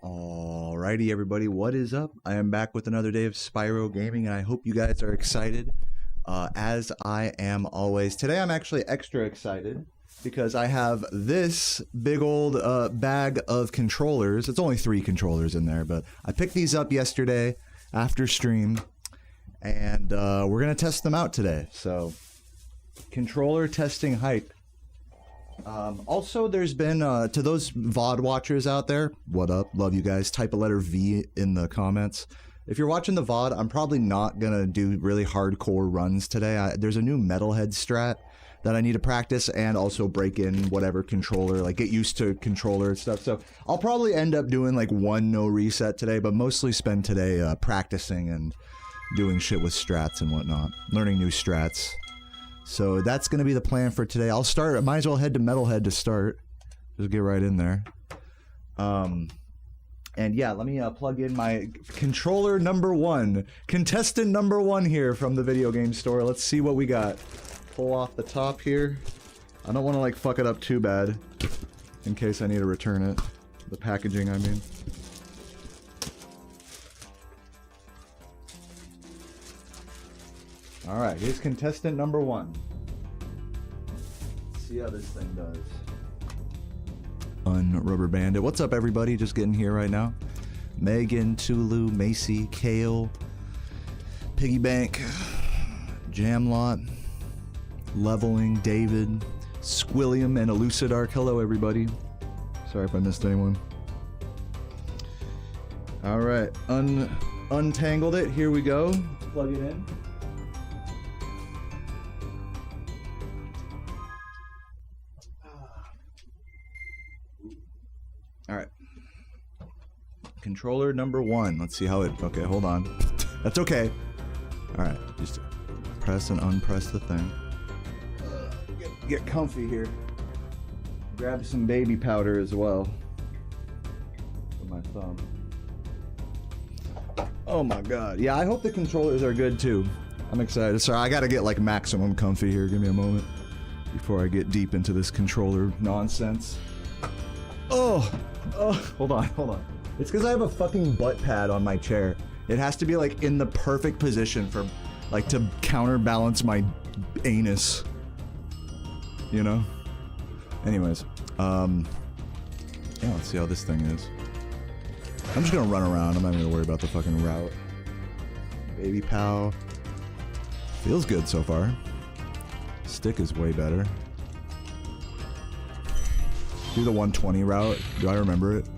Alrighty, everybody, what is up? I am back with another day of Spyro Gaming, and I hope you guys are excited, as I am always. Today, I'm actually extra excited because I have this big old bag of controllers. It's only 3 controllers in there, but I picked these up yesterday after stream, and we're gonna test them out today. So, controller testing hype. Also, there's been, to those VOD watchers out there, what up? Love you guys. Type a letter V in the comments. If you're watching the VOD, I'm probably not gonna do really hardcore runs today. There's a new Metalhead strat that I need to practice and also break in whatever controller, like get used to controller and stuff. So I'll probably end up doing like one no reset today, but mostly spend today practicing and doing shit with strats and whatnot, learning new strats. So that's going to be the plan for today. I'll start, I might as well head to Metalhead to start. Just get right in there. And yeah, let me plug in my controller number 1. Contestant number 1 here from the video game store. Let's see what we got. Pull off the top here. I don't want to like fuck it up too bad in case I need to return it. The packaging, I mean. Alright, here's contestant number 1. Let's see how this thing does. Unrubber banded. What's up, everybody? Just getting here right now. Megan, Tulu, Macy, Kale, Piggy Bank, Jamlot, Leveling, David, Squilliam, and Elucidark. Hello, everybody. Sorry if I missed anyone. Alright, untangled it. Here we go. Plug it in. Alright. Controller number 1. Let's see how it... Okay, hold on. That's okay. Alright, just press and unpress the thing. Get comfy here. Grab some baby powder as well. With my thumb. Oh my god. Yeah, I hope the controllers are good too. I'm excited. Sorry, I gotta get like maximum comfy here. Give me a moment before I get deep into this controller nonsense. Oh, hold on. It's because I have a fucking butt pad on my chair. It has to be like in the perfect position for, like, to counterbalance my anus. You know? Anyways, yeah, let's see how this thing is. I'm just gonna run around. I'm not even gonna worry about the fucking route. Baby pow. Feels good so far. Stick is way better. Do the 120 route. Do I remember it?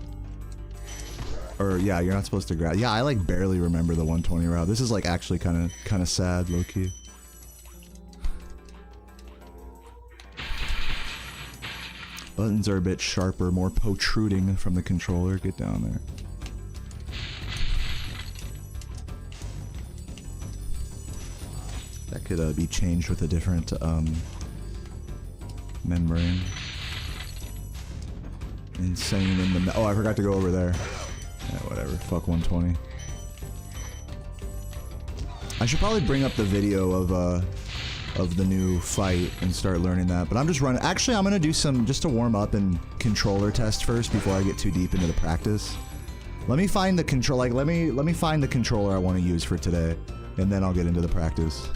Or yeah, you're not supposed to grab. Yeah, I like barely remember the 120 route. This is like actually kind of sad, low key. Buttons are a bit sharper, more protruding from the controller. Get down there. That could be changed with a different membrane. Insane in the... Oh, I forgot to go over there. Yeah, whatever. Fuck 120. I should probably bring up the video of the new fight and start learning that, but I'm just running. Actually, I'm gonna do some just to warm up and controller test first before I get too deep into the practice. Let me find the control. Like, let me find the controller I want to use for today, and then I'll get into the practice.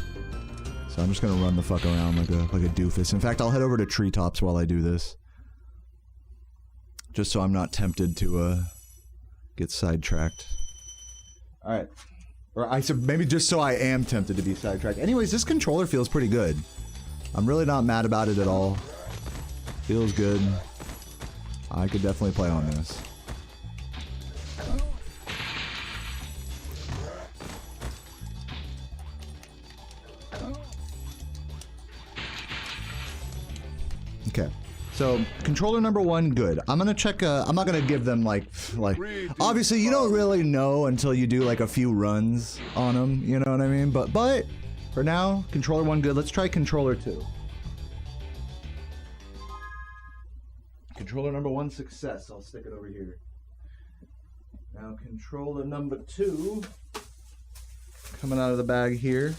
So I'm just gonna run the fuck around like a doofus. In fact, I'll head over to treetops while I do this. Just so I'm not tempted to get sidetracked. Alright. Or I said maybe just so I am tempted to be sidetracked. Anyways, this controller feels pretty good. I'm really not mad about it at all. Feels good. I could definitely play on this. Okay. So, controller number 1, good. I'm gonna check, I'm not gonna give them like, obviously you don't really know until you do like a few runs on them, you know what I mean? But, for now, controller 1 good. Let's try controller 2. Controller number 1 success. I'll stick it over here. Now, controller number 2, coming out of the bag here.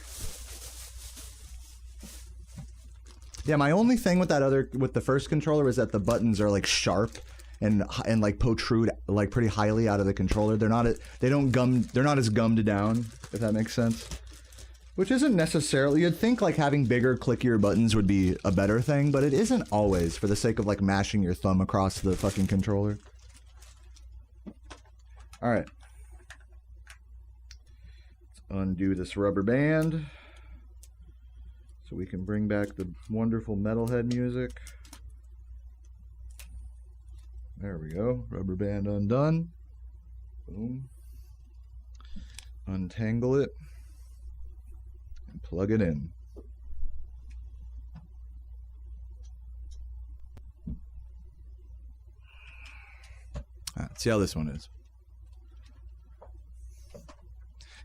Yeah, my only thing with that with the first controller is that the buttons are like sharp and like protrude like pretty highly out of the controller. They're not as gummed down, if that makes sense. Which isn't necessarily, you'd think like having bigger, clickier buttons would be a better thing, but it isn't always, for the sake of like mashing your thumb across the fucking controller. Alright. Let's undo this rubber band so we can bring back the wonderful Metalhead music. There we go. Rubber band undone. Boom. Untangle it. And plug it in. Alright, let's see how this one is.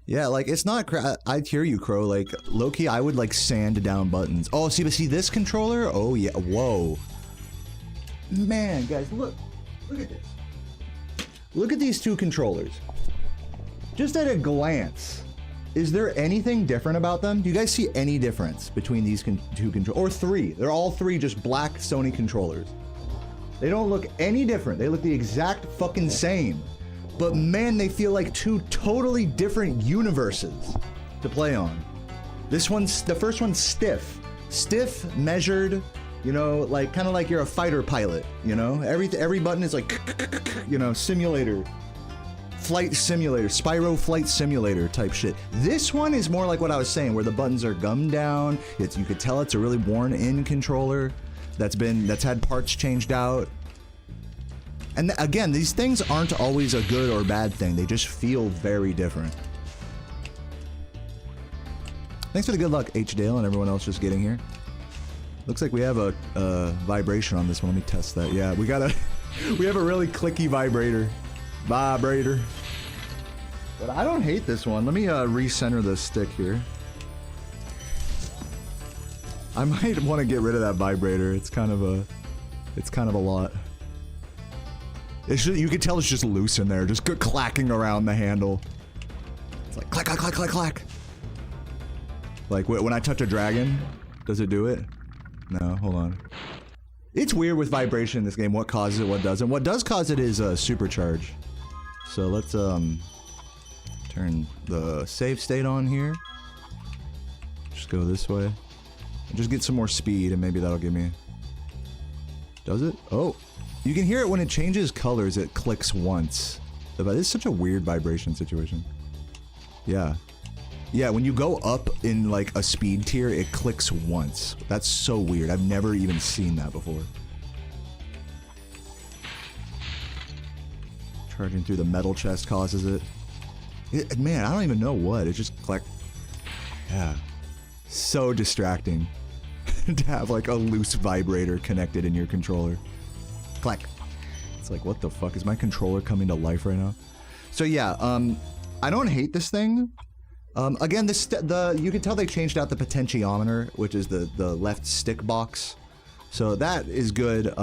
Yeah, like, it's not I hear you, Crow. Like, low-key, I would, like, sand down buttons. Oh, see, but see this controller? Oh, yeah. Whoa. Man, guys, look. Look at this. Look at these two controllers. Just at a glance, is there anything different about them? Do you guys see any difference between these two controllers? Or three. They're all three just black Sony controllers. They don't look any different. They look the exact fucking same. But man, they feel like two totally different universes to play on. The first one's stiff. Stiff, measured, you know, like kind of like you're a fighter pilot, you know? Every button is like, you know, simulator. Flight simulator, Spyro flight simulator type shit. This one is more like what I was saying, where the buttons are gummed down. You could tell it's a really worn in controller that's had parts changed out. And again, these things aren't always a good or bad thing. They just feel very different. Thanks for the good luck, H. Dale, and everyone else just getting here. Looks like we have a vibration on this one. Let me test that. Yeah, we have a really clicky vibrator. But I don't hate this one. Let me recenter the stick here. I might want to get rid of that vibrator. It's kind of a lot. You can tell it's just loose in there, just clacking around the handle. It's like clack, clack, clack, clack, clack. Like when I touch a dragon, does it do it? No, hold on. It's weird with vibration in this game, what causes it, what doesn't. What does cause it is supercharge. So let's turn the save state on here. Just go this way. And just get some more speed and maybe that'll give me... Does it? Oh! You can hear it when it changes colors, it clicks once. This is such a weird vibration situation. Yeah. Yeah, when you go up in like a speed tier, it clicks once. That's so weird. I've never even seen that before. Charging through the metal chest causes it. Man, I don't even know what. It just click. Yeah. So distracting to have like a loose vibrator connected in your controller. Clack. It's like, what the fuck? Is my controller coming to life right now? So yeah, I don't hate this thing. Again, you can tell they changed out the potentiometer, which is the left stick box. So that is good.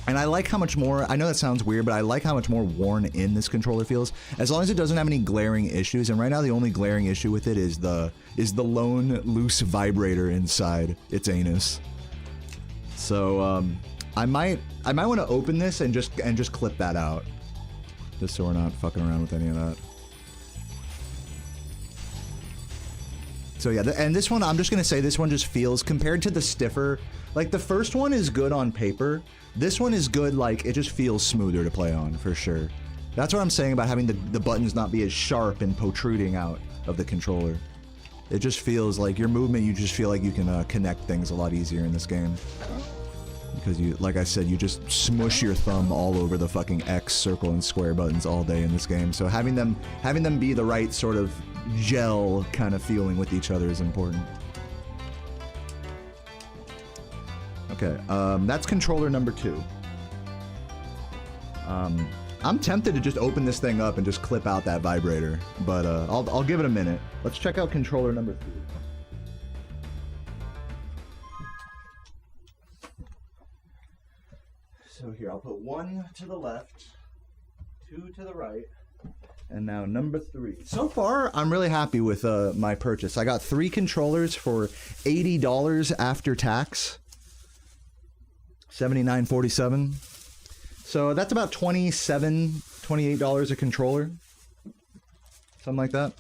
And I like how much more, I know that sounds weird, but I like how much more worn in this controller feels. As long as it doesn't have any glaring issues, and right now the only glaring issue with it is the lone loose vibrator inside its anus. So, I might want to open this and just clip that out. Just so we're not fucking around with any of that. So yeah, and this one, I'm just gonna say this one just feels, compared to the stiffer, like the first one is good on paper, this one is good, like, it just feels smoother to play on, for sure. That's what I'm saying about having the buttons not be as sharp and protruding out of the controller. It just feels like your movement, you just feel like you can connect things a lot easier in this game. Because you, like I said, you just smush your thumb all over the fucking X, circle, and square buttons all day in this game. So having them be the right sort of gel kind of feeling with each other is important. Okay, that's controller number 2. I'm tempted to just open this thing up and just clip out that vibrator, but I'll give it a minute. Let's check out controller number 3. So here, I'll put 1 to the left, 2 to the right, and now number 3. So far, I'm really happy with my purchase. I got 3 controllers for $80 after tax. $79.47. So that's about $27, $28 a controller. Something like that.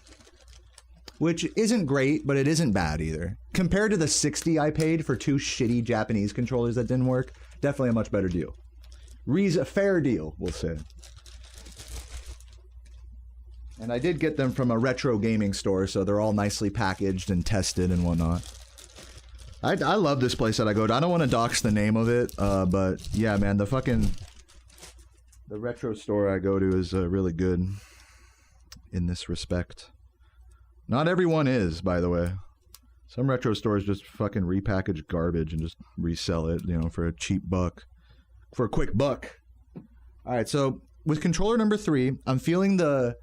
Which isn't great, but it isn't bad either. Compared to the $60 I paid for 2 shitty Japanese controllers that didn't work, definitely a much better deal. A fair deal, we'll say. And I did get them from a retro gaming store, so they're all nicely packaged and tested and whatnot. I love this place that I go to. I don't want to dox the name of it, but yeah, man, the retro store I go to is really good in this respect. Not everyone is, by the way. Some retro stores just fucking repackage garbage and just resell it, you know, for a cheap buck. For a quick buck. Alright, so with controller number 3, I'm feeling the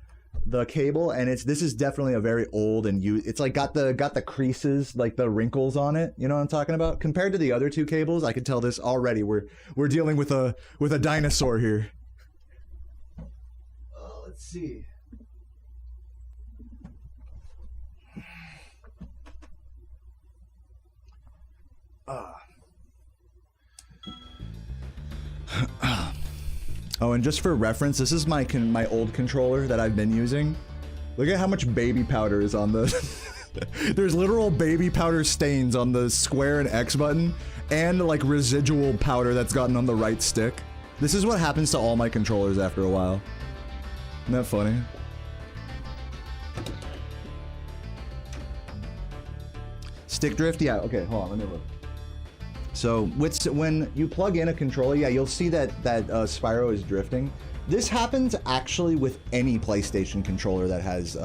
cable, and this is definitely a very old and it's like got the creases, like the wrinkles on it. You know what I'm talking about? Compared to the other 2 cables, I can tell this already. We're dealing with a dinosaur here. Let's see. Oh, and just for reference, this is my old controller that I've been using. Look at how much baby powder is on the... There's literal baby powder stains on the square and X button, and like residual powder that's gotten on the right stick. This is what happens to all my controllers after a while. Isn't that funny? Stick drift? Yeah, okay, hold on, let me look. So when you plug in a controller, yeah, you'll see that Spyro is drifting. This happens actually with any PlayStation controller that has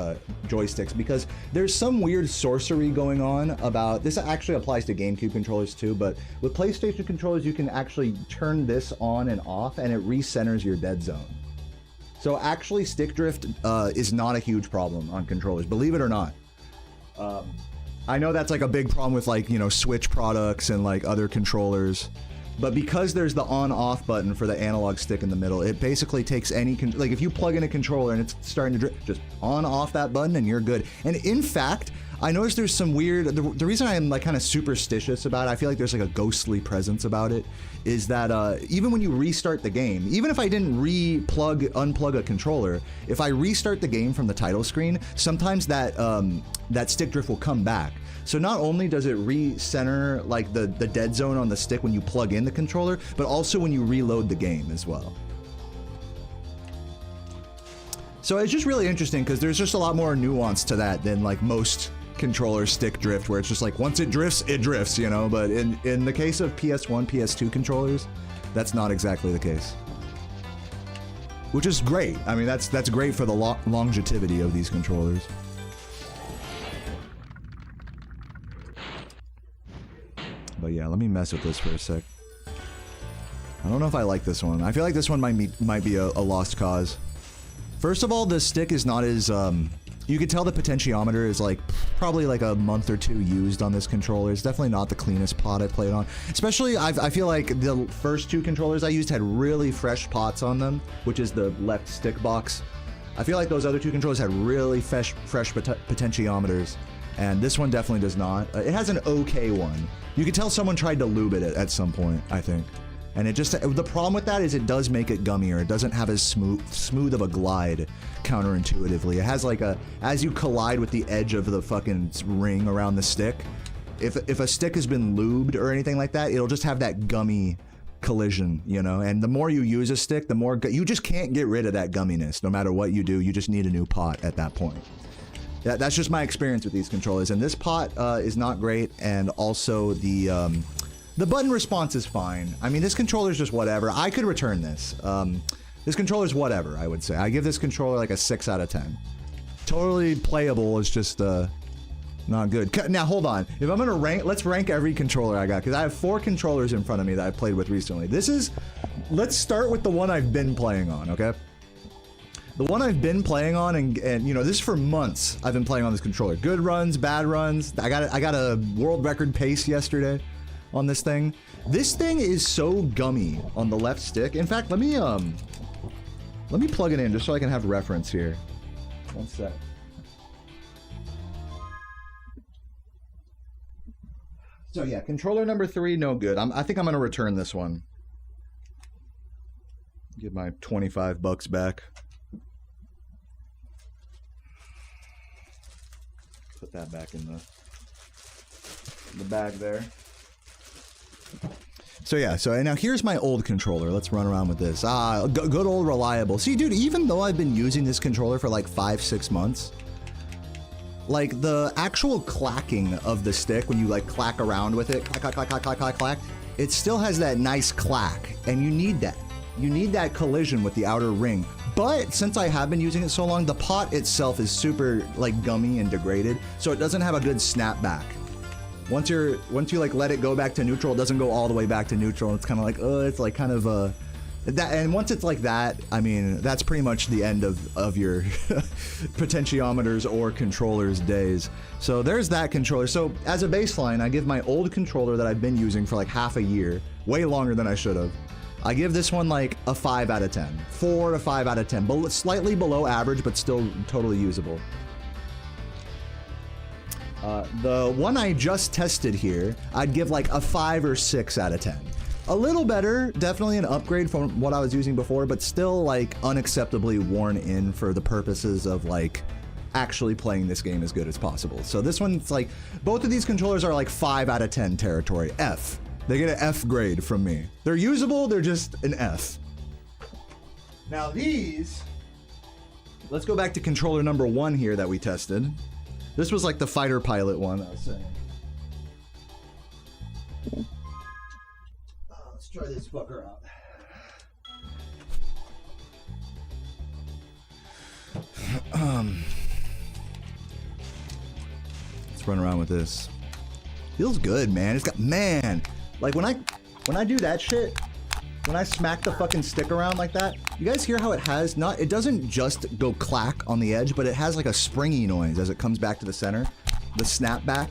joysticks, because there's some weird sorcery going on about this. Actually applies to GameCube controllers too, but with PlayStation controllers you can actually turn this on and off and it recenters your dead zone. So actually stick drift is not a huge problem on controllers, believe it or not. I know that's like a big problem with, like, you know, Switch products and like other controllers, but because there's the on-off button for the analog stick in the middle, it basically takes any like if you plug in a controller and it's starting to drift, just on-off that button and you're good. And in fact, I noticed there's some weird, the reason I'm like kind of superstitious about it, I feel like there's like a ghostly presence about it, is that even when you restart the game, even if I didn't unplug a controller, if I restart the game from the title screen, sometimes that stick drift will come back. So not only does it recenter like the dead zone on the stick when you plug in the controller, but also when you reload the game as well. So it's just really interesting because there's just a lot more nuance to that than like most controller stick drift, where it's just like once it drifts, you know. But in the case of PS1, PS2 controllers, that's not exactly the case. Which is great. I mean, that's great for the longevity of these controllers. But yeah, let me mess with this for a sec. I don't know if I like this one. I feel like this one might be a lost cause. First of all, the stick is not as you could tell the potentiometer is like probably like a month or 2 used on this controller. It's definitely not the cleanest pot I played on. Especially, I feel like the first 2 controllers I used had really fresh pots on them, which is the left stick box. I feel like those other 2 controllers had really fresh potentiometers, and this one definitely does not. It has an okay one. You could tell someone tried to lube it at some point, I think. And it just, the problem with that is it does make it gummier. It doesn't have as smooth of a glide counterintuitively. It has like as you collide with the edge of the fucking ring around the stick, if a stick has been lubed or anything like that, it'll just have that gummy collision, you know? And the more you use a stick, the more, you just can't get rid of that gumminess. No matter what you do, you just need a new pot at that point. That's just my experience with these controllers. And this pot is not great, and also the button response is fine. I mean, this controller's just whatever. I could return this. This controller's whatever, I would say. I give this controller like a 6 out of 10. Totally playable, it's just not good. Now, hold on. If I'm gonna rank, let's rank every controller I got, because I have 4 controllers in front of me that I've played with recently. Let's start with the one I've been playing on, okay? The one I've been playing on, and you know, this is for months I've been playing on this controller. Good runs, bad runs. I got a world record pace yesterday on this thing. This thing is so gummy on the left stick. In fact, let me plug it in just so I can have reference here. One sec. So yeah, controller number 3, no good. I think I'm gonna return this one. Get my $25 back. Put that back in the bag there. So yeah, so now here's my old controller. Let's run around with this. Good old reliable. See, dude, even though I've been using this controller for like 5-6 months, like the actual clacking of the stick when you like clack around with it, clack, clack, clack, clack, clack, clack, clack, it still has that nice clack, and you need that. You need that collision with the outer ring. But since I have been using it so long, the pot itself is super like gummy and degraded, so it doesn't have a good snapback. Once you like let it go back to neutral, it doesn't go all the way back to neutral. It's kind of like, it's like kind of that. And once it's like that, I mean, that's pretty much the end of your potentiometers or controllers days. So there's that controller. So as a baseline, I give my old controller that I've been using for like half a year, way longer than I should have. I give this one like a 5 out of 10, 4 to 5 out of 10, slightly below average, but still totally usable. The one I just tested here, I'd give like a 5 or 6 out of 10. A little better, definitely an upgrade from what I was using before, but still like unacceptably worn in for the purposes of like actually playing this game as good as possible. So this one's like, both of these controllers are like 5 out of 10 territory, F. They get an F grade from me. They're usable, they're just an F. Now these, let's go back to controller number 1 here that we tested. This was like the fighter pilot one I was saying. Let's try this fucker out. Let's run around with this. Feels good, man. It's got, man, like when I do that shit, when I smack the fucking stick around like that, you guys hear how it has not, it doesn't just go clack on the edge, but it has like a springy noise as it comes back to the center. The snapback.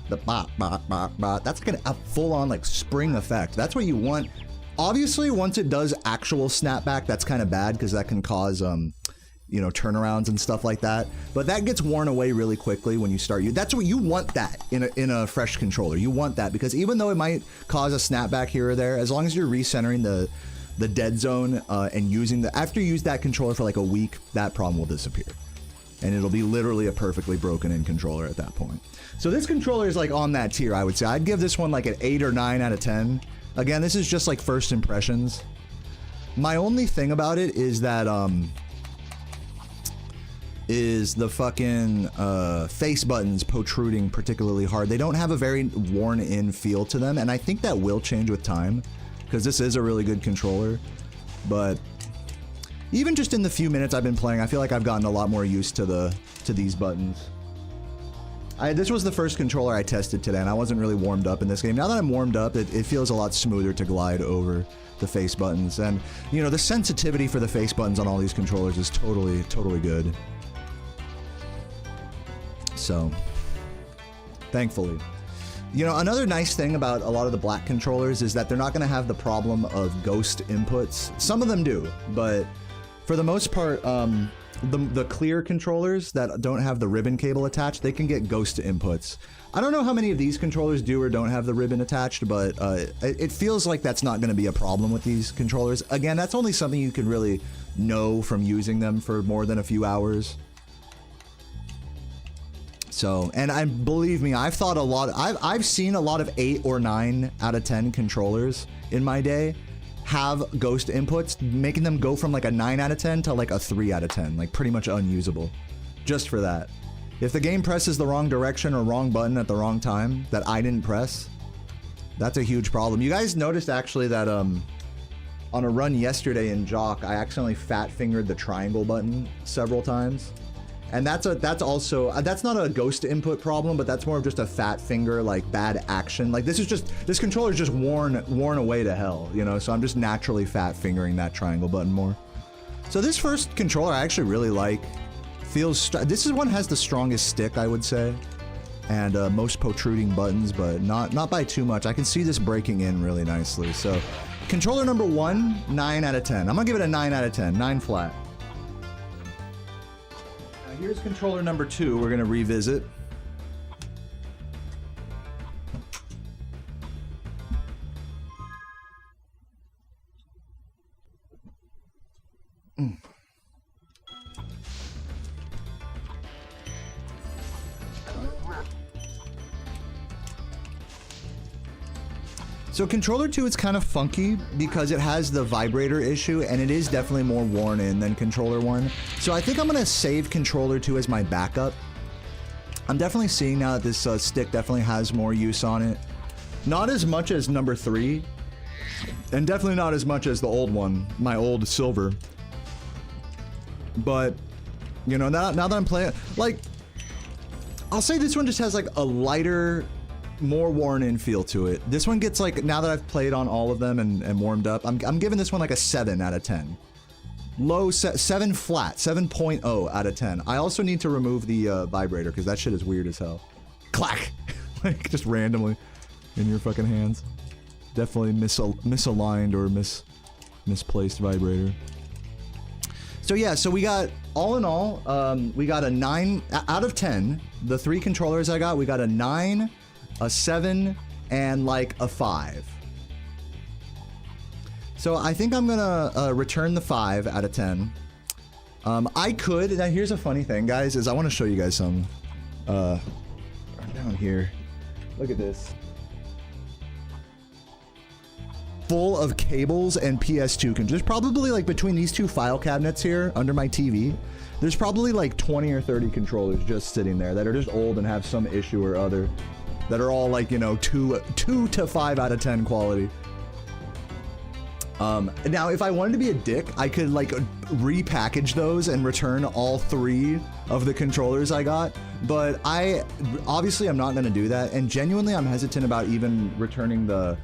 The bop, bop, bop, bop. That's like a full on like spring effect. That's what you want. Obviously, once it does actual snapback, that's kind of bad because that can cause, you know, turnarounds and stuff like that. But that gets worn away really quickly when you start. That's what you want, that in a fresh controller. You want that because even though it might cause a snapback here or there, as long as you're recentering the dead zone and using after you use that controller for like a week, that problem will disappear. And it'll be literally a perfectly broken in controller at that point. So this controller is like on that tier, I would say. I'd give this one like an 8 or 9 out of 10. Again, this is just like first impressions. My only thing about it is that is the fucking face buttons protruding particularly hard. They don't have a very worn in feel to them, and I think that will change with time because this is a really good controller. But even just in the few minutes I've been playing, I feel like I've gotten a lot more used to these buttons. This was the first controller I tested today, and I wasn't really warmed up in this game. Now that I'm warmed up, it feels a lot smoother to glide over the face buttons. And, you know, the sensitivity for the face buttons on all these controllers is totally, totally good. So, thankfully. You know, another nice thing about a lot of the black controllers is that they're not going to have the problem of ghost inputs. Some of them do, but for the most part, the clear controllers that don't have the ribbon cable attached, they can get ghost inputs. I don't know how many of these controllers do or don't have the ribbon attached, but it feels like that's not going to be a problem with these controllers. Again, that's only something you can really know from using them for more than a few hours. So, and believe me, I've thought a lot, I've seen a lot of 8 or 9 out of 10 controllers in my day have ghost inputs, making them go from like a 9 out of 10 to like a 3 out of 10, like pretty much unusable, just for that. If the game presses the wrong direction or wrong button at the wrong time that I didn't press, that's a huge problem. You guys noticed actually that on a run yesterday in Jock, I accidentally fat fingered the triangle button several times. And that's also not a ghost input problem, but that's more of just a fat finger, like bad action. Like this controller is just worn away to hell, you know. So I'm just naturally fat fingering that triangle button more. So this first controller I actually really like. This one has the strongest stick, I would say, and most protruding buttons, but not by too much. I can see this breaking in really nicely. So controller number 1, 9 out of 10. I'm gonna give it a 9 out of 10, 9 flat. Here's controller number 2 we're gonna revisit. So controller 2 is kind of funky because it has the vibrator issue and it is definitely more worn in than controller 1. So I think I'm gonna save controller 2 as my backup. I'm definitely seeing now that this stick definitely has more use on it. Not as much as number 3, and definitely not as much as the old one, my old silver. But, you know, now that I'm playing, like, I'll say this one just has like a lighter, more worn in feel to it. This one gets like, now that I've played on all of them and warmed up, I'm giving this one like a 7 out of 10. Low 7 flat, 7.0 out of 10. I also need to remove the vibrator because that shit is weird as hell. Clack! Like just randomly in your fucking hands. Definitely misaligned or misplaced vibrator. So yeah, so we got, all in all, we got a 9 out of 10. The 3 controllers I got, we got a 9, a 7, and like a 5. So I think I'm gonna return the 5 out of 10. I could, now here's a funny thing, guys, is I want to show you guys some, down here. Look at this. Full of cables and PS2 controllers. There's probably like between these 2 file cabinets here under my TV, there's probably like 20 or 30 controllers just sitting there that are just old and have some issue or other. That are all like, you know, 2 to 5 out of 10 quality. Now, if I wanted to be a dick, I could like repackage those and return all 3 of the controllers I got. But obviously I'm not going to do that. And genuinely, I'm hesitant about even returning the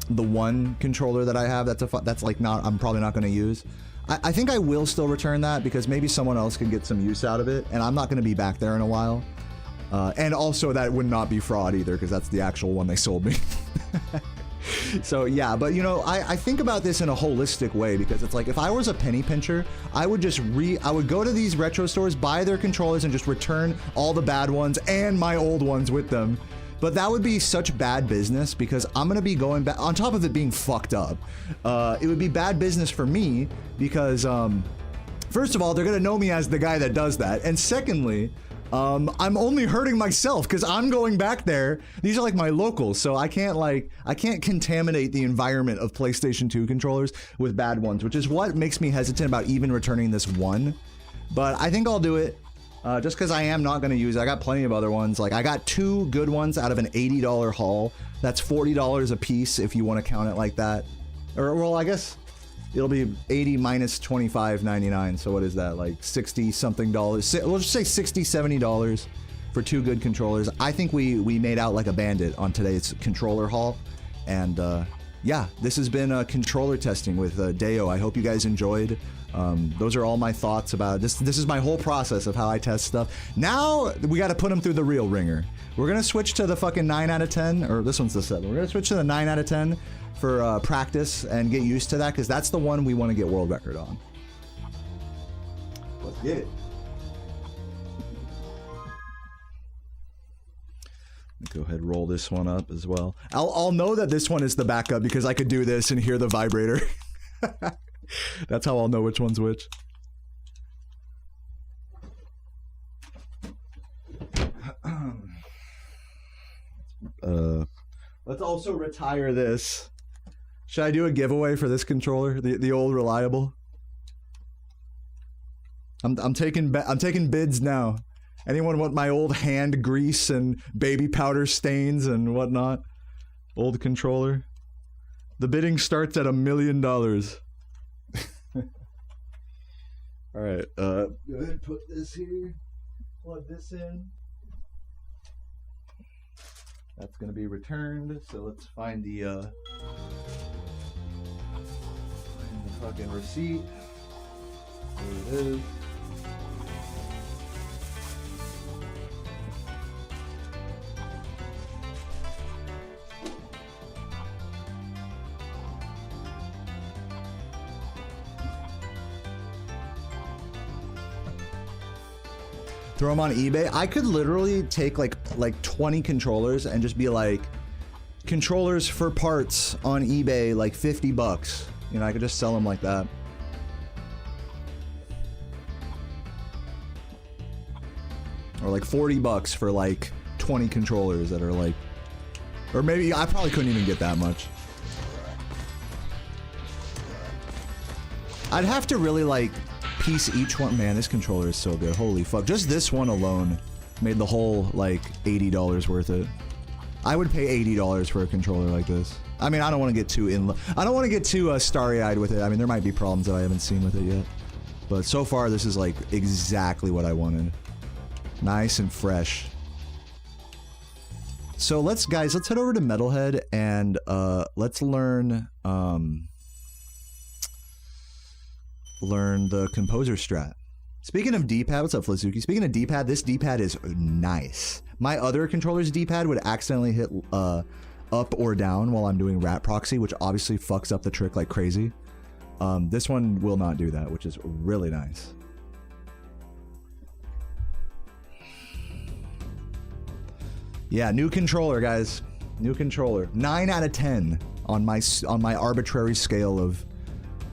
one controller that I have. That's like not, I'm probably not going to use. I think I will still return that because maybe someone else can get some use out of it. And I'm not going to be back there in a while. And also that would not be fraud either because that's the actual one they sold me. So yeah, but you know, I think about this in a holistic way because it's like if I was a penny pincher, I would just I would go to these retro stores, buy their controllers, and just return all the bad ones and my old ones with them. But that would be such bad business because I'm gonna be going back, on top of it being fucked up. It would be bad business for me because, first of all, they're gonna know me as the guy that does that. And secondly, I'm only hurting myself because I'm going back there. These are like my locals, so I can't contaminate the environment of PlayStation 2 controllers with bad ones, which is what makes me hesitant about even returning this one. But I think I'll do it. Just because I am not going to use it. I got plenty of other ones. Like, I got 2 good ones out of an $80 haul. That's $40 a piece if you want to count it like that. Or, well, I guess it'll be 80 minus $25.99. So what is that? Like 60 something dollars. We'll just say $60, $70 for 2 good controllers. I think we made out like a bandit on today's controller haul. And yeah, this has been controller testing with Deo. I hope you guys enjoyed. Those are all my thoughts about this. This is my whole process of how I test stuff. Now we got to put them through the real ringer. We're gonna switch to the fucking 9 out of 10, or this one's the 7. We're gonna switch to the 9 out of 10 for practice and get used to that because that's the one we want to get world record on. Let's get it. Go ahead, roll this one up as well. I'll know that this one is the backup because I could do this and hear the vibrator. That's how I'll know which one's which. Let's also retire this. Should I do a giveaway for this controller, the old reliable? I'm taking bids now. Anyone want my old hand grease and baby powder stains and whatnot? Old controller. The bidding starts at $1 million. All right, go ahead and put this here, plug this in. That's gonna be returned, so let's find the fucking receipt. There it is. Throw them on eBay. I could literally take like 20 controllers and just be like, controllers for parts on eBay, like $50. You know, I could just sell them like that. Or like $40 for like 20 controllers that are like Or maybe, I probably couldn't even get that much. I'd have to really, like, piece each one. Man, this controller is so good. Holy fuck. Just this one alone made the whole, like, $80 worth it. I would pay $80 for a controller like this. I mean, I don't want to get too I don't want to get too starry-eyed with it. I mean, there might be problems that I haven't seen with it yet. But so far, this is, like, exactly what I wanted. Nice and fresh. So let's head over to Metalhead and let's learn the composer strat. Speaking of D-pad, what's up, Flizuki? Speaking of D-pad, this D-pad is nice. My other controller's D-pad would accidentally hit up or down while I'm doing rat proxy, which obviously fucks up the trick like crazy. This one will not do that, which is really nice. Yeah, new controller, guys. New controller. 9 out of 10 on my arbitrary scale of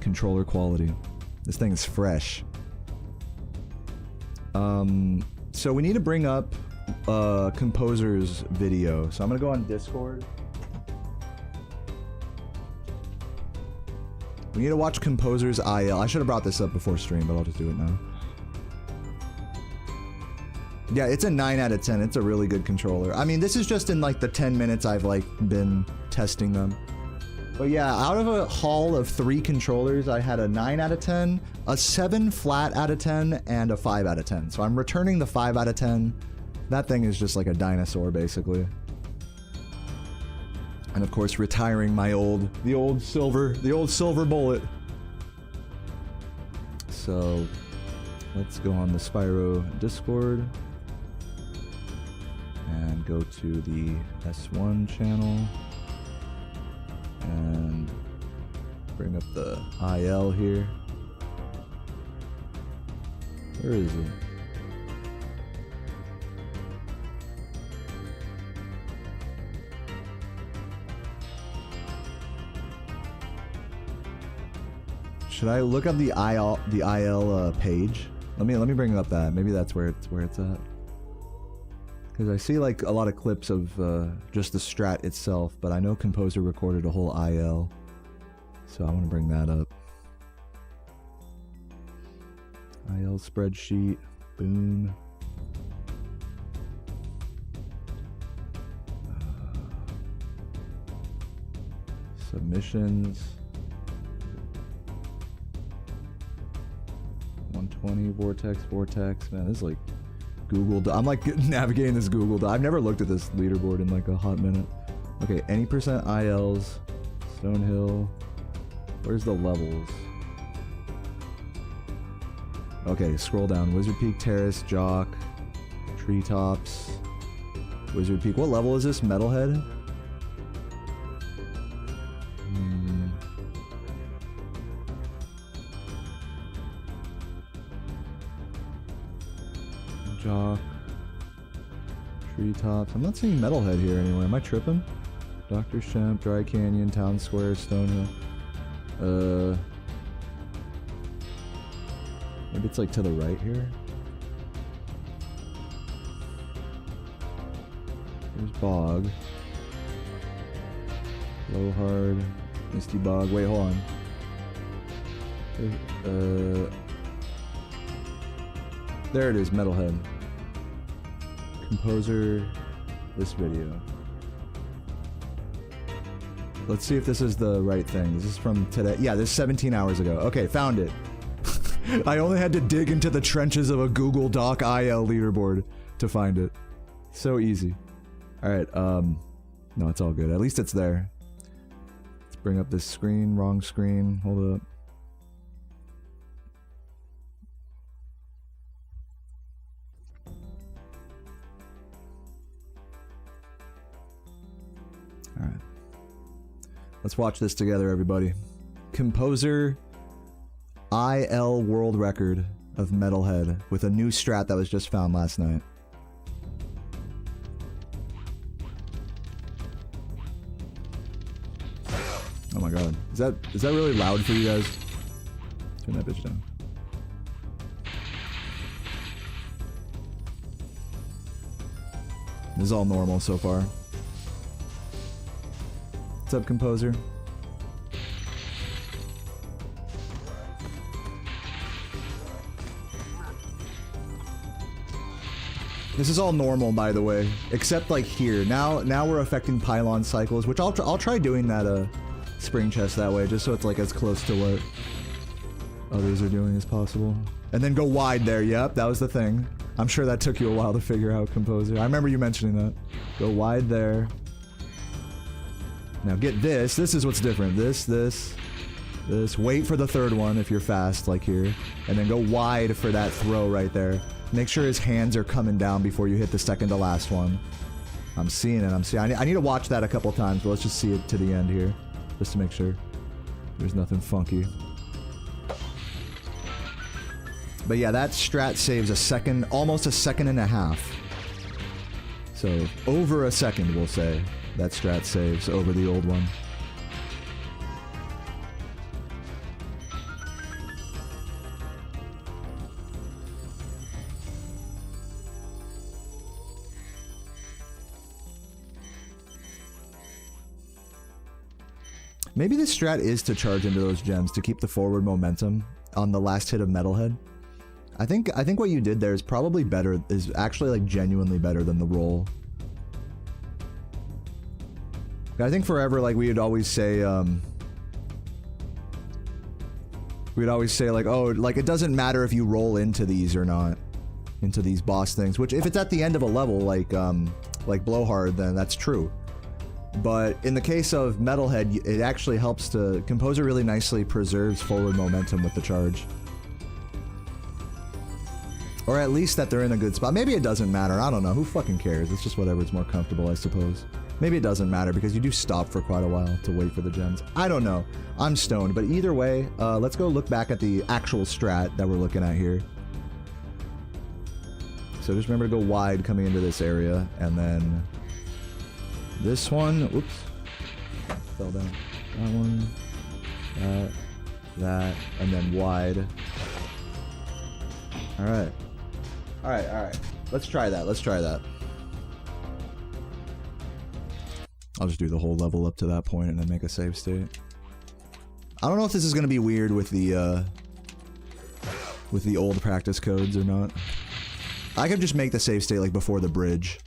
controller quality. This thing is fresh. So we need to bring up Composer's video. So I'm gonna go on Discord. We need to watch Composer's IL. I should have brought this up before stream, but I'll just do it now. Yeah, it's a 9 out of 10. It's a really good controller. I mean, this is just in like the 10 minutes I've like been testing them. But yeah, out of a haul of 3 controllers, I had a 9 out of 10, a 7 flat out of 10, and a 5 out of 10. So I'm returning the 5 out of 10. That thing is just like a dinosaur, basically. And of course, retiring my the old silver bullet. So let's go on the Spyro Discord and go to the S1 channel and bring up the IL here. Where is it? Should I look up the IL page? Let me bring up that. Maybe that's where it's at. Because I see like a lot of clips of just the strat itself, but I know Composer recorded a whole IL, so I want to bring that up. IL spreadsheet, boom. Submissions. 120 vortex. Man, this is like Google. I'm like navigating this Google. I've never looked at this leaderboard in like a hot minute. Okay, any percent ILs, Stonehill. Where's the levels? Okay, scroll down. Wizard Peak Terrace, Jock, Treetops, Wizard Peak. What level is this? Metalhead? Jock, Treetops. I'm not seeing Metalhead here anywhere. Am I tripping? Dr. Shemp, Dry Canyon, Town Square, Stonehill. Maybe it's like to the right here. There's Bog. Blowhard, Misty Bog. Wait, hold on. There it is, Metalhead. Composer, this video. Let's see if this is the right thing. This is from today. Yeah, this is 17 hours ago. Okay, found it. I only had to dig into the trenches of a Google Doc IL leaderboard to find it. So easy. Alright, no, it's all good. At least it's there. Let's bring up this screen. Wrong screen. Hold up. Alright. Let's watch this together, everybody. Composer IL world record of Metalhead with a new strat that was just found last night. Oh my god. Is that really loud for you guys? Turn that bitch down. This is all normal so far. What's up, Composer? This is all normal, by the way, except like here. Now we're affecting pylon cycles, which I'll try doing that spring chest that way, just so it's like as close to what others are doing as possible. And then go wide there. Yep, that was the thing. I'm sure that took you a while to figure out, Composer. I remember you mentioning that. Go wide there. Now get this. This is what's different. This. Wait for the third one if you're fast, like here, and then go wide for that throw right there. Make sure his hands are coming down before you hit the second to last one. I'm seeing it. I need to watch that a couple times, but let's just see it to the end here, just to make sure there's nothing funky. But yeah, that strat saves a second, almost a second and a half. So over a second, we'll say, that strat saves over the old one. Maybe the strat is to charge into those gems to keep the forward momentum on the last hit of Metalhead. I think what you did there is probably better, is actually like genuinely better than the roll. I think forever, like, we'd always say like, oh, like, it doesn't matter if you roll into these or not, into these boss things, which if it's at the end of a level, like Blowhard, then that's true. But in the case of Metalhead, it actually helps to... Composer really nicely preserves forward momentum with the charge. Or at least that they're in a good spot. Maybe it doesn't matter, I don't know, who fucking cares? It's just whatever's more comfortable, I suppose. Maybe it doesn't matter because you do stop for quite a while to wait for the gems. I don't know, I'm stoned, but either way, let's go look back at the actual strat that we're looking at here. So just remember to go wide coming into this area, and then... this one, oops, fell down. That one, that, and then wide. Alright. Alright. Let's try that. I'll just do the whole level up to that point and then make a save state. I don't know if this is gonna be weird with the old practice codes or not. I could just make the save state like before the bridge.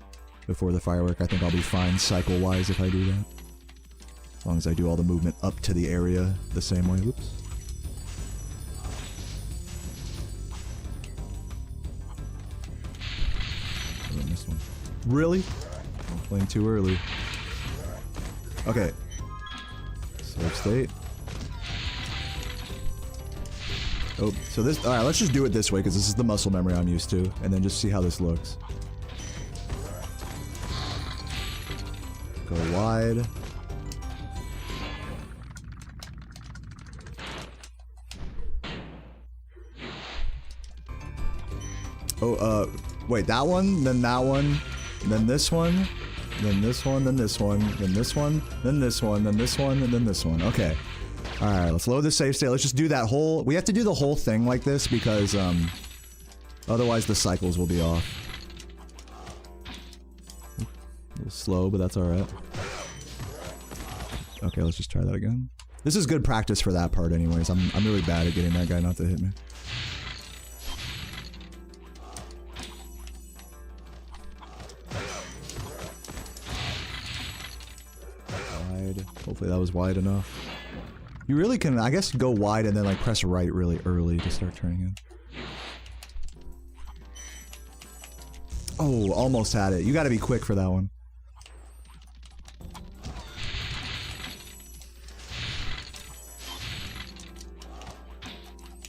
Before the firework. I think I'll be fine cycle-wise if I do that. As long as I do all the movement up to the area the same way. Whoops. I missed one. Really? I'm playing too early. Okay. Save state. Oh, so this... Alright, let's just do it this way because this is the muscle memory I'm used to. And then just see how this looks. Go wide. Oh, wait, that one, then that one, then this one, then this one, then this one, then this one, then this one, then this one, and then this one. Okay. Alright, let's load the save state. Let's just do that whole... We have to do the whole thing like this because, otherwise the cycles will be off. A little slow, but that's alright. Okay, let's just try that again. This is good practice for that part anyways. I'm really bad at getting that guy not to hit me. Wide. Hopefully that was wide enough. You really can, I guess, go wide and then like press right really early to start turning in. Oh, almost had it. You gotta be quick for that one.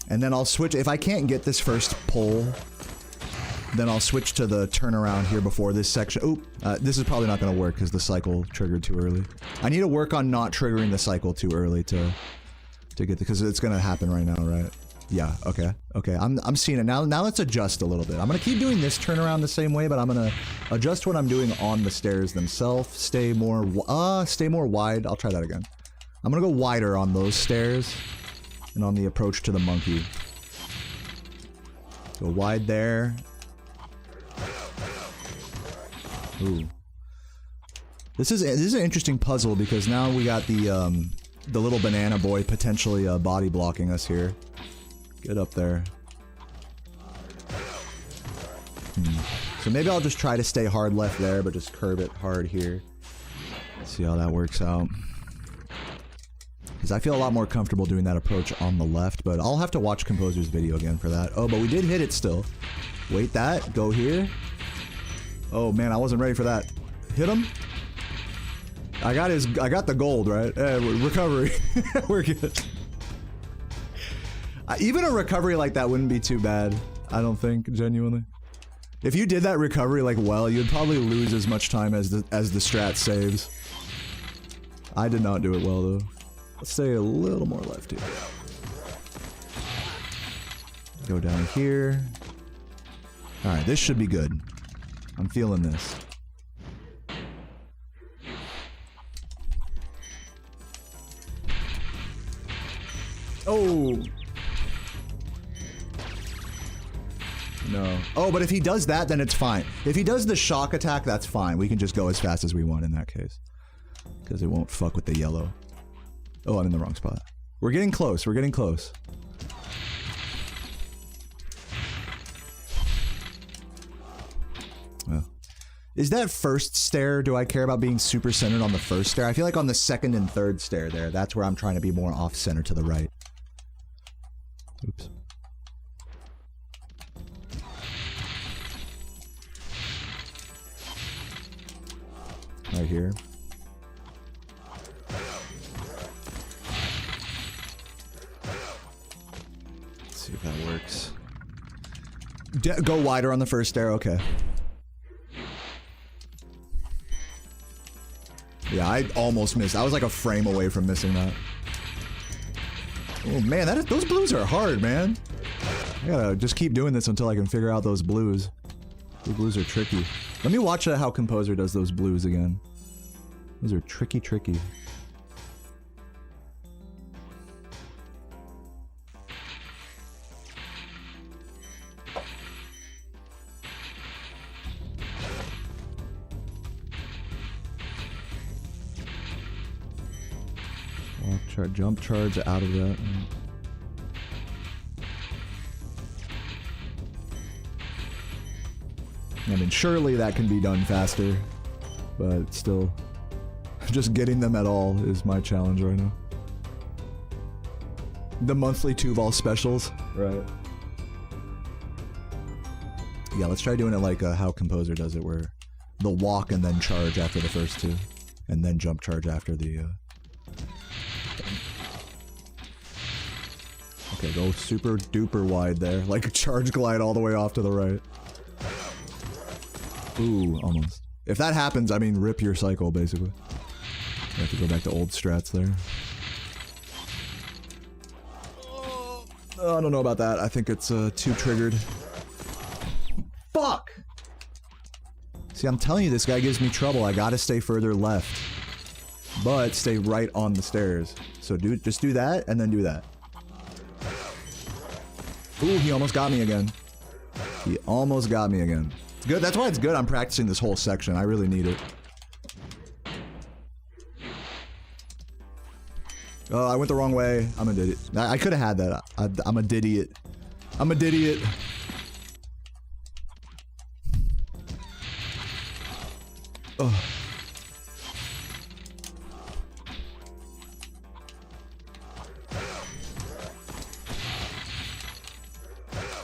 And then I'll switch, if I can't get this first pull, then I'll switch to the turnaround here before this section. Oop, this is probably not gonna work because the cycle triggered too early. I need to work on not triggering the cycle too early to get, because it's gonna happen right now, right? Yeah, okay, I'm seeing it now. Now let's adjust a little bit. I'm gonna keep doing this turnaround the same way, but I'm gonna adjust what I'm doing on the stairs themselves. Stay more wide. I'll try that again. I'm gonna go wider on those stairs and on the approach to the monkey. Go wide there. Ooh. This is an interesting puzzle because now we got the little banana boy potentially body blocking us here. Get up there. So maybe I'll just try to stay hard left there, but just curve it hard here. Let's see how that works out. Because I feel a lot more comfortable doing that approach on the left, but I'll have to watch Composer's video again for that. Oh, but we did hit it still. Wait that. Go here. Oh man, I wasn't ready for that. Hit him. I got the gold, right? Recovery. We're good. Even a recovery like that wouldn't be too bad, I don't think, genuinely. If you did that recovery like well, you'd probably lose as much time as the strat saves. I did not do it well though. Let's stay a little more left here. Go down here. Alright, this should be good. I'm feeling this. Oh! No. Oh, but if he does that, then it's fine. If he does the shock attack, that's fine. We can just go as fast as we want in that case. Because it won't fuck with the yellow. Oh, I'm in the wrong spot. We're getting close. We're getting close. Oh. Is that first stair, do I care about being super centered on the first stair? I feel like on the second and third stair there, that's where I'm trying to be more off-center to the right. Oops. Right here. Let's see if that works. Go wider on the first stair, okay. Yeah, I almost missed. I was like a frame away from missing that. Oh man, those blues are hard, man. I gotta just keep doing this until I can figure out those blues. Those blues are tricky. Let me watch how Composer does those blues again. Those are tricky, tricky. Jump charge out of that. I mean, surely that can be done faster, but still, just getting them at all is my challenge right now. The monthly 2-ball specials, right? Yeah, let's try doing it like how Composer does it, where the walk and then charge after the first two, and then jump charge after the. Okay, go super duper wide there, like a charge glide all the way off to the right. Ooh, almost. If that happens, I mean, rip your cycle, basically. You have to go back to old strats there. Oh, I don't know about that. I think it's too triggered. Fuck! See, I'm telling you, this guy gives me trouble. I gotta stay further left. But stay right on the stairs. So just do that, and then do that. Ooh, he almost got me again. He almost got me again. It's good. That's why it's good I'm practicing this whole section. I really need it. Oh, I went the wrong way. I'm an idiot. I could have had that. I'm a idiot. I'm a idiot. Oh.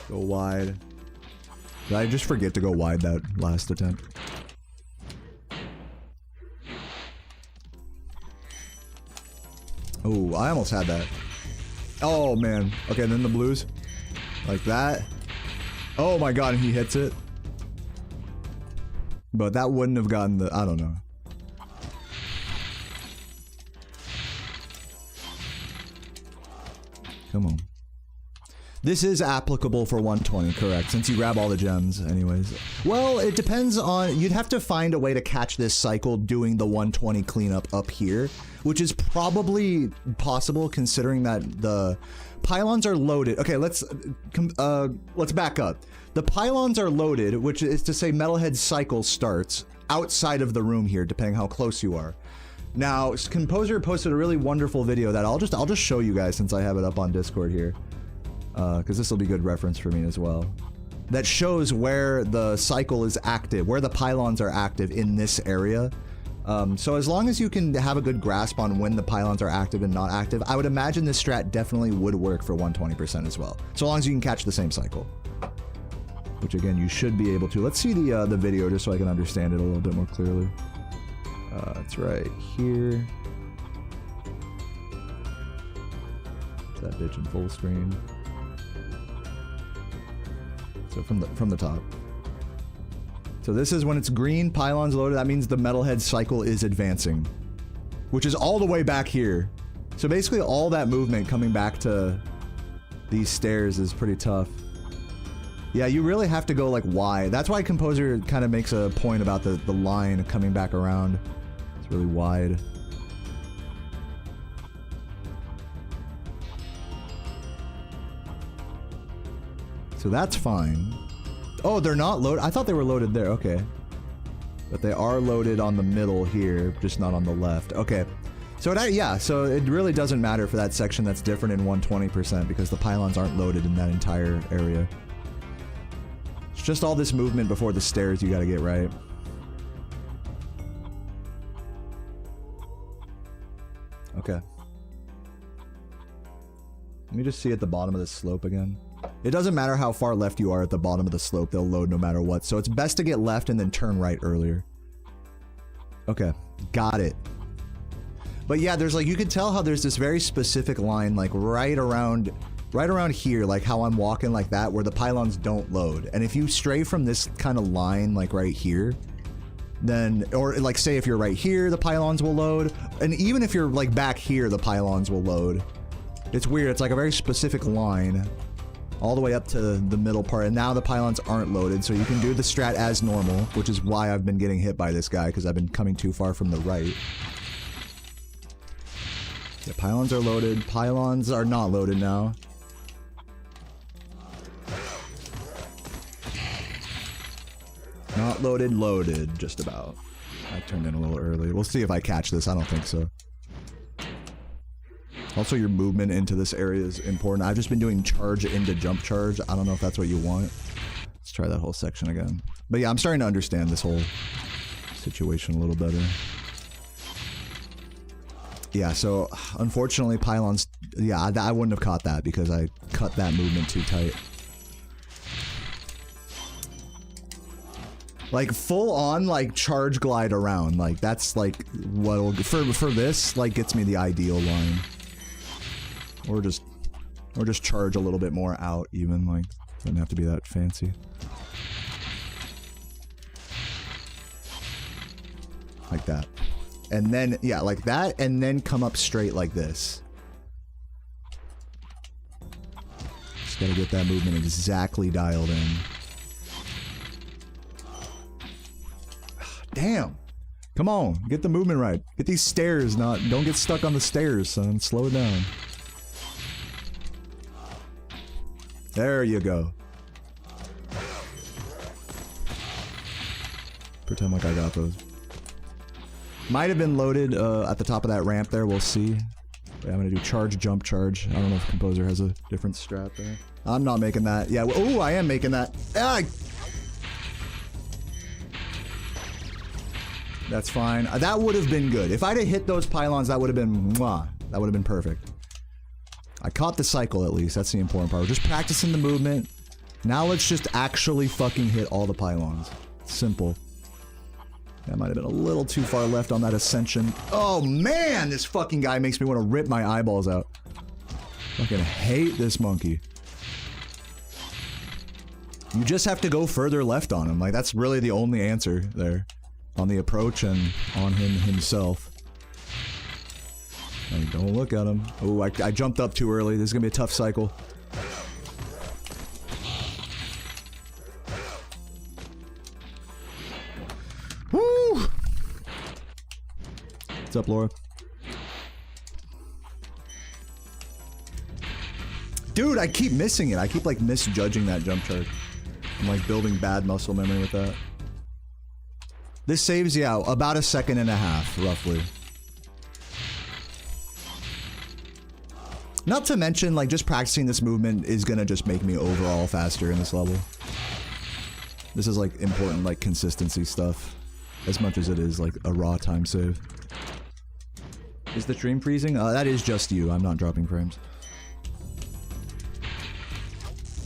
Go wide. Did I just forget to go wide that last attempt? Oh, I almost had that. Oh, man. Okay, then the blues. Like that. Oh my god, and he hits it. But that wouldn't have gotten the... I don't know. Come on. This is applicable for 120, correct, since you grab all the gems anyways. Well, it depends on, you'd have to find a way to catch this cycle doing the 120 cleanup up here, which is probably possible considering that the pylons are loaded. Okay, let's back up. The pylons are loaded, which is to say Metalhead's cycle starts outside of the room here, depending how close you are. Now, Composer posted a really wonderful video that I'll just show you guys since I have it up on Discord here. Because this will be good reference for me as well. That shows where the cycle is active, where the pylons are active in this area. So as long as you can have a good grasp on when the pylons are active and not active, I would imagine this strat definitely would work for 120% as well. So long as you can catch the same cycle. Which again, you should be able to. Let's see the video just so I can understand it a little bit more clearly. It's right here. Is that bitch in full screen? So from the top. So this is when it's green, pylons loaded, that means the Metalhead cycle is advancing. Which is all the way back here. So basically all that movement coming back to these stairs is pretty tough. Yeah, you really have to go like wide. That's why Composer kind of makes a point about the line coming back around. It's really wide. So that's fine. Oh, they're not loaded? I thought they were loaded there, okay. But they are loaded on the middle here, just not on the left. Okay. So yeah, so it really doesn't matter for that section that's different in 120% because the pylons aren't loaded in that entire area. It's just all this movement before the stairs you gotta get right. Okay. Let me just see at the bottom of this slope again. It doesn't matter how far left you are at the bottom of the slope, they'll load no matter what. So it's best to get left and then turn right earlier. Okay, got it. But yeah, there's like, you can tell how there's this very specific line like right around here, like how I'm walking like that, where the pylons don't load. And if you stray from this kind of line, like right here, then, or like say if you're right here, the pylons will load. And even if you're like back here, the pylons will load. It's weird, it's like a very specific line. All the way up to the middle part, and now the pylons aren't loaded, so you can do the strat as normal, which is why I've been getting hit by this guy, because I've been coming too far from the right. The pylons are loaded, pylons are not loaded now. Not loaded, loaded, just about. I turned in a little early. We'll see if I catch this, I don't think so. Also, your movement into this area is important. I've just been doing charge into jump charge. I don't know if that's what you want. Let's try that whole section again. But yeah, I'm starting to understand this whole situation a little better. Yeah, so unfortunately pylons... Yeah, I wouldn't have caught that because I cut that movement too tight. Like full on like charge glide around. Like that's like what'll... For this, like gets me the ideal line. Or just charge a little bit more out even, like, doesn't have to be that fancy. Like that. And then, yeah, like that, and then come up straight like this. Just gotta get that movement exactly dialed in. Damn! Come on, get the movement right. Get these stairs, don't get stuck on the stairs, son. Slow it down. There you go. Pretend like I got those. Might have been loaded at the top of that ramp there, we'll see. Yeah, I'm gonna do charge, jump, charge. I don't know if Composer has a different strat there. I'm not making that. Yeah, oh, I am making that. Ah! That's fine. That would have been good. If I'd have hit those pylons, that would have been mwah. That would have been perfect. I caught the cycle at least, that's the important part. We're just practicing the movement. Now let's just actually fucking hit all the pylons. Simple. That might have been a little too far left on that ascension. Oh man, this fucking guy makes me want to rip my eyeballs out. Fucking hate this monkey. You just have to go further left on him. Like that's really the only answer there. On the approach and on him himself. Like, don't look at him. Oh, I jumped up too early. This is gonna be a tough cycle. What's up, Laura? Dude, I keep missing it. I keep like misjudging that jump charge. I'm like building bad muscle memory with that. This saves you out about 1.5 seconds, roughly. Not to mention, like, just practicing this movement is gonna just make me overall faster in this level. This is like important, like, consistency stuff. As much as it is like a raw time save. Is the stream freezing? That is just you. I'm not dropping frames.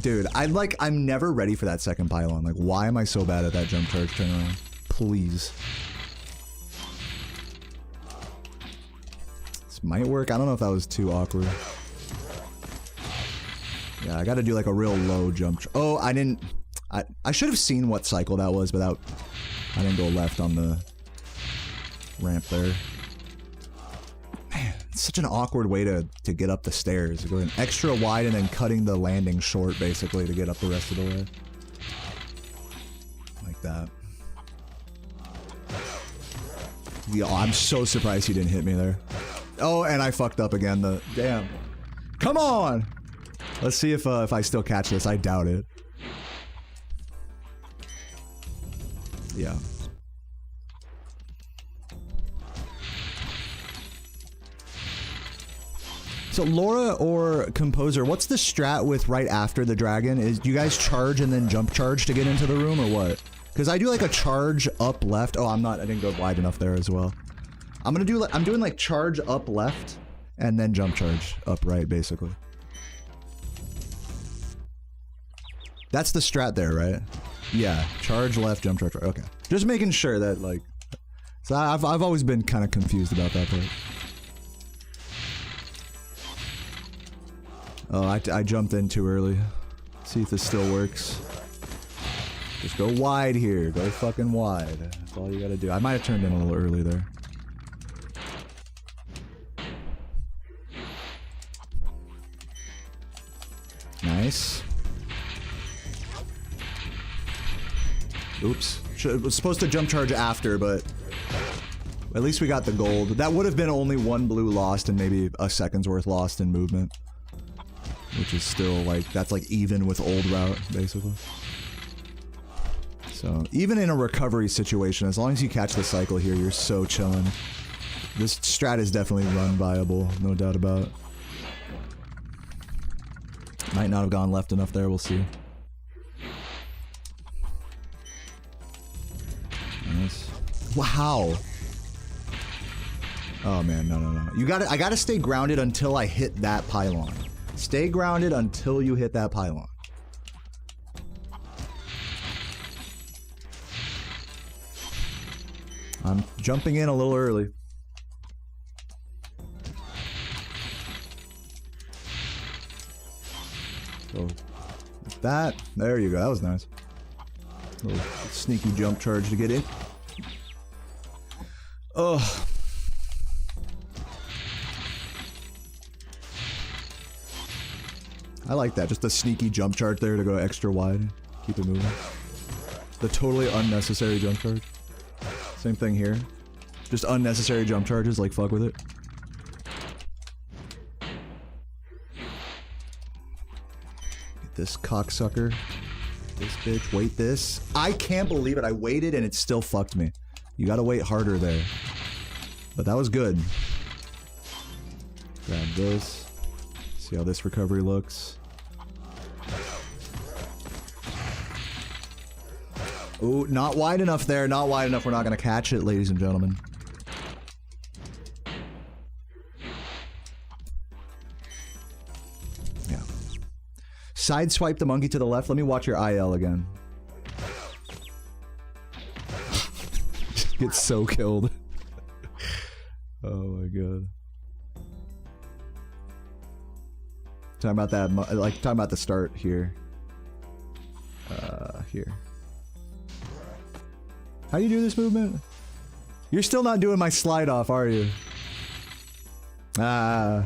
Dude, I'm never ready for that second pylon. Like, why am I so bad at that jump charge turnaround? Please. This might work. I don't know if that was too awkward. Yeah, I gotta do like a real low jump. Oh, I didn't... I should have seen what cycle that was, but I didn't go left on the ramp there. Man, it's such an awkward way to get up the stairs. Going extra wide and then cutting the landing short, basically, to get up the rest of the way. Like that. Yo, I'm so surprised he didn't hit me there. Oh, and I fucked up again. Damn. Come on! Let's see if I still catch this. I doubt it. Yeah. So Laura or Composer, what's the strat with right after the dragon? Do you guys charge and then jump charge to get into the room or what? Because I do like a charge up left. Oh, I didn't go wide enough there as well. I'm doing like charge up left and then jump charge up right, basically. That's the strat there, right? Yeah, charge left, jump charge right. Okay. Just making sure that like, so I've always been kind of confused about that part. Oh, I jumped in too early. See if this still works. Just go wide here. Go fucking wide. That's all you gotta do. I might have turned in a little early there. Nice. Oops. Was supposed to jump charge after, but at least we got the gold. That would have been only 1 blue lost and maybe a second's worth lost in movement. Which is still like, that's like even with old route, basically. So, even in a recovery situation, as long as you catch the cycle here, you're so chilling. This strat is definitely run viable, no doubt about it. Might not have gone left enough there, we'll see. Nice. Wow! Oh man, no. I gotta stay grounded until I hit that pylon. Stay grounded until you hit that pylon. I'm jumping in a little early. So, that, there you go, that was nice. Little sneaky jump charge to get in. Ugh. I like that, just a sneaky jump charge there to go extra wide. Keep it moving. The totally unnecessary jump charge. Same thing here. Just unnecessary jump charges, like fuck with it. Get this cocksucker. This bitch, wait this. I can't believe it, I waited and it still fucked me. You gotta wait harder there. But that was good. Grab this. See how this recovery looks. Ooh, not wide enough there, not wide enough. We're not gonna catch it, ladies and gentlemen. Yeah. Sideswipe the monkey to the left. Let me watch your IL again. Gets so killed. Oh my god. Talking about that, like talking about the start here. Here. How do you do this movement? You're still not doing my slide off, are you? Ah.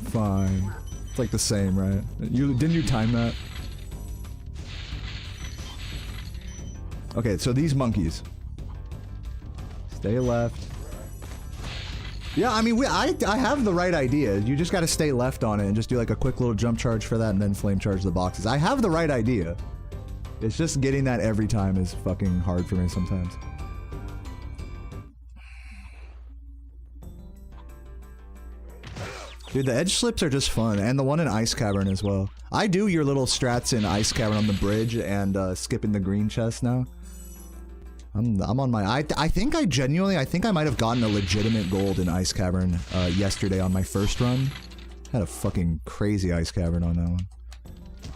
Fine. It's like the same, right? Didn't you time that? Okay, so these monkeys. Stay left. Yeah, I mean, I have the right idea. You just got to stay left on it and just do like a quick little jump charge for that and then flame charge the boxes. I have the right idea. It's just getting that every time is fucking hard for me sometimes. Dude, the edge slips are just fun, and the one in Ice Cavern as well. I do your little strats in Ice Cavern on the bridge and skipping the green chest now. I'm on my... I think I genuinely... I think I might have gotten a legitimate gold in Ice Cavern yesterday on my first run. Had a fucking crazy Ice Cavern on that one.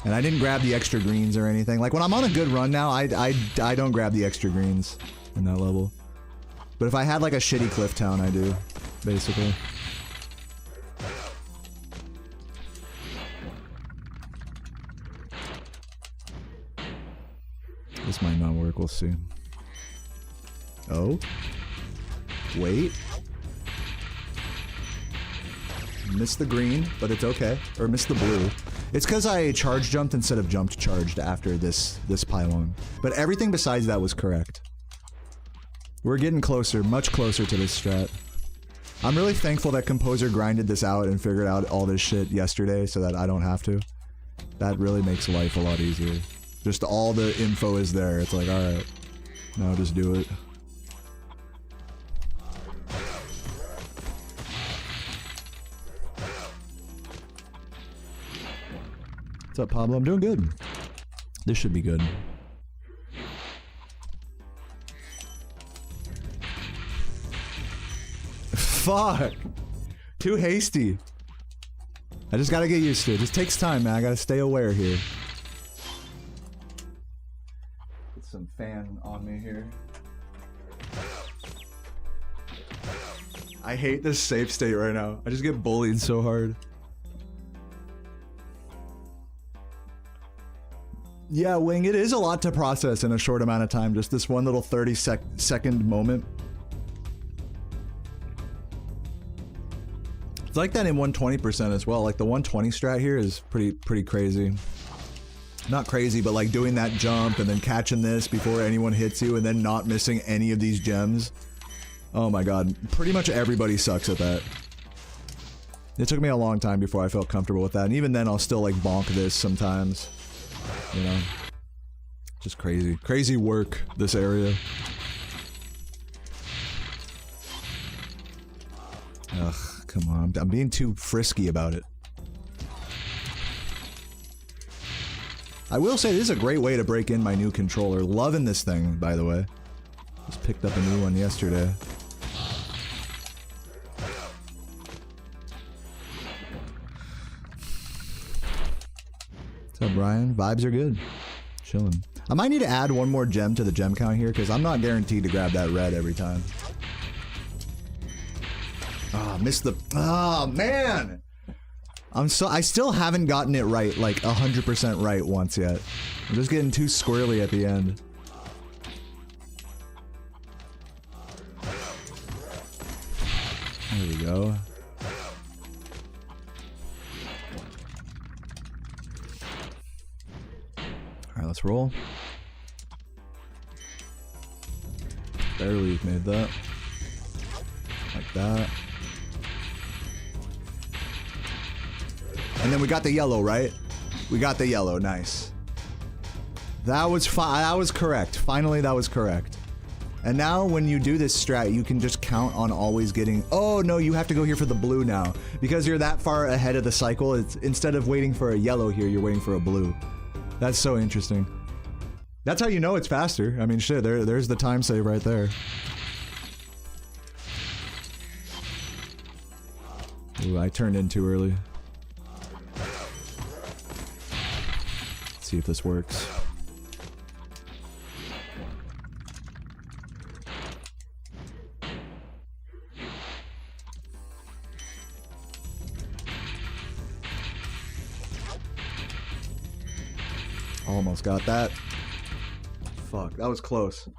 And I didn't grab the extra greens or anything. Like, when I'm on a good run now, I don't grab the extra greens in that level. But if I had, like, a shitty Cliff Town, I do, basically. This might not work, we'll see. Oh. Wait. Missed the green, but it's okay. Or missed the blue. It's because I charge jumped instead of jumped charged after this pylon. But everything besides that was correct. We're getting closer, much closer to this strat. I'm really thankful that Composer grinded this out and figured out all this shit yesterday so that I don't have to. That really makes life a lot easier. Just all the info is there. It's like, alright, now just do it. What's up, Pablo? I'm doing good. This should be good. Fuck! Too hasty. I just gotta get used to it. It just takes time, man. I gotta stay aware here. Get some fan on me here. I hate this safe state right now. I just get bullied so hard. Yeah, Wing, it is a lot to process in a short amount of time. Just this one little 30-second moment. It's like that in 120% as well. Like the 120 strat here is pretty crazy. Not crazy, but like doing that jump and then catching this before anyone hits you and then not missing any of these gems. Oh my god, pretty much everybody sucks at that. It took me a long time before I felt comfortable with that, and even then I'll still like bonk this sometimes. You know? Just crazy. Crazy work, this area. Ugh, come on. I'm being too frisky about it. I will say this is a great way to break in my new controller. Loving this thing, by the way. Just picked up a new one yesterday. What's up, Brian? Vibes are good. Chilling. I might need to add one more gem to the gem count here, because I'm not guaranteed to grab that red every time. Ah, missed the... Ah, man! I still haven't gotten it right, like 100% right once yet. I'm just getting too squirrely at the end. There we go. Alright, let's roll. Barely made that. Like that. And then we got the yellow, right? We got the yellow, nice. That was that was correct. Finally, that was correct. And now when you do this strat, you can just count on always getting... Oh, no, you have to go here for the blue now. Because you're that far ahead of the cycle, it's instead of waiting for a yellow here, you're waiting for a blue. That's so interesting. That's how you know it's faster. I mean, shit, there's the time save right there. Ooh, I turned in too early. Let's see if this works. Almost got that. Fuck, that was close.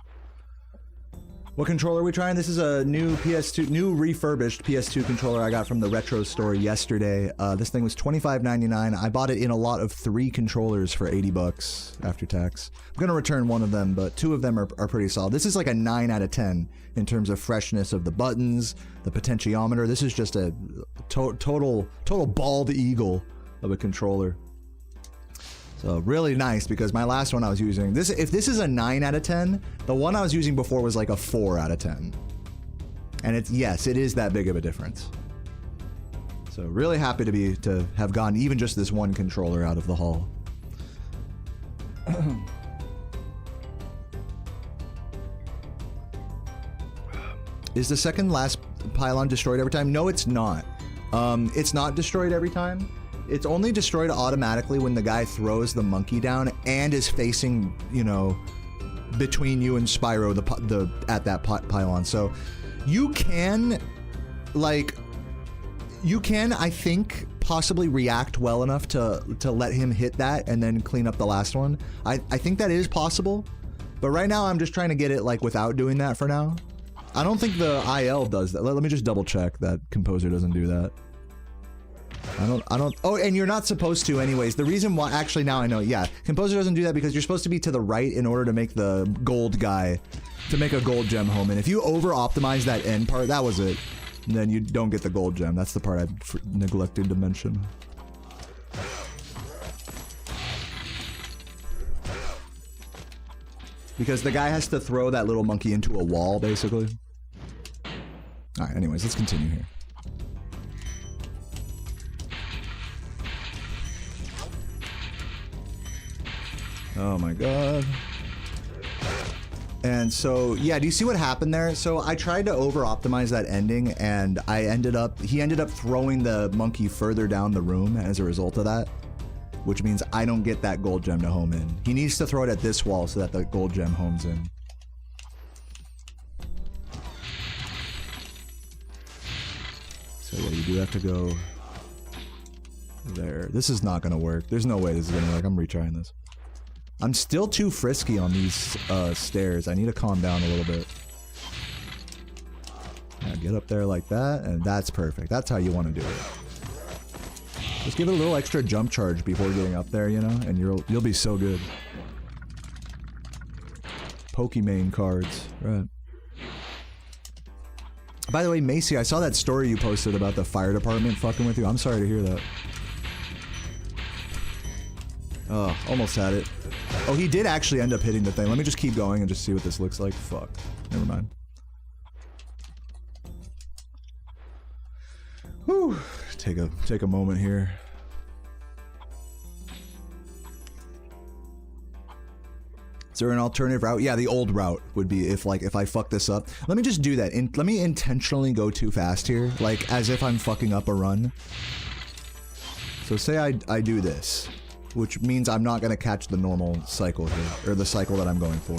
What controller are we trying? This is a new PS2, new refurbished PS2 controller I got from the retro store yesterday. This thing was $25.99. I bought it in a lot of 3 controllers for 80 bucks after tax. I'm gonna return one of them, but 2 of them are pretty solid. This is like a 9 out of 10 in terms of freshness of the buttons, the potentiometer. This is just a total bald eagle of a controller. So really nice, because my last one I was using, if this is a 9 out of 10, the one I was using before was like a 4 out of 10. And yes, it is that big of a difference. So really happy to have gotten even just this one controller out of the haul. Is the second last pylon destroyed every time? No, it's not. It's not destroyed every time. It's only destroyed automatically when the guy throws the monkey down and is facing, you know, between you and Spyro at that pylon. So you can, like, I think, possibly react well enough to let him hit that and then clean up the last one. I think that is possible, but right now I'm just trying to get it like without doing that for now. I don't think the IL does that. Let me just double check that Composer doesn't do that. I don't, oh, and you're not supposed to anyways. The reason why, actually now I know, yeah, Composer doesn't do that because you're supposed to be to the right in order to make the gold guy, to make a gold gem home. And if you over-optimize that end part, that was it, then you don't get the gold gem. That's the part I neglected to mention. Because the guy has to throw that little monkey into a wall, basically. Alright, anyways, let's continue here. Oh my god. And so, yeah, do you see what happened there? So I tried to over-optimize that ending, and he ended up throwing the monkey further down the room as a result of that, which means I don't get that gold gem to home in. He needs to throw it at this wall so that the gold gem homes in. So yeah, you do have to go there. This is not gonna work. There's no way this is gonna work. I'm retrying this. I'm still too frisky on these stairs. I need to calm down a little bit. Yeah, get up there like that, and that's perfect. That's how you want to do it. Just give it a little extra jump charge before getting up there, you know, and you'll be so good. Pokemon cards, right? By the way, Macy, I saw that story you posted about the fire department fucking with you. I'm sorry to hear that. Oh, almost had it. Oh, he did actually end up hitting the thing. Let me just keep going and just see what this looks like. Fuck. Never mind. Whew. Take a moment here. Is there an alternative route? Yeah, the old route would be if I fuck this up. Let me just do that. Let me intentionally go too fast here, like as if I'm fucking up a run. So say I do this, which means I'm not gonna catch the normal cycle here, or the cycle that I'm going for.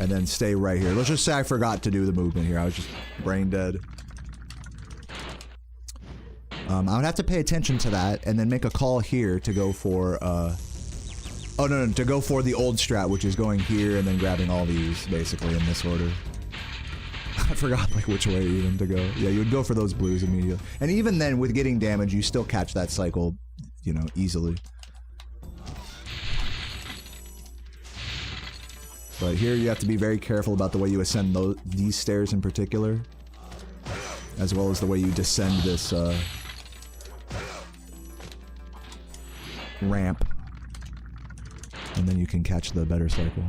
And then stay right here. Let's just say I forgot to do the movement here. I was just brain dead. I would have to pay attention to that, and then make a call here to go for, oh no, to go for the old strat, which is going here and then grabbing all these, basically, in this order. I forgot, like, which way even to go. Yeah, you would go for those blues immediately. And even then, with getting damage, you still catch that cycle, you know, easily. But here you have to be very careful about the way you ascend these stairs in particular, as well as the way you descend this, ramp. And then you can catch the better cycle.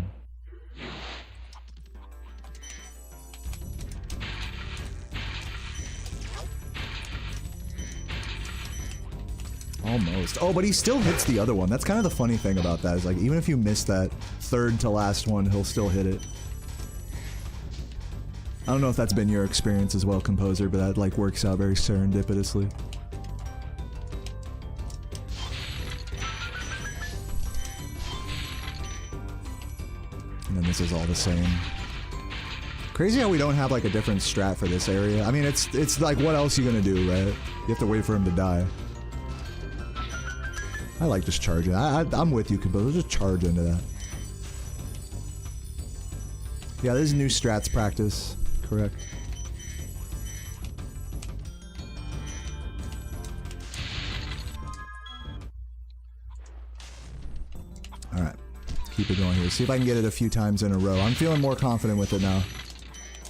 Almost. Oh, but he still hits the other one. That's kind of the funny thing about that, is like, even if you miss that third to last one, he'll still hit it. I don't know if that's been your experience as well, Composer, but that, like, works out very serendipitously. And then this is all the same. Crazy how we don't have, like, a different strat for this area. I mean, it's like, what else are you gonna do, right? You have to wait for him to die. I like just charging. I'm with you, Composer. Just charge into that. Yeah, this is new strats practice. Correct. Alright. Keep it going here. See if I can get it a few times in a row. I'm feeling more confident with it now.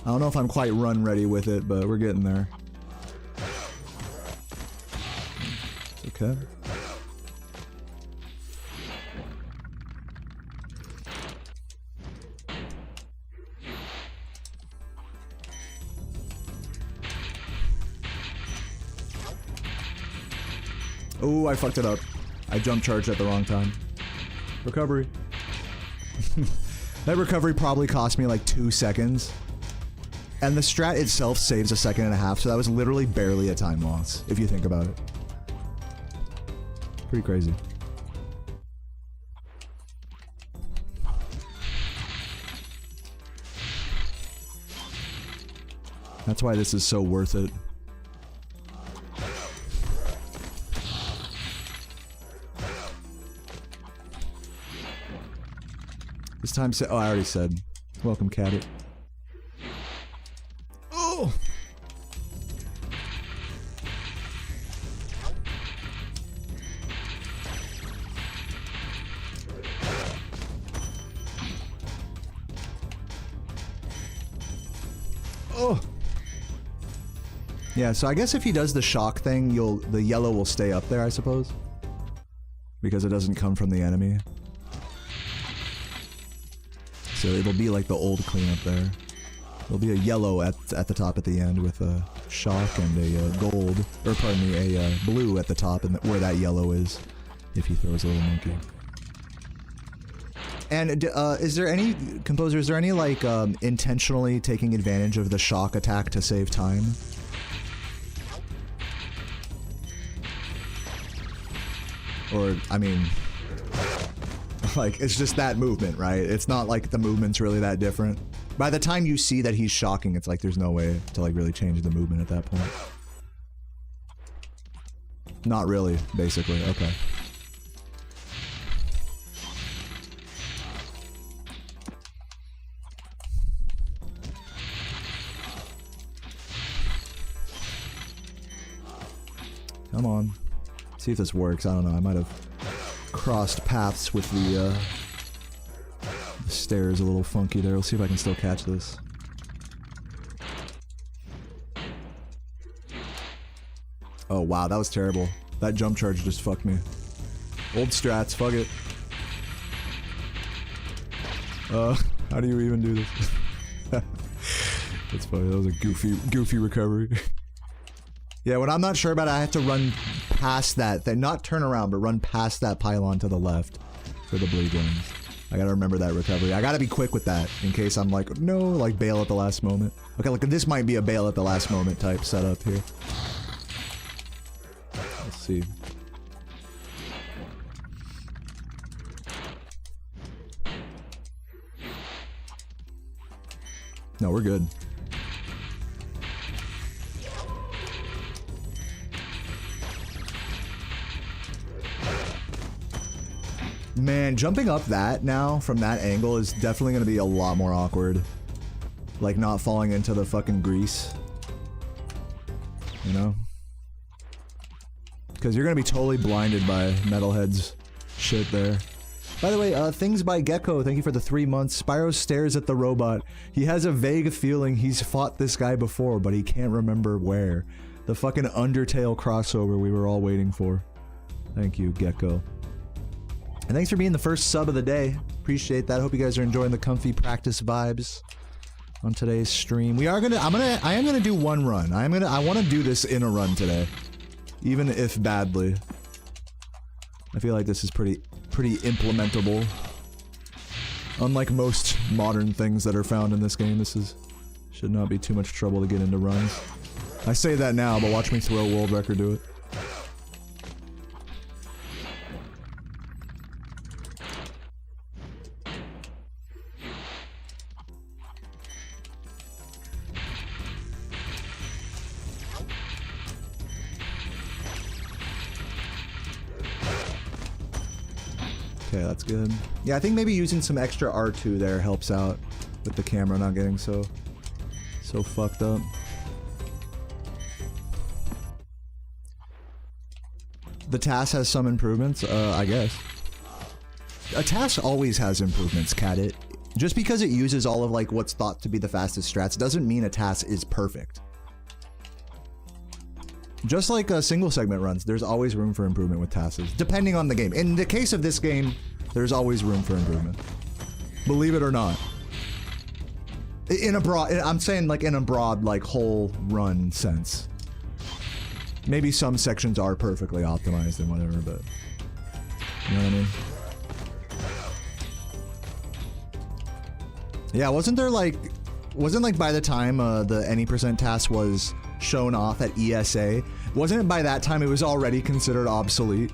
I don't know if I'm quite run ready with it, but we're getting there. Okay. Oh, I fucked it up. I jump charged at the wrong time. Recovery. That recovery probably cost me like 2 seconds. And the strat itself saves 1.5 seconds, so that was literally barely a time loss, if you think about it. Pretty crazy. That's why this is so worth it. This time, oh, I already said. Welcome, Caddy. Oh! Oh! Yeah, so I guess if he does the shock thing, the yellow will stay up there, I suppose. Because it doesn't come from the enemy. So it'll be like the old cleanup there. There'll be a yellow at the top at the end with a shock and a gold, or pardon me, a blue at the top and where that yellow is, if he throws a little monkey. And is there any, Composer, is there any like intentionally taking advantage of the shock attack to save time? Or, I mean... like, it's just that movement, right? It's not like the movement's really that different. By the time you see that he's shocking, it's like there's no way to like really change the movement at that point. Not really, basically. Okay. Come on. See if this works. I don't know. I might have crossed paths with the stairs a little funky there. We'll see if I can still catch this. Oh wow, that was terrible. That jump charge just fucked me. Old strats, fuck it. How do you even do this? That's funny, that was a goofy recovery. Yeah, when I'm not sure about it, I have to run past that thing. Not turn around, but run past that pylon to the left for the bleed lanes. I gotta remember that recovery. I gotta be quick with that in case I'm like, no, like bail at the last moment. Okay, look, this might be a bail at the last moment type setup here. Let's see. No, we're good. Man, jumping up that now from that angle is definitely going to be a lot more awkward. Like not falling into the fucking grease. You know? Because you're going to be totally blinded by Metalhead's shit there. By the way, Things by Gecko, thank you for the 3 months. Spyro stares at the robot. He has a vague feeling he's fought this guy before, but he can't remember where. The fucking Undertale crossover we were all waiting for. Thank you, Gecko. And thanks for being the first sub of the day. Appreciate that. Hope you guys are enjoying the comfy practice vibes on today's stream. I am gonna do one run. I want to do this in a run today, even if badly. I feel like this is pretty implementable. Unlike most modern things that are found in this game, should not be too much trouble to get into runs. I say that now, but watch me throw a world record to it. Okay, that's good. Yeah, I think maybe using some extra R2 there helps out. with the camera not getting so fucked up. The TAS has some improvements, I guess. A TAS always has improvements, Cat. Just because it uses all of like what's thought to be the fastest strats doesn't mean a TAS is perfect. Just like single segment runs, there's always room for improvement with TASes, depending on the game. In the case of this game, there's always room for improvement. Believe it or not. In a broad, I'm saying like in a broad, like whole run sense. Maybe some sections are perfectly optimized and whatever, but you know what I mean? Yeah, wasn't like by the time the any percent TAS was shown off at ESA, wasn't it by that time it was already considered obsolete?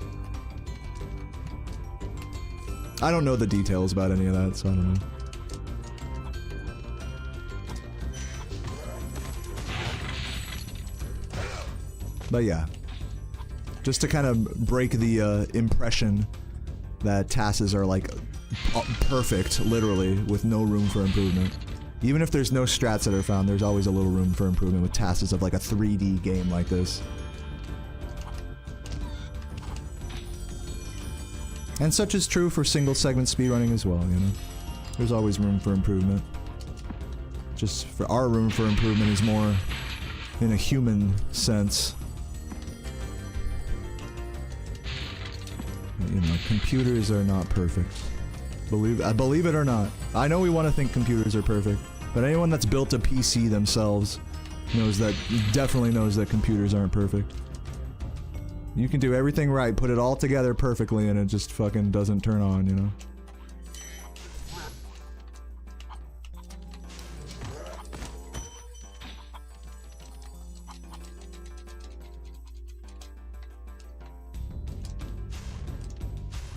I don't know the details about any of that, so I don't know. But yeah, just to kind of break the impression that TASes are like perfect, literally, with no room for improvement. Even if there's no strats that are found, there's always a little room for improvement with TASes of like a 3D game like this. And such is true for single segment speedrunning as well, you know? There's always room for improvement. Just for our room for improvement is more in a human sense. You know, computers are not perfect. Believe it or not. I know we want to think computers are perfect, but anyone that's built a PC themselves definitely knows that computers aren't perfect. You can do everything right, put it all together perfectly, and it just fucking doesn't turn on, you know?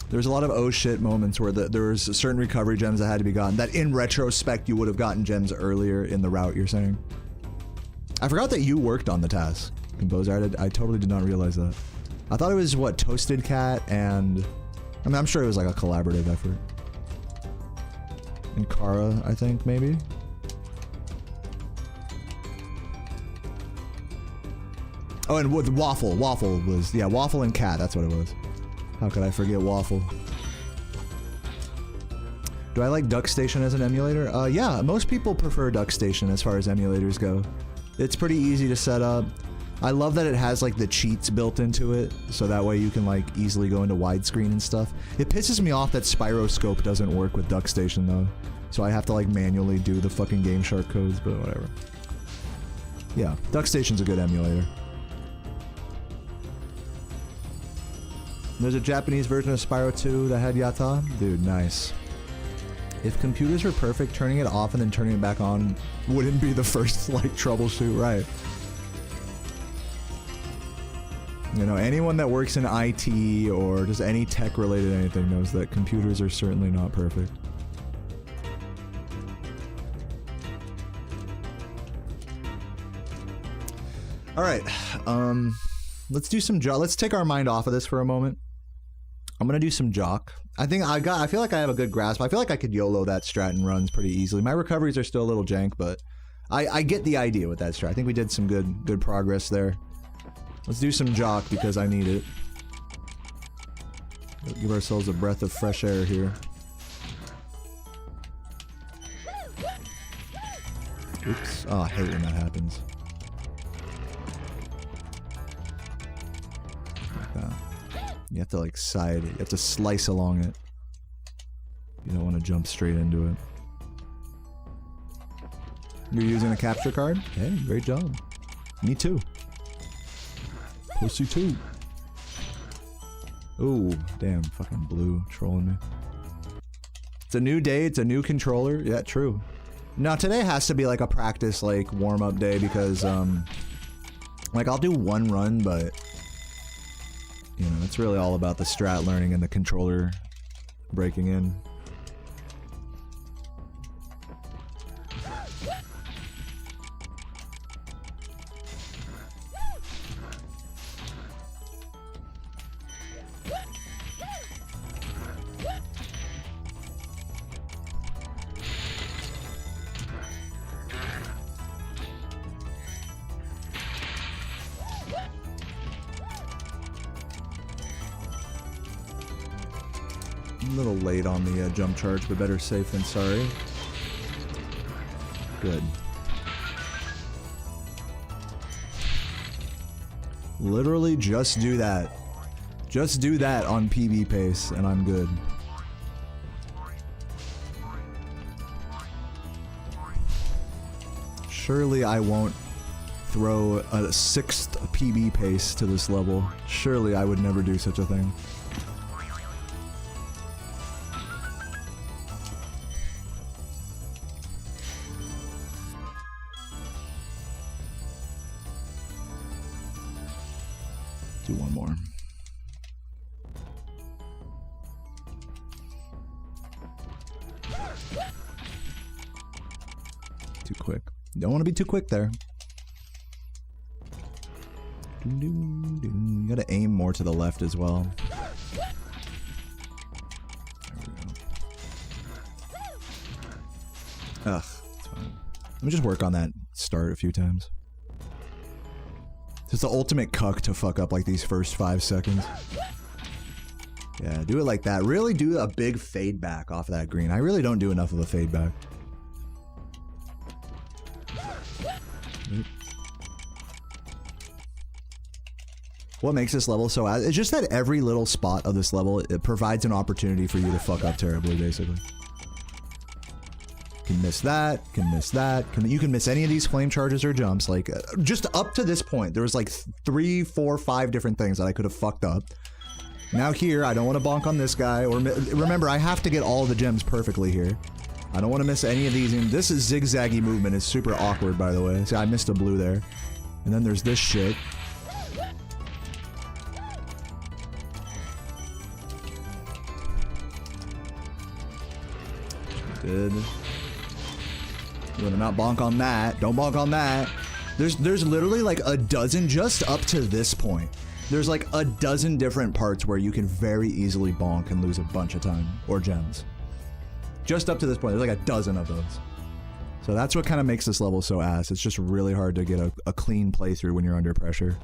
There's a lot of oh shit moments where there was certain recovery gems that had to be gotten that in retrospect you would have gotten gems earlier in the route, you're saying? I forgot that you worked on the task, Composer. I totally did not realize that. I thought it was, what, Toasted Cat and... I mean, I'm sure it was like a collaborative effort. And Kara, I think, maybe? Oh, and with Waffle. Waffle was... Yeah, Waffle and Cat, that's what it was. How could I forget Waffle? Do I like DuckStation as an emulator? Yeah, most people prefer DuckStation as far as emulators go. It's pretty easy to set up. I love that it has like the cheats built into it, so that way you can like easily go into widescreen and stuff. It pisses me off that Spyro Scope doesn't work with DuckStation though, so I have to like manually do the fucking Game Shark codes, but whatever. Yeah, DuckStation's a good emulator. There's a Japanese version of Spyro 2 that had Yata. Dude, nice. If computers were perfect, turning it off and then turning it back on wouldn't be the first, like, troubleshoot, right? You know, anyone that works in IT or just any tech-related anything knows that computers are certainly not perfect. Alright, let's do some let's take our mind off of this for a moment. I'm gonna do some jock. I feel like I have a good grasp. I feel like I could YOLO that strat and runs pretty easily. My recoveries are still a little jank, but I get the idea with that strat. I think we did some good progress there. Let's do some jock because I need it. Give ourselves a breath of fresh air here. Oops. Oh, I hate when that happens. Like that. You have to like side it. You have to slice along it. You don't want to jump straight into it. You're using a capture card? Hey, great job. Me too. Pussy too. Ooh, damn, fucking blue trolling me. It's a new day, it's a new controller. Yeah, true. Now today has to be like a practice, like warm-up day because, like I'll do one run, but you know, it's really all about the strat learning and the controller breaking in. A little late on the jump charge, but better safe than sorry. Good. Literally just do that. Just do that on PB pace, and I'm good. Surely I won't throw a 6th PB pace to this level. Surely I would never do such a thing. Do one more. Too quick. Don't want to be too quick there. You gotta aim more to the left as well. There we go. Ugh, it's fine. Let me just work on that start a few times. It's the ultimate cuck to fuck up like these first 5 seconds. Yeah, do it like that. Really do a big fade back off of that green. I really don't do enough of a fade back. What makes this level so it's just that every little spot of this level, it provides an opportunity for you to fuck up terribly, basically. Can miss that, can miss that, you can miss any of these flame charges or jumps, like, just up to this point, there was like 3, 4, 5 different things that I could have fucked up. Now here, I don't want to bonk on this guy, or remember, I have to get all the gems perfectly here. I don't want to miss any of these, and this is zigzaggy movement, is super awkward, by the way. See, I missed a blue there. And then there's this shit. Good. You wanna not bonk on that. Don't bonk on that. There's literally like a dozen, just up to this point. There's like a dozen different parts where you can very easily bonk and lose a bunch of time, or gems. Just up to this point, there's like a dozen of those. So that's what kind of makes this level so ass. It's just really hard to get a clean playthrough when you're under pressure.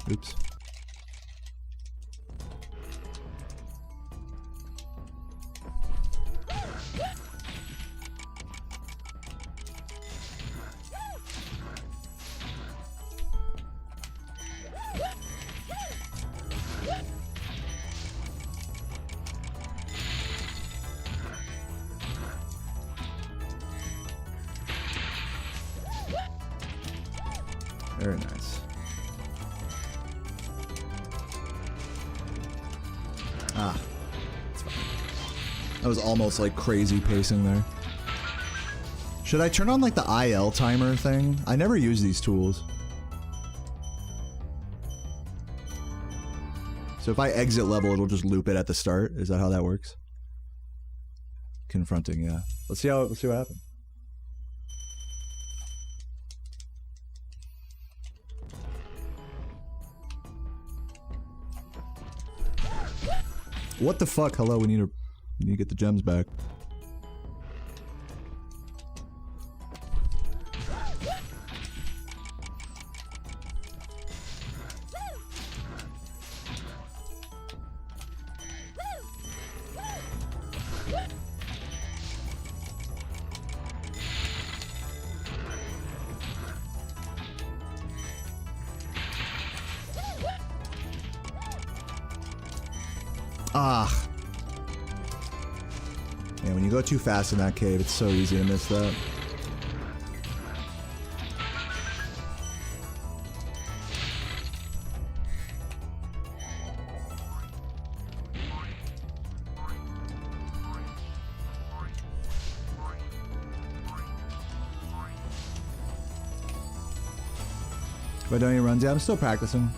Oops. Very nice. Ah, it's fine. That was almost like crazy pacing there. Should I turn on like the IL timer thing? I never use these tools. So if I exit level, it'll just loop it at the start. Is that how that works? Confronting, yeah. Let's see what happens. What the fuck? Hello, we need to get the gems back. Ah. Man, when you go too fast in that cave, it's so easy to miss that. But don't you run? Yeah, I'm still practicing.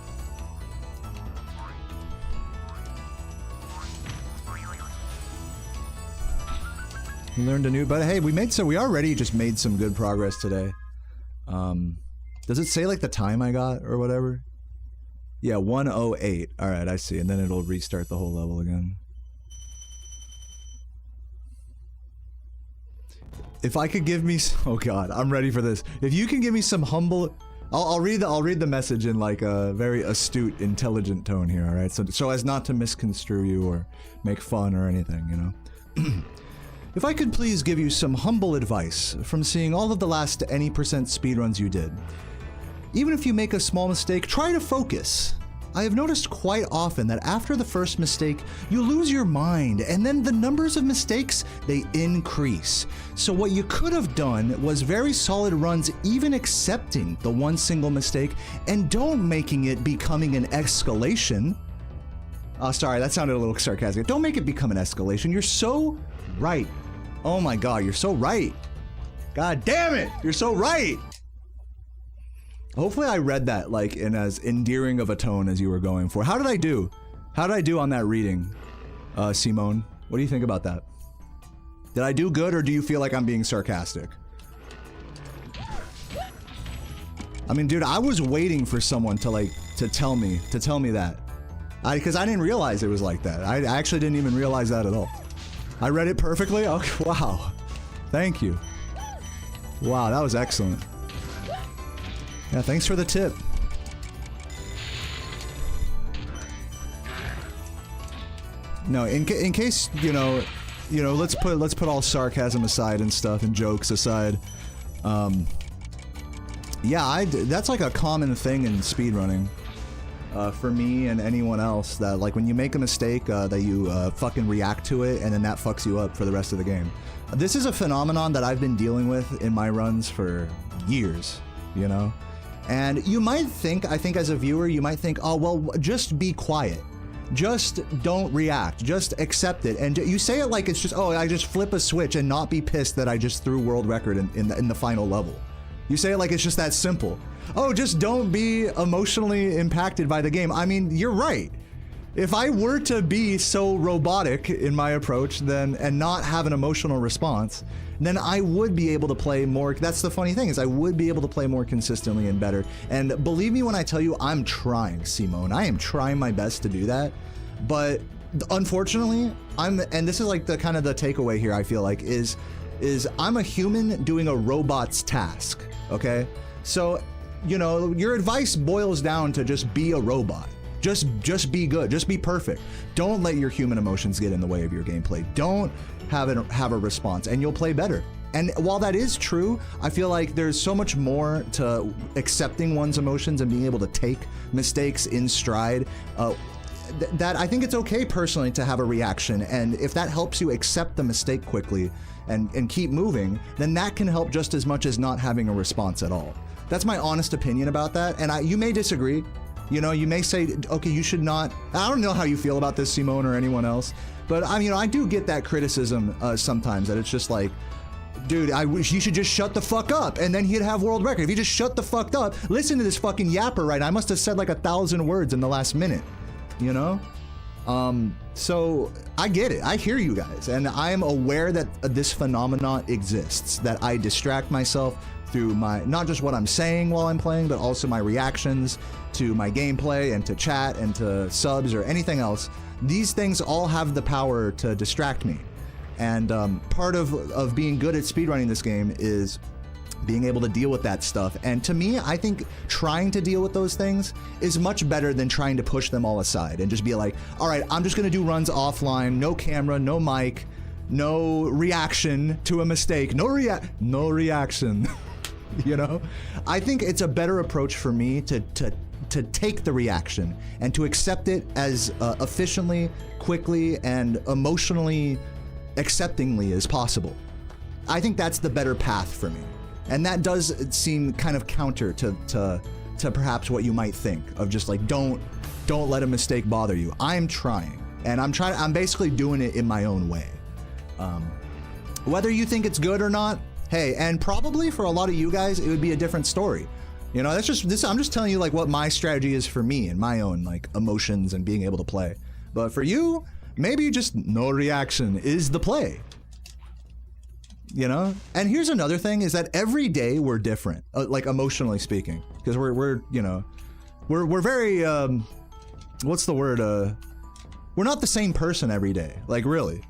We learned a new, but hey, we already just made some good progress today. Does it say like the time I got or whatever? Yeah, 1:08. All right, I see. And then it'll restart the whole level again. If I could give me, oh god, I'm ready for this. If you can give me some humble I'll read the message in like a very astute, intelligent tone here, all right? So as not to misconstrue you or make fun or anything, you know? If I could please give you some humble advice from seeing all of the last any % speedruns you did. Even if you make a small mistake, try to focus. I have noticed quite often that after the first mistake, you lose your mind, and then the numbers of mistakes, they increase. So what you could have done was very solid runs, even accepting the one single mistake, and don't making it becoming an escalation. Oh, sorry, that sounded a little sarcastic. Don't make it become an escalation. You're so right. Oh my God, you're so right. God damn it, you're so right. Hopefully I read that like in as endearing of a tone as you were going for. How did I do? How did I do on that reading, Simone? What do you think about that? Did I do good, or do you feel like I'm being sarcastic? I mean, dude, I was waiting for someone to tell me that. Because I didn't realize it was like that. I actually didn't even realize that at all. I read it perfectly? Okay, wow. Thank you. Wow, that was excellent. Yeah, thanks for the tip. No, in case, you know, let's put all sarcasm aside and stuff and jokes aside. Yeah, that's like a common thing in speedrunning. For me and anyone else, that like when you make a mistake, that you fucking react to it, and then that fucks you up for the rest of the game. This is a phenomenon that I've been dealing with in my runs for years, you know? And you might think, I think as a viewer, you might think, oh, well, just be quiet. Just don't react. Just accept it. And you say it like it's just, oh, I just flip a switch and not be pissed that I just threw world record in the final level. You say it like it's just that simple. Oh, just don't be emotionally impacted by the game. I mean, you're right. If I were to be so robotic in my approach and not have an emotional response, then I would be able to play more. That's the funny thing, is I would be able to play more consistently and better. And believe me when I tell you, I'm trying, Simone. I am trying my best to do that. But unfortunately, and this is like the kind of the takeaway here, I feel like, is I'm a human doing a robot's task, okay? So, you know, your advice boils down to just be a robot. Just be good. Just be perfect. Don't let your human emotions get in the way of your gameplay. Don't have a response, and you'll play better. And while that is true, I feel like there's so much more to accepting one's emotions and being able to take mistakes in stride, that I think it's okay personally to have a reaction. And if that helps you accept the mistake quickly and keep moving, then that can help just as much as not having a response at all. That's my honest opinion about that. And you may disagree. You know, you may say, okay, you should not. I don't know how you feel about this, Simone, or anyone else, but I do get that criticism sometimes, that it's just like, dude, I wish you should just shut the fuck up, and then he'd have world record. If you just shut the fuck up, listen to this fucking yapper right now. I must have said like 1,000 words in the last minute, you know? So I get it. I hear you guys, and I am aware that this phenomenon exists, that I distract myself through not just what I'm saying while I'm playing, but also my reactions to my gameplay and to chat and to subs or anything else. These things all have the power to distract me. And part of being good at speedrunning this game is being able to deal with that stuff. And to me, I think trying to deal with those things is much better than trying to push them all aside and just be like, all right, I'm just gonna do runs offline, no camera, no mic, no reaction to a mistake, no reaction. You know, I think it's a better approach for me to take the reaction and to accept it as efficiently, quickly, and emotionally acceptingly as possible. I think that's the better path for me, and that does seem kind of counter to perhaps what you might think of just like don't let a mistake bother you. I'm trying, and I'm basically doing it in my own way. Whether you think it's good or not. Hey, and probably for a lot of you guys, it would be a different story. You know, that's just this. I'm just telling you like what my strategy is for me and my own like emotions and being able to play. But for you, maybe just no reaction is the play. You know. And here's another thing: is that every day we're different, like emotionally speaking, because we're very what's the word? We're not the same person every day. Like really,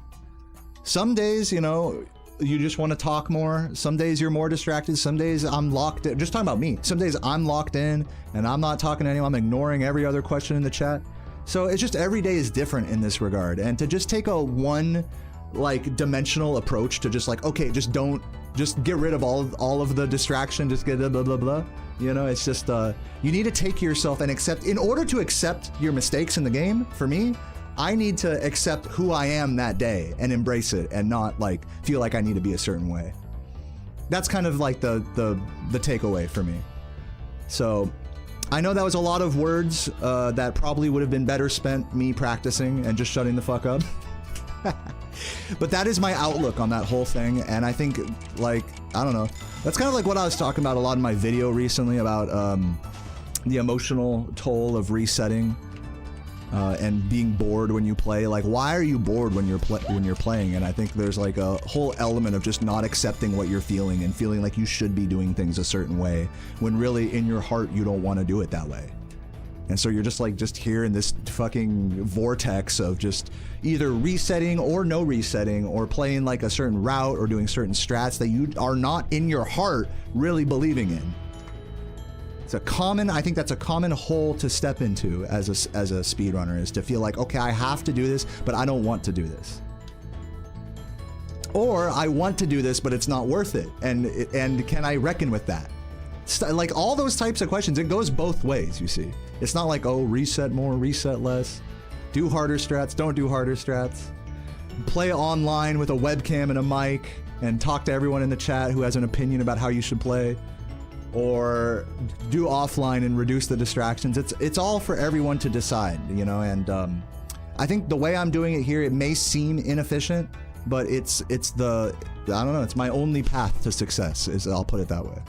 some days, you know. you just want to talk more. Some days you're more distracted. Some days I'm locked in. Just talking about me. Some days I'm locked in and I'm not talking to anyone. I'm ignoring every other question in the chat. So it's just every day is different in this regard. And to just take a one like dimensional approach to just like, okay, just get rid of all of the distraction, just get blah, blah, blah. You know, it's just, you need to take yourself and accept, in order to accept your mistakes in the game, for me, I need to accept who I am that day and embrace it and not like feel like I need to be a certain way. That's kind of like the takeaway for me. So I know that was a lot of words that probably would have been better spent me practicing and just shutting the fuck up. But that is my outlook on that whole thing, and I think, like, I don't know, that's kind of like what I was talking about a lot in my video recently about the emotional toll of resetting and being bored when you play. Like, why are you bored when you're playing? And I think there's like a whole element of just not accepting what you're feeling and feeling like you should be doing things a certain way when really in your heart you don't want to do it that way. And so you're just like here in this fucking vortex of just either resetting or no resetting or playing like a certain route or doing certain strats that you are not in your heart really believing in. It's a common, I think that's a common hole to step into as a speedrunner, is to feel like, okay, I have to do this, but I don't want to do this. Or I want to do this, but it's not worth it. And can I reckon with that? Like all those types of questions, it goes both ways, you see. It's not like, oh, reset more, reset less. Do harder strats, don't do harder strats. Play online with a webcam and a mic and talk to everyone in the chat who has an opinion about how you should play. Or do offline and reduce the distractions. It's all for everyone to decide, you know, and I think the way I'm doing it here, it may seem inefficient, but it's the, I don't know, it's my only path to success, I'll put it that way.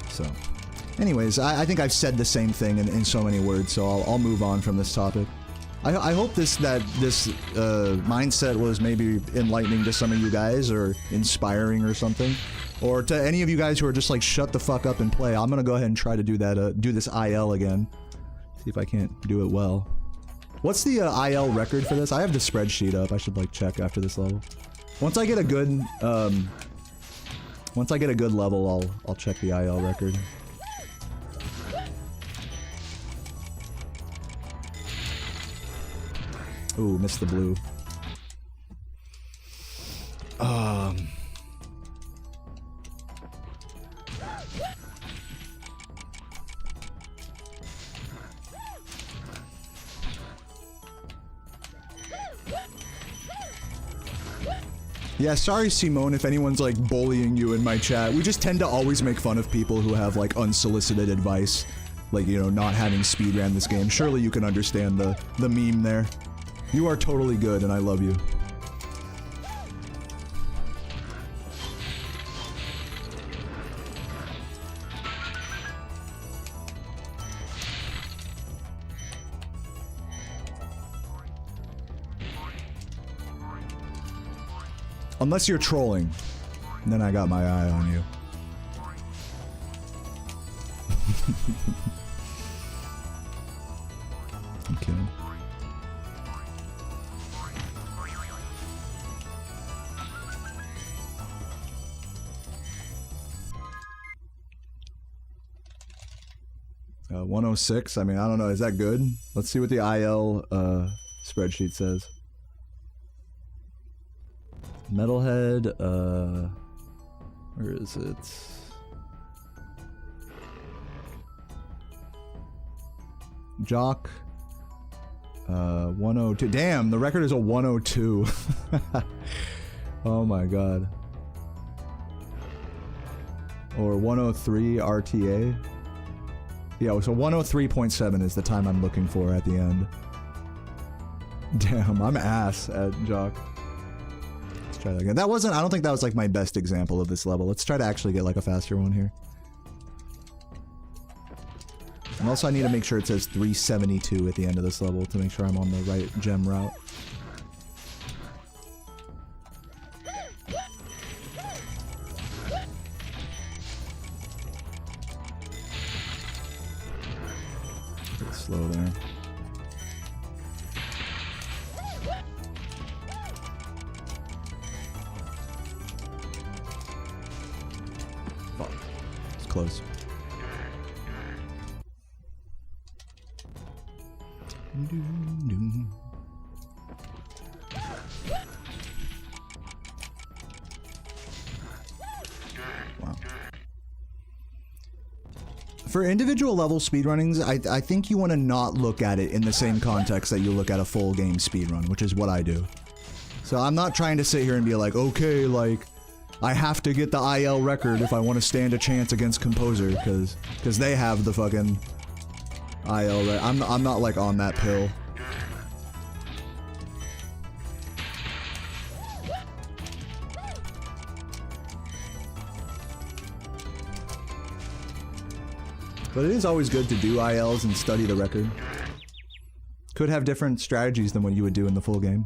So, anyways, I think I've said the same thing in so many words, so I'll move on from this topic. I hope this mindset was maybe enlightening to some of you guys, or inspiring or something. Or to any of you guys who are just like, shut the fuck up and play. I'm gonna go ahead and try to do that, do this IL again. See if I can't do it well. What's the IL record for this? I have the spreadsheet up. I should like check after this level. Once I get a good level, I'll check the IL record. Ooh, missed the blue. Yeah, sorry Simone if anyone's like bullying you in my chat. We just tend to always make fun of people who have like unsolicited advice. Like, you know, not having speedran this game. Surely you can understand the meme there. You are totally good and I love you. Unless you're trolling, then I got my eye on you. I'm kidding. Uh, 106, I mean, I don't know, is that good? Let's see what the IL spreadsheet says. Metalhead, where is it? Jock, 102. Damn, the record is a 102. Oh my god. Or 103 RTA. Yeah, so 103.7 is the time I'm looking for at the end. Damn, I'm ass at Jock. Let's try that again. That wasn't, I don't think that was like my best example of this level. Let's try to actually get like a faster one here. And also I need to make sure it says 372 at the end of this level to make sure I'm on the right gem route. A bit slow there. close. Wow. For individual level speedrunnings, I think you want to not look at it in the same context that you look at a full game speedrun, which is what I do. So I'm not trying to sit here and be like, okay, like, I have to get the IL record if I want to stand a chance against Composer, because they have the fucking IL record. I'm not like on that pill. But it is always good to do ILs and study the record. Could have different strategies than what you would do in the full game.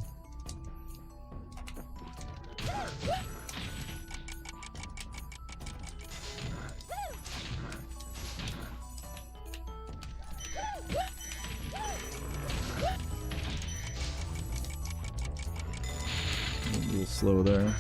A little slow there.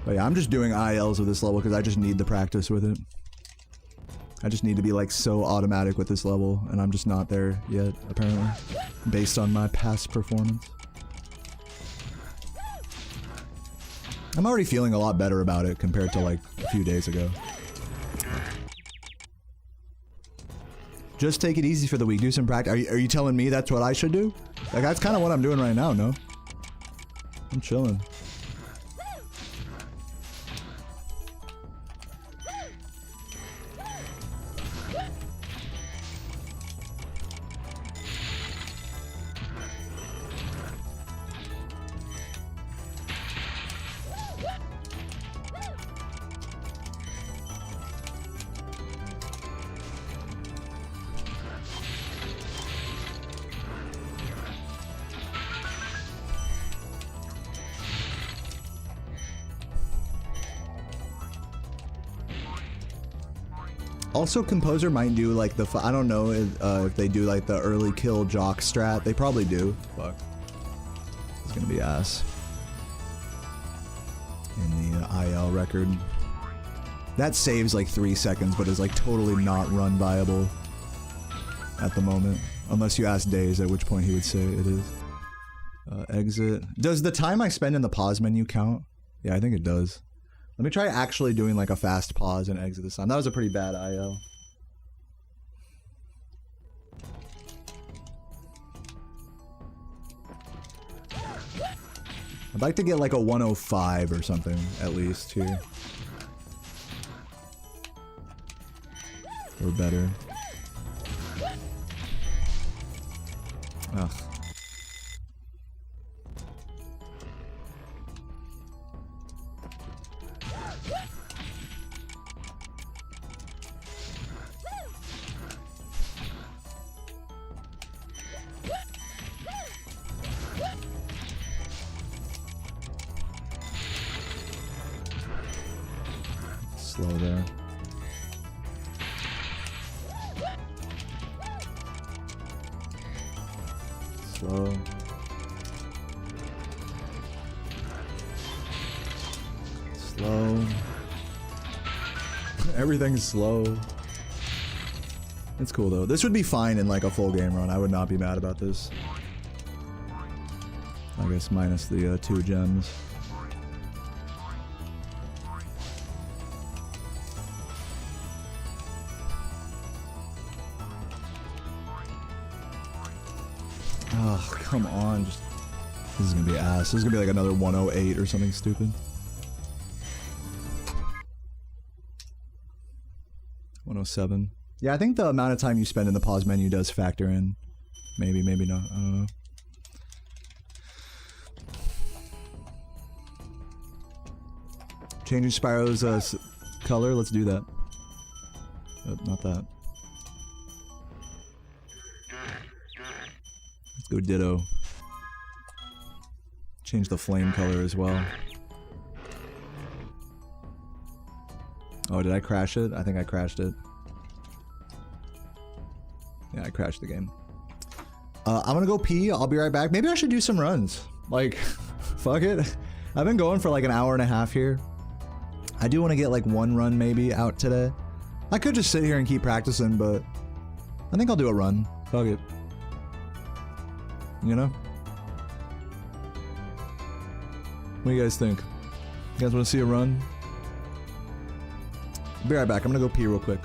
But yeah, I'm just doing ILs with this level because I just need the practice with it. I just need to be like so automatic with this level, and I'm just not there yet, apparently, based on my past performance. I'm already feeling a lot better about it compared to like a few days ago. Just take it easy for the week, do some practice. Are you telling me that's what I should do? Like, that's kind of what I'm doing right now, no? I'm chilling. Also, Composer might do like the, I don't know if they do like the early kill jock strat. They probably do. Fuck. It's gonna be ass. In the IL record. That saves like 3 seconds, but is like totally not run viable at the moment. Unless you ask Daze, at which point he would say it is. Exit. Does the time I spend in the pause menu count? Yeah, I think it does. Let me try actually doing like a fast pause and exit this time. That was a pretty bad IL. I'd like to get like a 105 or something, at least, here. Or better. Ugh. Slow there. Slow. Slow. Everything's slow. It's cool though. This would be fine in like a full game run. I would not be mad about this. I guess minus the 2 gems. Oh, come on. Just, this is gonna be ass. This is gonna be like another 108 or something stupid. 107. Yeah, I think the amount of time you spend in the pause menu does factor in. Maybe, maybe not. I don't know. Changing Spyro's color. Let's do that. Not that. Let's go ditto. Change the flame color as well. Oh, did I crash it? I think I crashed it. Yeah, I crashed the game. I'm gonna go pee. I'll be right back. Maybe I should do some runs. Like, fuck it. I've been going for like an hour and a half here. I do want to get like one run maybe out today. I could just sit here and keep practicing, but I think I'll do a run. Fuck it. You know? What do you guys think? You guys want to see a run? Be right back. I'm gonna go pee real quick.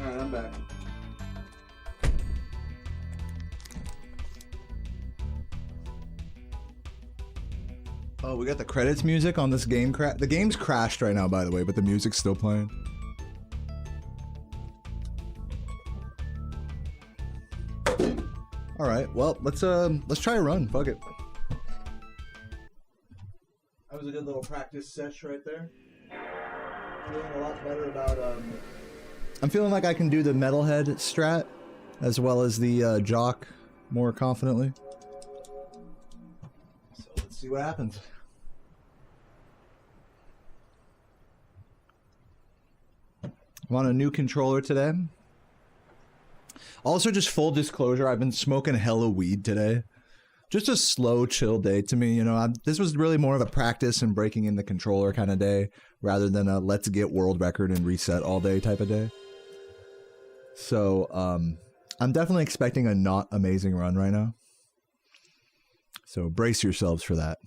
Alright, I'm back. Oh, we got the credits music on this game. The game's crashed right now, by the way, but the music's still playing. All right, well, let's try a run. Fuck it. That was a good little practice sesh right there. Feeling a lot better about I'm feeling like I can do the Metalhead strat as well as the jock more confidently. So let's see what happens. I'm on a new controller today. Also, just full disclosure, I've been smoking hella weed today. Just a slow, chill day to me, you know. This was really more of a practice and breaking in the controller kind of day, rather than a let's get world record and reset all day type of day. So, I'm definitely expecting a not amazing run right now. So brace yourselves for that.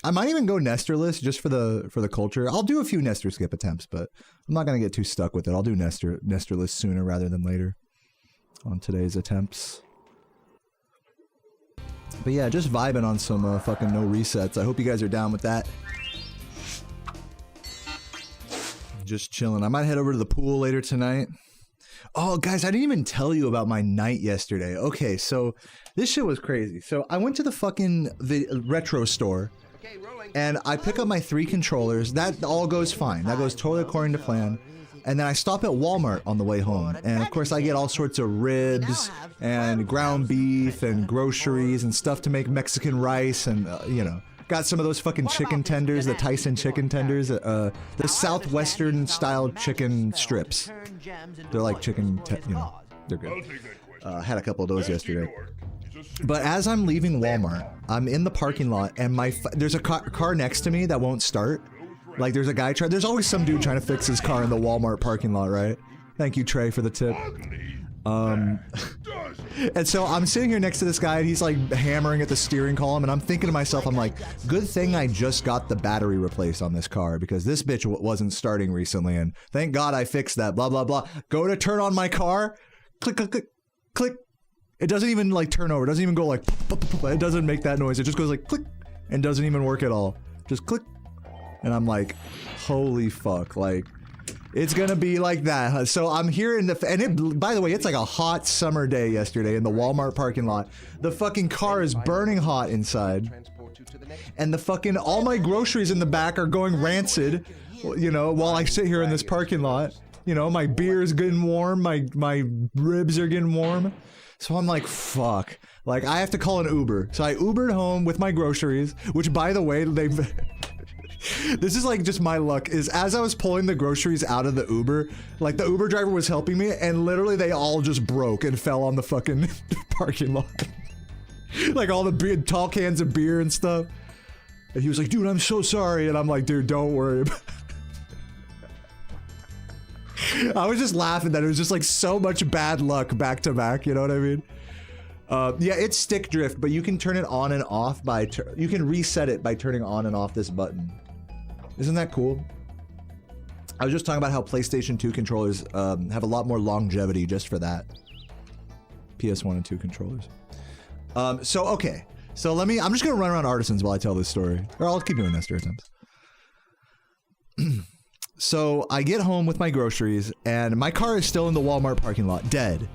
I might even go Nestorless just for the culture. I'll do a few Nestor skip attempts, but I'm not gonna get too stuck with it. I'll do Nestorless sooner rather than later on today's attempts. But yeah, just vibing on some fucking no resets. I hope you guys are down with that. Just chilling. I might head over to the pool later tonight. Oh, guys, I didn't even tell you about my night yesterday. Okay, so this shit was crazy. So I went to the fucking retro store. And I pick up my 3 controllers. That all goes fine. That goes totally according to plan. And then I stop at Walmart on the way home. And of course I get all sorts of ribs and ground beef and groceries and stuff to make Mexican rice and, you know. Got some of those fucking chicken tenders, the Tyson chicken tenders, the Southwestern style chicken strips. They're like chicken, you know, they're good. Had a couple of those yesterday. But as I'm leaving Walmart, I'm in the parking lot and there's a car next to me that won't start. Like there's a guy there's always some dude trying to fix his car in the Walmart parking lot, right? Thank you, Trey, for the tip. And so I'm sitting here next to this guy and he's like hammering at the steering column and I'm thinking to myself, I'm like, good thing I just got the battery replaced on this car because this bitch wasn't starting recently and thank God I fixed that, blah, blah, blah. Go to turn on my car, click, click, click, click. It doesn't even like turn over. It doesn't even go like, it doesn't make that noise. It just goes like click and doesn't even work at all. Just click. And I'm like, holy fuck, like, it's gonna be like that. So I'm here in by the way, it's like a hot summer day yesterday in the Walmart parking lot. The fucking car is burning hot inside. And the fucking, all my groceries in the back are going rancid, you know, while I sit here in this parking lot. You know, my beer is getting warm, my ribs are getting warm. So I'm like, fuck. Like, I have to call an Uber. So I Ubered home with my groceries, which by the way, this is like just my luck, is as I was pulling the groceries out of the Uber, like the Uber driver was helping me and literally they all just broke and fell on the fucking parking lot. Like all the big tall cans of beer and stuff. And he was like, dude, I'm so sorry. And I'm like, dude, don't worry about it. I was just laughing that it was just like so much bad luck back to back, you know what I mean? Yeah, it's stick drift, but you can turn it on and off by, you can reset it by turning on and off this button. Isn't that cool? I was just talking about how PlayStation 2 controllers have a lot more longevity just for that. PS1 and 2 controllers. So, okay. So I'm just gonna run around Artisans while I tell this story. Or I'll keep doing Nestor attempts. So I get home with my groceries and my car is still in the Walmart parking lot, dead.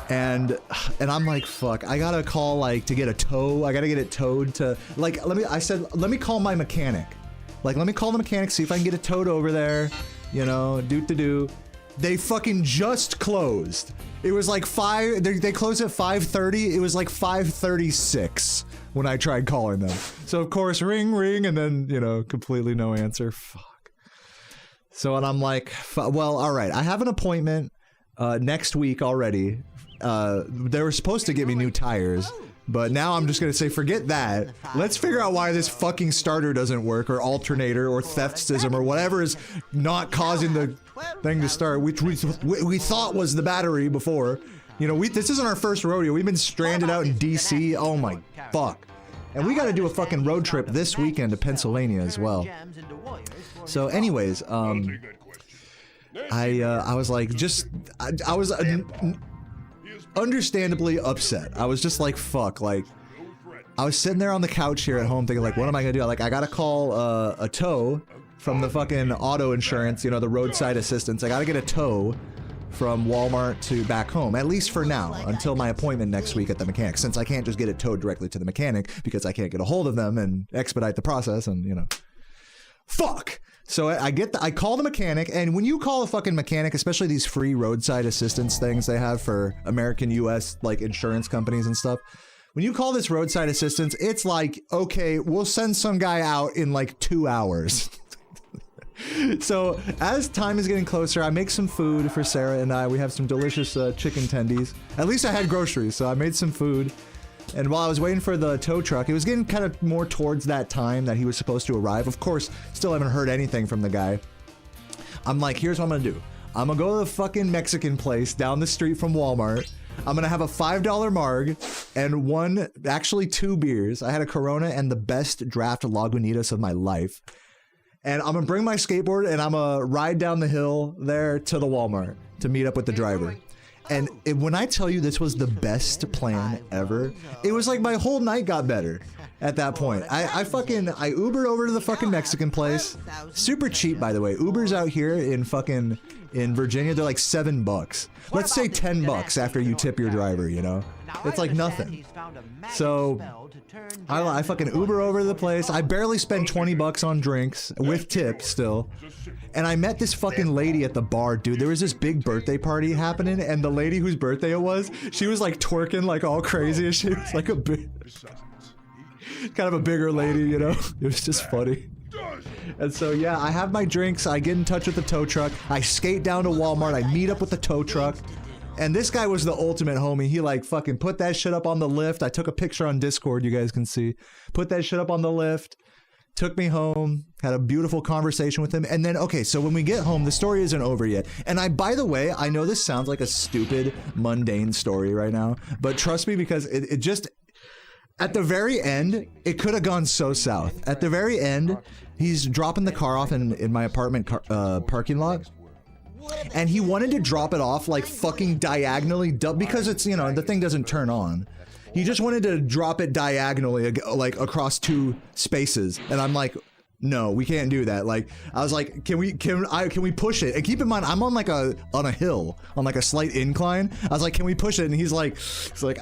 And I'm like, fuck, I gotta call like to get a tow. I gotta get it towed to like, I said, let me call my mechanic. Like, let me call the mechanic, see if I can get it towed over there, you know, do. They fucking just closed. It was like they closed at 5:30. It was like 5:36 when I tried calling them. So of course, ring, and then, you know, completely no answer. Fuck. So, and I'm like, well, all right, I have an appointment next week already. They were supposed to get me new tires, but now I'm just gonna say forget that. Let's figure out why this fucking starter doesn't work, or alternator, or theftism, or whatever is not causing the thing to start, which we thought was the battery before. You know, this isn't our first rodeo. We've been stranded out in DC. Oh my fuck. And we gotta do a fucking road trip this weekend to Pennsylvania as well. So anyways, I was like, I was understandably upset. I was just like, fuck, like, I was sitting there on the couch here at home thinking like, what am I gonna do? Like, I gotta call a tow from the fucking auto insurance, you know, the roadside assistance. I gotta get a tow from Walmart to back home, at least for now, until my appointment next week at the mechanic, since I can't just get it towed directly to the mechanic because I can't get a hold of them and expedite the process and, you know, fuck. So I call the mechanic, and when you call a fucking mechanic, especially these free roadside assistance things they have for American US like insurance companies and stuff, when you call this roadside assistance, it's like, okay, we'll send some guy out in like 2 hours. So as time is getting closer, I make some food for Sarah and I. We have some delicious chicken tendies. At least I had groceries, so I made some food. And while I was waiting for the tow truck, it was getting kind of more towards that time that he was supposed to arrive. Of course, still haven't heard anything from the guy. I'm like, here's what I'm gonna do. I'm gonna go to the fucking Mexican place down the street from Walmart. I'm gonna have a $5 marg and actually 2 beers. I had a Corona and the best draft Lagunitas of my life. And I'm gonna bring my skateboard and I'm gonna ride down the hill there to the Walmart to meet up with the driver. And when I tell you this was the best plan ever, it was like my whole night got better at that point. I Ubered over to the fucking Mexican place. Super cheap, by the way. Ubers out here in Virginia, they're like $7. Let's say $10 after you tip your driver, you know? It's like nothing. So I fucking Uber over to the place. I barely spend $20 on drinks with tip still. And I met this fucking lady at the bar, dude. There was this big birthday party happening, and the lady whose birthday it was, she was like twerking like all crazy, and she was like a big, kind of a bigger lady, you know? It was just funny. And so yeah, I have my drinks, I get in touch with the tow truck, I skate down to Walmart, I meet up with the tow truck, and this guy was the ultimate homie. He like fucking put that shit up on the lift. I took a picture on Discord, you guys can see. Put that shit up on the lift, took me home, had a beautiful conversation with him, and then, okay, so when we get home, the story isn't over yet. And by the way, I know this sounds like a stupid, mundane story right now, but trust me, because it just, at the very end, it could have gone so south. At the very end, he's dropping the car off in my apartment parking lot. And he wanted to drop it off like fucking diagonally, because it's, you know, the thing doesn't turn on. He just wanted to drop it diagonally, like across 2 spaces. And I'm like, no, we can't do that. Like, I was like, can we push it? And keep in mind, I'm on a hill, on like a slight incline. I was like, can we push it? And he's like,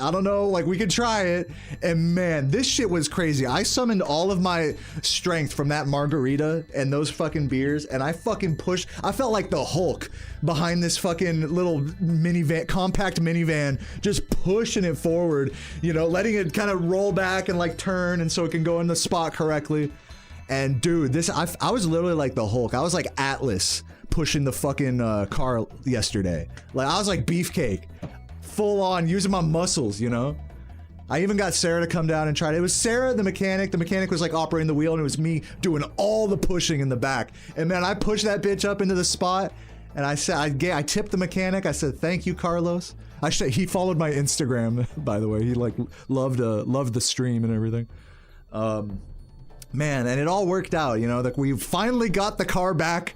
I don't know, like we could try it. And man, this shit was crazy. I summoned all of my strength from that margarita and those fucking beers, and I fucking pushed. I felt like the Hulk behind this fucking little minivan, compact minivan, just pushing it forward, you know, letting it kind of roll back and like turn, and so it can go in the spot correctly. And dude, I was literally like the Hulk. I was like Atlas pushing the fucking car yesterday. Like I was like Beefcake, full on using my muscles, you know? I even got Sarah to come down and try it. It was Sarah, the mechanic. The mechanic was like operating the wheel, and it was me doing all the pushing in the back. And man, I pushed that bitch up into the spot, and I said, I tipped the mechanic. I said, thank you, Carlos. He followed my Instagram, by the way. He like loved the stream and everything. Man, and it all worked out, you know, that we finally got the car back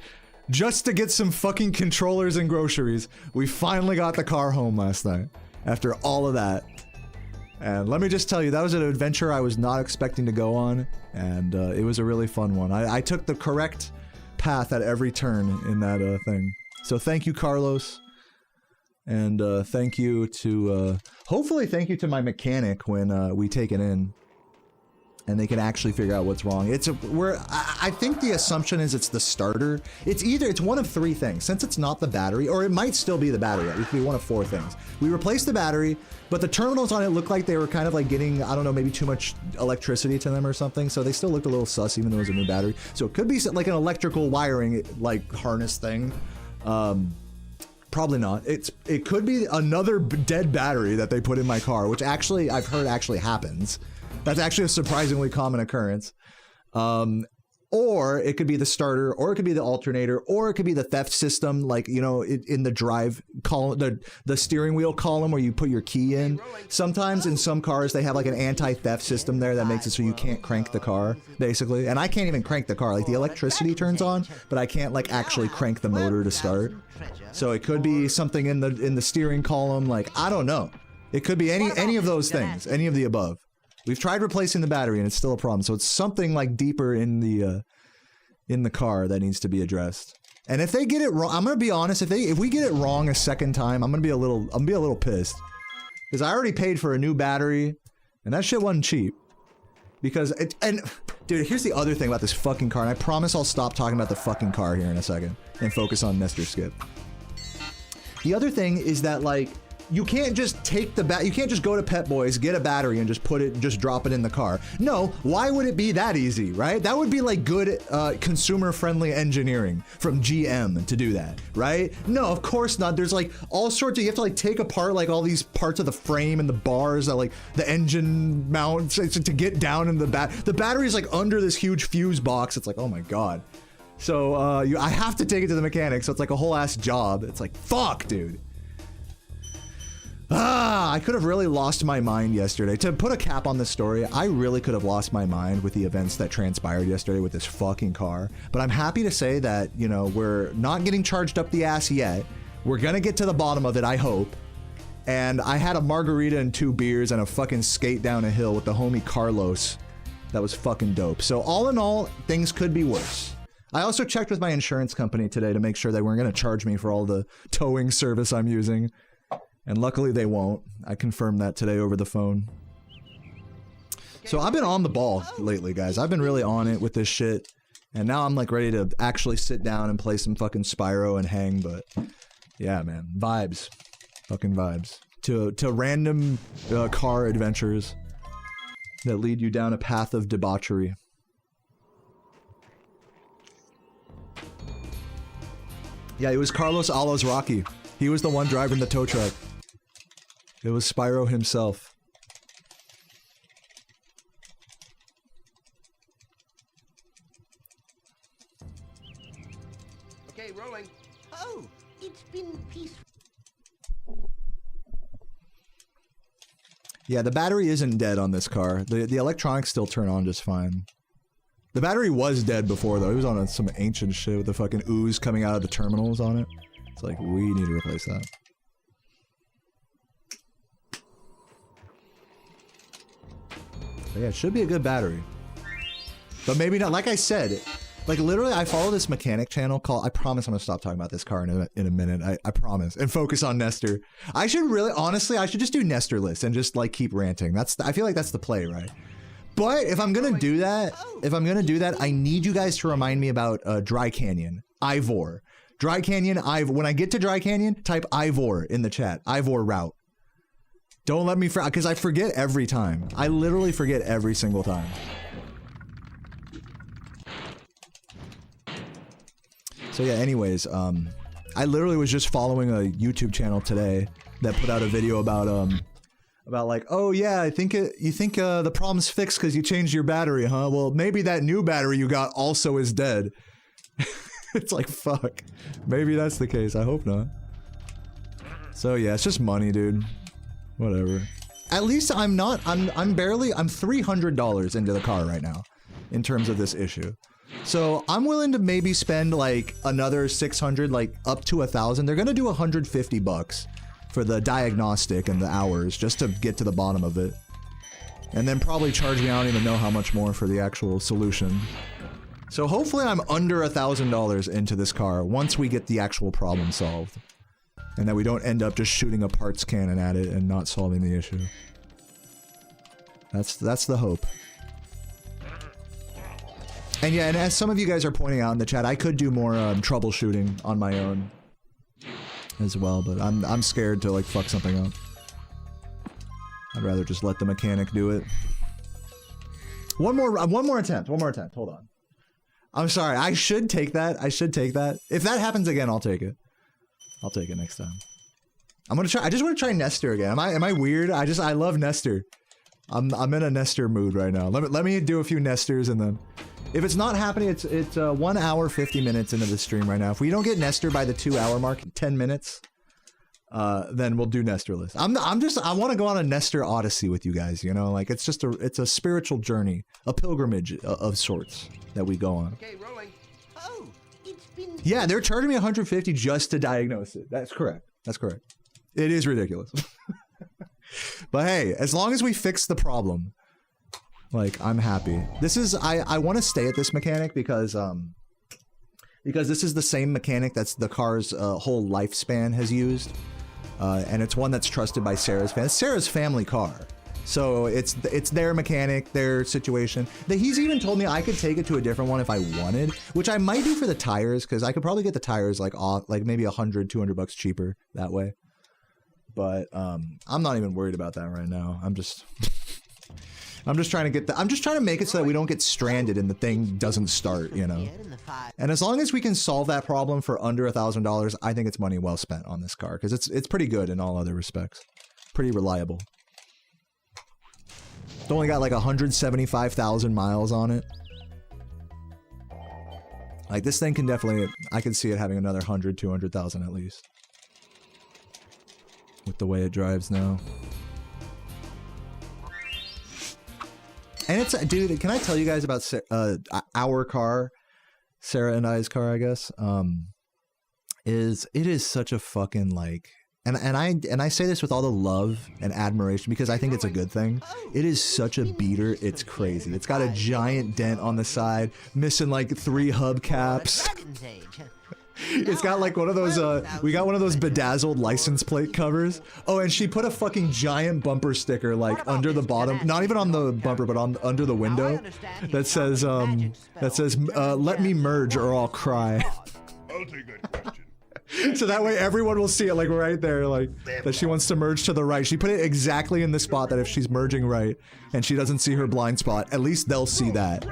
just to get some fucking controllers and groceries. We finally got the car home last night after all of that. And let me just tell you, that was an adventure I was not expecting to go on, and it was a really fun one. I took the correct path at every turn in that thing. So thank you, Carlos. And thank you to, hopefully thank you to my mechanic when we take it in. And they can actually figure out what's wrong. I think the assumption is it's the starter. It's one of 3 things. Since it's not the battery, or it might still be the battery. It could be one of 4 things. We replaced the battery, but the terminals on it looked like they were kind of like getting, I don't know, maybe too much electricity to them or something. So they still looked a little sus, even though it was a new battery. So it could be like an electrical wiring, like harness thing. Probably not. It could be another dead battery that they put in my car, which actually I've heard actually happens. That's actually a surprisingly common occurrence. Or it could be the starter, or it could be the alternator, or it could be the theft system, like, you know, in the drive column, the steering wheel column where you put your key in. Sometimes in some cars they have like an anti-theft system there that makes it so you can't crank the car, basically. And I can't even crank the car. Like, the electricity turns on, but I can't like actually crank the motor to start. So it could be something in the steering column, like, I don't know. It could be any of those things, any of the above. We've tried replacing the battery and it's still a problem. So it's something like deeper in the car that needs to be addressed. And if they get it wrong, I'm gonna be honest, if we get it wrong a second time, I'm gonna be a little pissed. Because I already paid for a new battery and that shit wasn't cheap. Because dude, here's the other thing about this fucking car, and I promise I'll stop talking about the fucking car here in a second and focus on Nestor Skip. The other thing is that, like, you can't just take you can't just go to Pet Boys, get a battery, and just drop it in the car. No, why would it be that easy, right? That would be like good consumer-friendly engineering from GM to do that, right? No, of course not. There's like all sorts of, you have to like take apart like all these parts of the frame and the bars that like the engine mounts to get down in the battery is like under this huge fuse box. It's like, oh my God. So I have to take it to the mechanic, so it's like a whole ass job. It's like, fuck, dude. I could have really lost my mind yesterday. To put a cap on this story, I really could have lost my mind with the events that transpired yesterday with this fucking car. But I'm happy to say that, you know, we're not getting charged up the ass yet. We're gonna get to the bottom of it, I hope. And I had a margarita and 2 beers and a fucking skate down a hill with the homie Carlos. That was fucking dope. So all in all, things could be worse. I also checked with my insurance company today to make sure they weren't gonna charge me for all the towing service I'm using. And luckily they won't. I confirmed that today over the phone. So I've been on the ball lately, guys. I've been really on it with this shit. And now I'm like ready to actually sit down and play some fucking Spyro and hang, but yeah, man. Vibes. Fucking vibes. To random car adventures that lead you down a path of debauchery. Yeah, it was Carlos Alos Rocky. He was the one driving the tow truck. It was Spyro himself. Okay, rolling. Oh, it's been peaceful. Yeah, the battery isn't dead on this car. The electronics still turn on just fine. The battery was dead before, though. It was on some ancient shit with the fucking ooze coming out of the terminals on it. It's like, we need to replace that. But yeah, it should be a good battery. But maybe not. Like I said, like literally I follow this mechanic channel called, I promise I'm gonna stop talking about this car in a minute. I promise. And focus on Nestor. I should really, honestly, I should just do Nestor lists and just like keep ranting. I feel like that's the play, right? But if I'm gonna do that, I need you guys to remind me about Dry Canyon. Ivor. Dry Canyon, Ivor. When I get to Dry Canyon, type Ivor in the chat. Ivor route. Don't let me forget, because I forget every time. I literally forget every single time. So yeah, anyways, I literally was just following a YouTube channel today that put out a video about like, oh yeah, you think the problem's fixed because you changed your battery, huh? Well, maybe that new battery you got also is dead. It's like, fuck. Maybe that's the case. I hope not. So yeah, it's just money, dude. Whatever. At least I'm $300 into the car right now in terms of this issue. So I'm willing to maybe spend like another 600, like up to 1,000. They're gonna do 150 bucks for the diagnostic and the hours just to get to the bottom of it. And then probably charge me, I don't even know how much more for the actual solution. So hopefully I'm under $1,000 into this car once we get the actual problem solved. And that we don't end up just shooting a parts cannon at it and not solving the issue. That's the hope. And yeah, and as some of you guys are pointing out in the chat, I could do more troubleshooting on my own as well, but I'm scared to like fuck something up. I'd rather just let the mechanic do it. One more attempt. Hold on. I'm sorry. I should take that. If that happens again, I'll take it. I'll take it next time. I'm gonna try. I just want to try Nestor again. Am I weird? I love Nestor. I'm in a Nestor mood right now. Let me do a few Nestors and then If it's not happening, it's 1 hour 50 minutes into the stream right now. If we don't get Nestor by the 2 hour mark, 10 minutes, then we'll do Nestorless. I want to go on a Nestor Odyssey with you guys. You know, like it's a spiritual journey, a pilgrimage of sorts that we go on. Okay, rolling. Oh, it's been. Yeah, they're charging me 150 just to diagnose it. That's correct. That's correct. It is ridiculous. But hey, as long as we fix the problem, like, I'm happy. This is, I want to stay at this mechanic because this is the same mechanic that's the car's whole lifespan has used. And it's one that's trusted by Sarah's fans. Sarah's family car. So it's their mechanic, their situation. He's even told me I could take it to a different one if I wanted, which I might do for the tires, because I could probably get the tires like off, like maybe $100-200 cheaper that way. But I'm not even worried about that right now. I'm just trying to make it so that we don't get stranded and the thing doesn't start, you know. And as long as we can solve that problem for under $1,000, I think it's money well spent on this car, because it's pretty good in all other respects. Pretty reliable. It's only got like 175,000 miles on it. Like, this thing can definitely, I can see it having another 100-200,000 at least. With the way it drives now. And it's, dude, can I tell you guys about our car, Sarah and I's car, I guess, it is such a fucking, like, and I say this with all the love and admiration because I think it's a good thing. It is such a beater, it's crazy. It's got a giant dent on the side, missing like 3 hubcaps. It's got like one of those, we got one of those bedazzled license plate covers. Oh, and she put a fucking giant bumper sticker like under the bottom, not even on the bumper, but under the window that says, let me merge or I'll cry. I'll take that question. So that way everyone will see it like right there, like that she wants to merge to the right. She put it exactly in the spot that if she's merging right and she doesn't see her blind spot, at least they'll see that.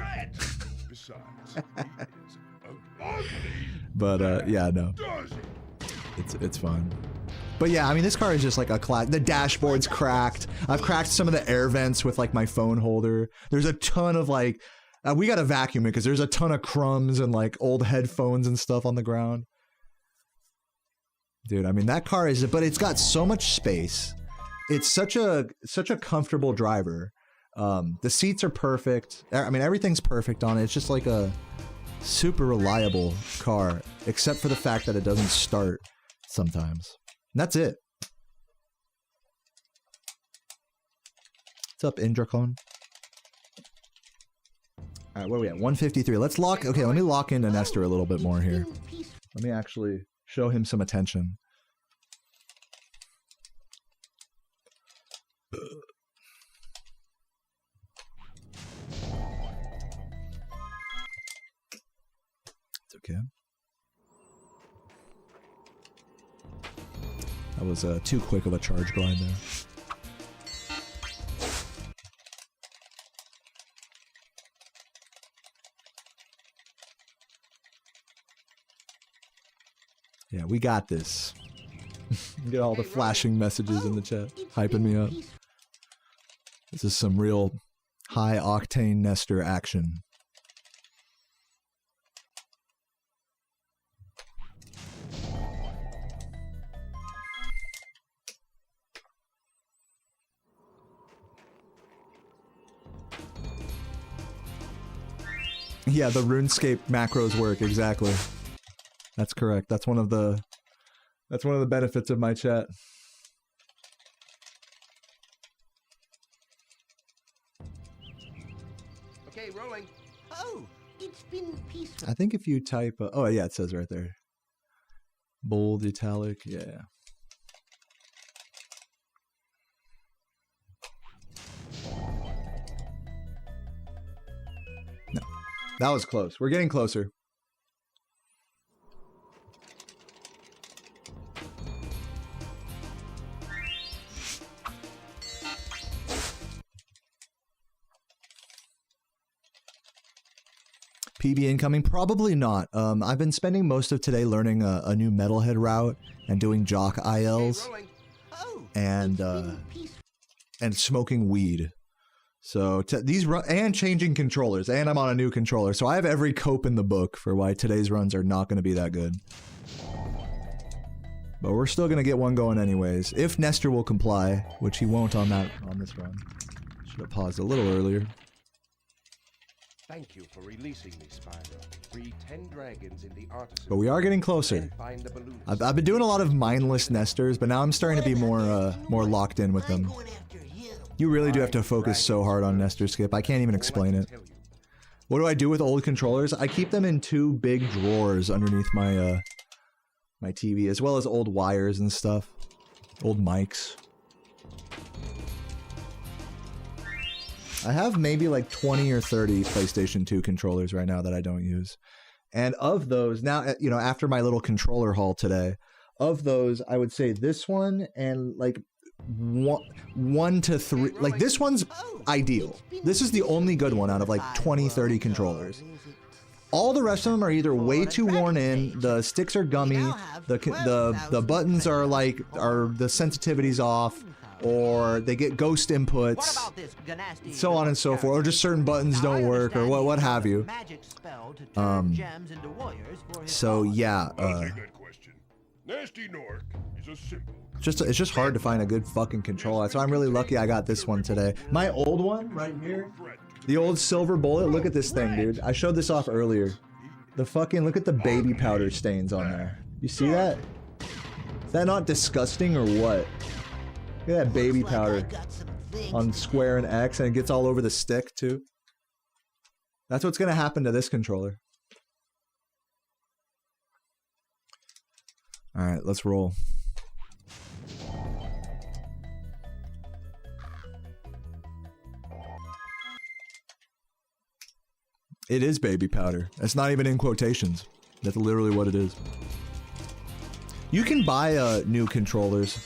Besides, But yeah, no, it's fun. But yeah, I mean, this car is just like a class. The dashboard's cracked. I've cracked some of the air vents with like my phone holder. There's a ton of like, we got to vacuum it because there's a ton of crumbs and like old headphones and stuff on the ground. Dude, I mean, that car is, but it's got so much space. It's such a comfortable driver. The seats are perfect. I mean, everything's perfect on it. It's just like a super reliable car, except for the fact that it doesn't start sometimes. And that's it. What's up, Indracon? All right, where are we at? 153. Let's lock. Okay, let me lock into Nestor a little bit more here. Let me actually show him some attention. It's okay. That was too quick of a charge grind there. Yeah, we got this. Get all the flashing messages in the chat, hyping me up. This is some real high-octane Nestor action. Yeah, the RuneScape macros work, exactly. That's correct. That's one of the benefits of my chat. Okay, rolling. Oh, it's been peaceful. I think if you type, oh yeah, it says right there. Bold, italic, yeah. No, that was close. We're getting closer. PB incoming? Probably not. I've been spending most of today learning a new Metalhead route and doing jock ILs and smoking weed. So these and changing controllers, and I'm on a new controller, so I have every cope in the book for why today's runs are not going to be that good. But we're still going to get one going anyways, if Nestor will comply, which he won't on this run. Should have paused a little earlier. Thank you for releasing me, Spyro. Free 10 dragons in the artisan. But we are getting closer. I've been doing a lot of mindless Nestors, but now I'm starting to be more locked in with them. You really do have to focus so hard on Nestor Skip. I can't even explain it. What do I do with old controllers? I keep them in 2 big drawers underneath my my TV, as well as old wires and stuff. Old mics. I have maybe like 20 or 30 PlayStation 2 controllers right now that I don't use. And of those, now, you know, after my little controller haul today, of those, I would say this one and like one to 3, like this one's ideal. This is the only good one out of like 20, 30 controllers. All the rest of them are either way too worn in, the sticks are gummy, the buttons are like, the sensitivity's off, or they get ghost inputs, so on and so forth, or just certain buttons don't work, or what have you. So yeah, I'll take that question. Nasty Nork is a simple. it's just hard to find a good fucking controller. So I'm really lucky I got this one today. My old one right here, the old silver bullet. Look at this thing, dude. I showed this off earlier. The fucking, look at the baby powder stains on there. You see that? Is that not disgusting or what? Look at that baby powder on square and X, and it gets all over the stick too. That's what's gonna happen to this controller. Alright, let's roll. It is baby powder. That's not even in quotations. That's literally what it is. You can buy new controllers.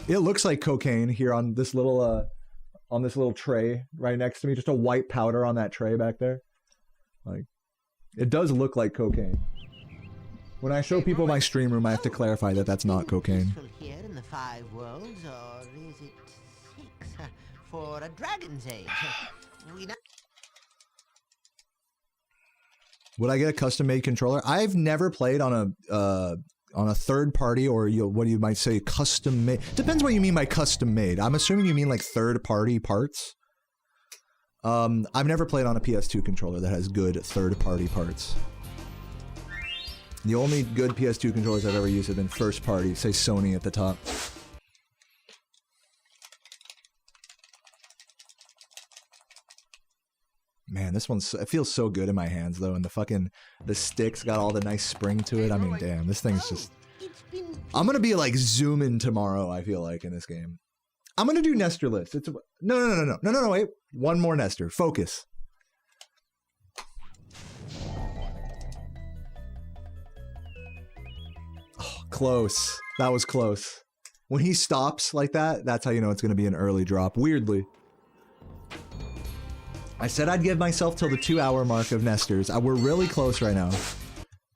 It looks like cocaine here on this little tray right next to me. Just a white powder on that tray back there. Like, it does look like cocaine. When I show people my stream room, I have to clarify that that's not cocaine. Here in the 5 worlds, or is it 6? For a dragon's age. Would I get a custom-made controller? I've never played on a third party, or what you might say custom-made. Depends what you mean by custom-made. I'm assuming you mean like third-party parts. I've never played on a PS2 controller that has good third-party parts. The only good PS2 controllers I've ever used have been first-party, say Sony at the top. Man, this one's, it feels so good in my hands though, and the sticks got all the nice spring to it. I mean, damn, this thing's just... I'm gonna be like zooming tomorrow, I feel like, in this game. I'm gonna do Nestor list. It's no, wait. One more Nestor. Focus. Oh, close. That was close. When he stops like that, that's how you know it's gonna be an early drop. Weirdly. I said I'd give myself till the 2-hour mark of Nestors. We're really close right now.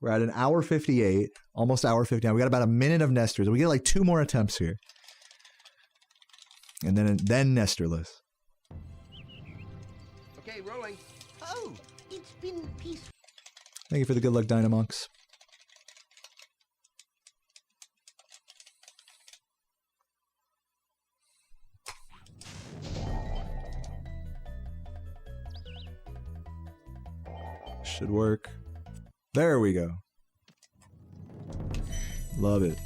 We're at an hour 58, almost hour 59. We got about a minute of Nestors. We get like 2 more attempts here. And then Nestorless. Okay, rolling. Oh, it's been peaceful. Thank you for the good luck, Dynamox. Should work. There we go. Love it.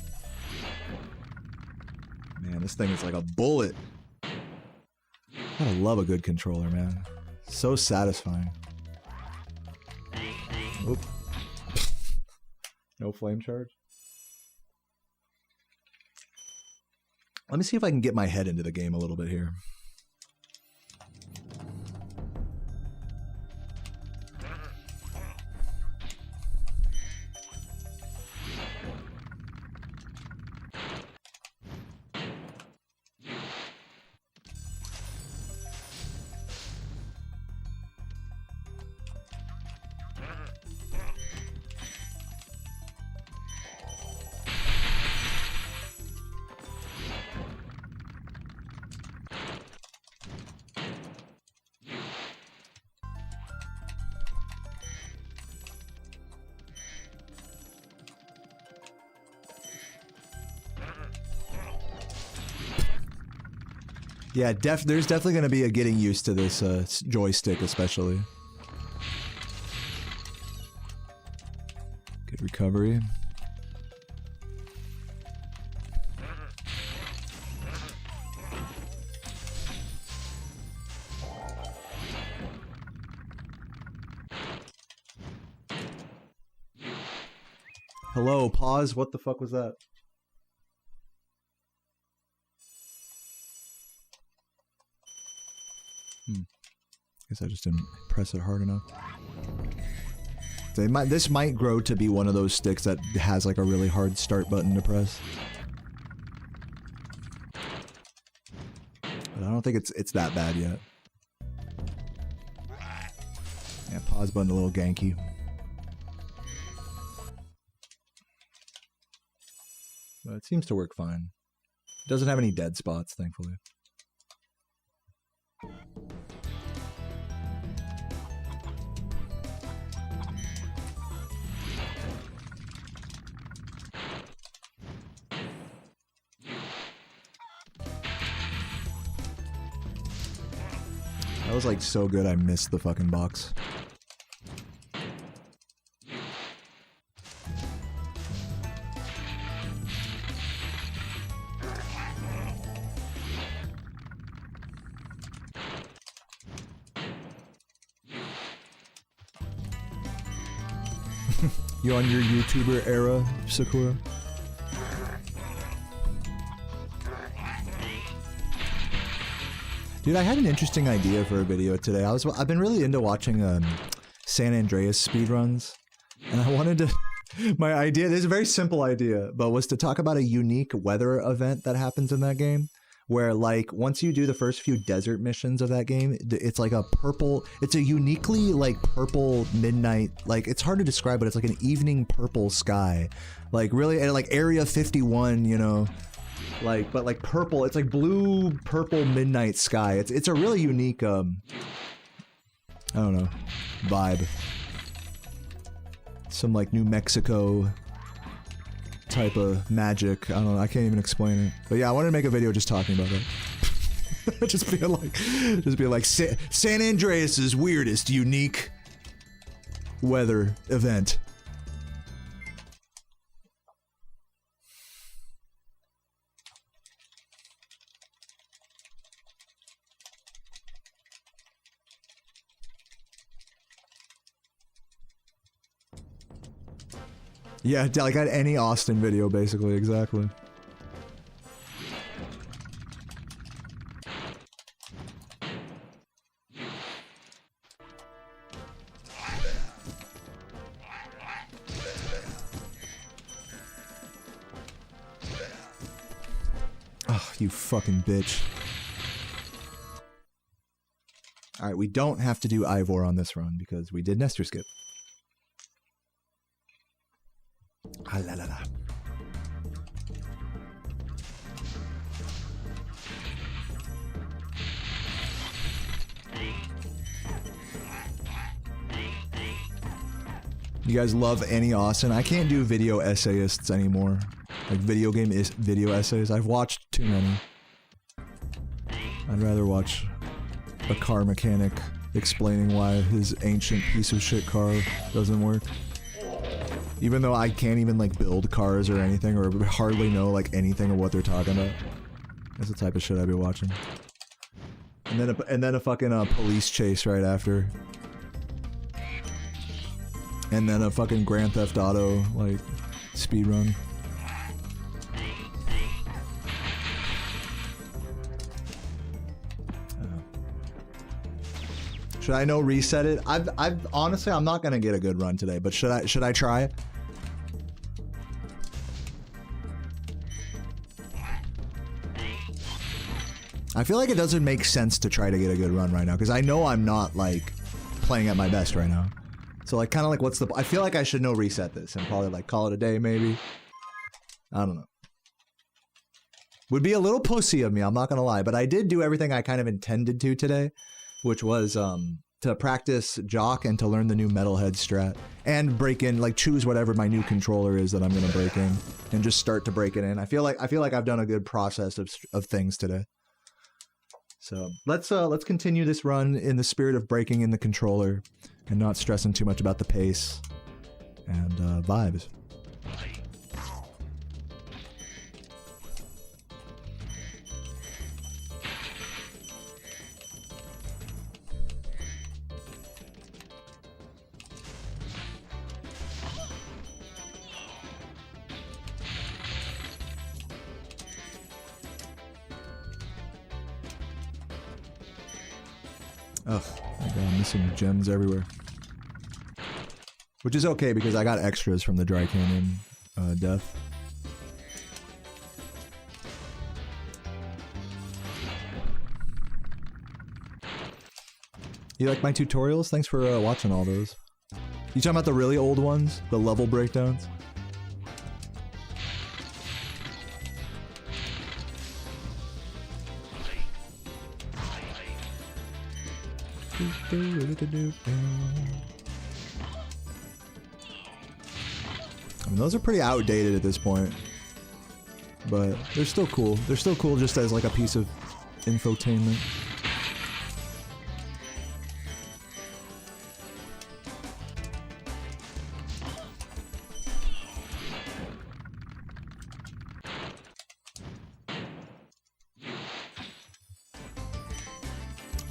Man, this thing is like a bullet. I love a good controller, man. So satisfying. Oop. No flame charge. Let me see if I can get my head into the game a little bit here. Yeah, there's definitely going to be a getting used to this joystick, especially. Good recovery. Hello, pause. What the fuck was that? Guess I just didn't press it hard enough. This might grow to be one of those sticks that has like a really hard start button to press. But I don't think it's that bad yet. Yeah, pause button a little ganky. But it seems to work fine. It doesn't have any dead spots, thankfully. That was like so good I missed the fucking box. You on your YouTuber era, Sakura? Dude, I had an interesting idea for a video today. I've been really into watching San Andreas speedruns, and I wanted to. My idea, this is a very simple idea, but was to talk about a unique weather event that happens in that game, where like once you do the first few desert missions of that game, it's like a purple. It's a uniquely like purple midnight. Like it's hard to describe, but it's like an evening purple sky, like really like Area 51, you know. Like, but like purple, it's like blue, purple midnight sky. It's a really unique, I don't know, vibe. Some like New Mexico type of magic. I don't know, I can't even explain it. But yeah, I wanted to make a video just talking about it. just being like San Andreas's weirdest, unique weather event. Yeah, like at any Austin video, basically, exactly. Oh, you fucking bitch. Alright, we don't have to do Ivor on this run because we did Nestor skip. Ah, la, la, la. You guys love Annie Austin? I can't do video essayists anymore. Like video essays. I've watched too many. I'd rather watch a car mechanic explaining why his ancient piece of shit car doesn't work. Even though I can't even like build cars or anything, or hardly know like anything of what they're talking about. That's the type of shit I'd be watching. And then a fucking police chase right after. And then a fucking Grand Theft Auto like speedrun. Should I no reset it? I've honestly, I'm not gonna get a good run today, but should I try it? I feel like it doesn't make sense to try to get a good run right now, because I know I'm not like playing at my best right now. So like kind of like what's the, I feel like I should no reset this and probably like call it a day maybe. I don't know. Would be a little pussy of me, I'm not gonna lie, but I did do everything I kind of intended to today, which was to practice Jock and to learn the new Metalhead strat and break in, like choose whatever my new controller is that I'm gonna break in and just start to break it in. I feel like I've done a good process of things today. So let's continue this run in the spirit of breaking in the controller and not stressing too much about the pace and vibes. Ugh, my God, I'm missing gems everywhere. Which is okay because I got extras from the Dry Canyon death. You like my tutorials? Thanks for watching all those. You talking about the really old ones? The level breakdowns? I mean, those are pretty outdated at this point, but they're still cool. They're still cool just as like a piece of infotainment.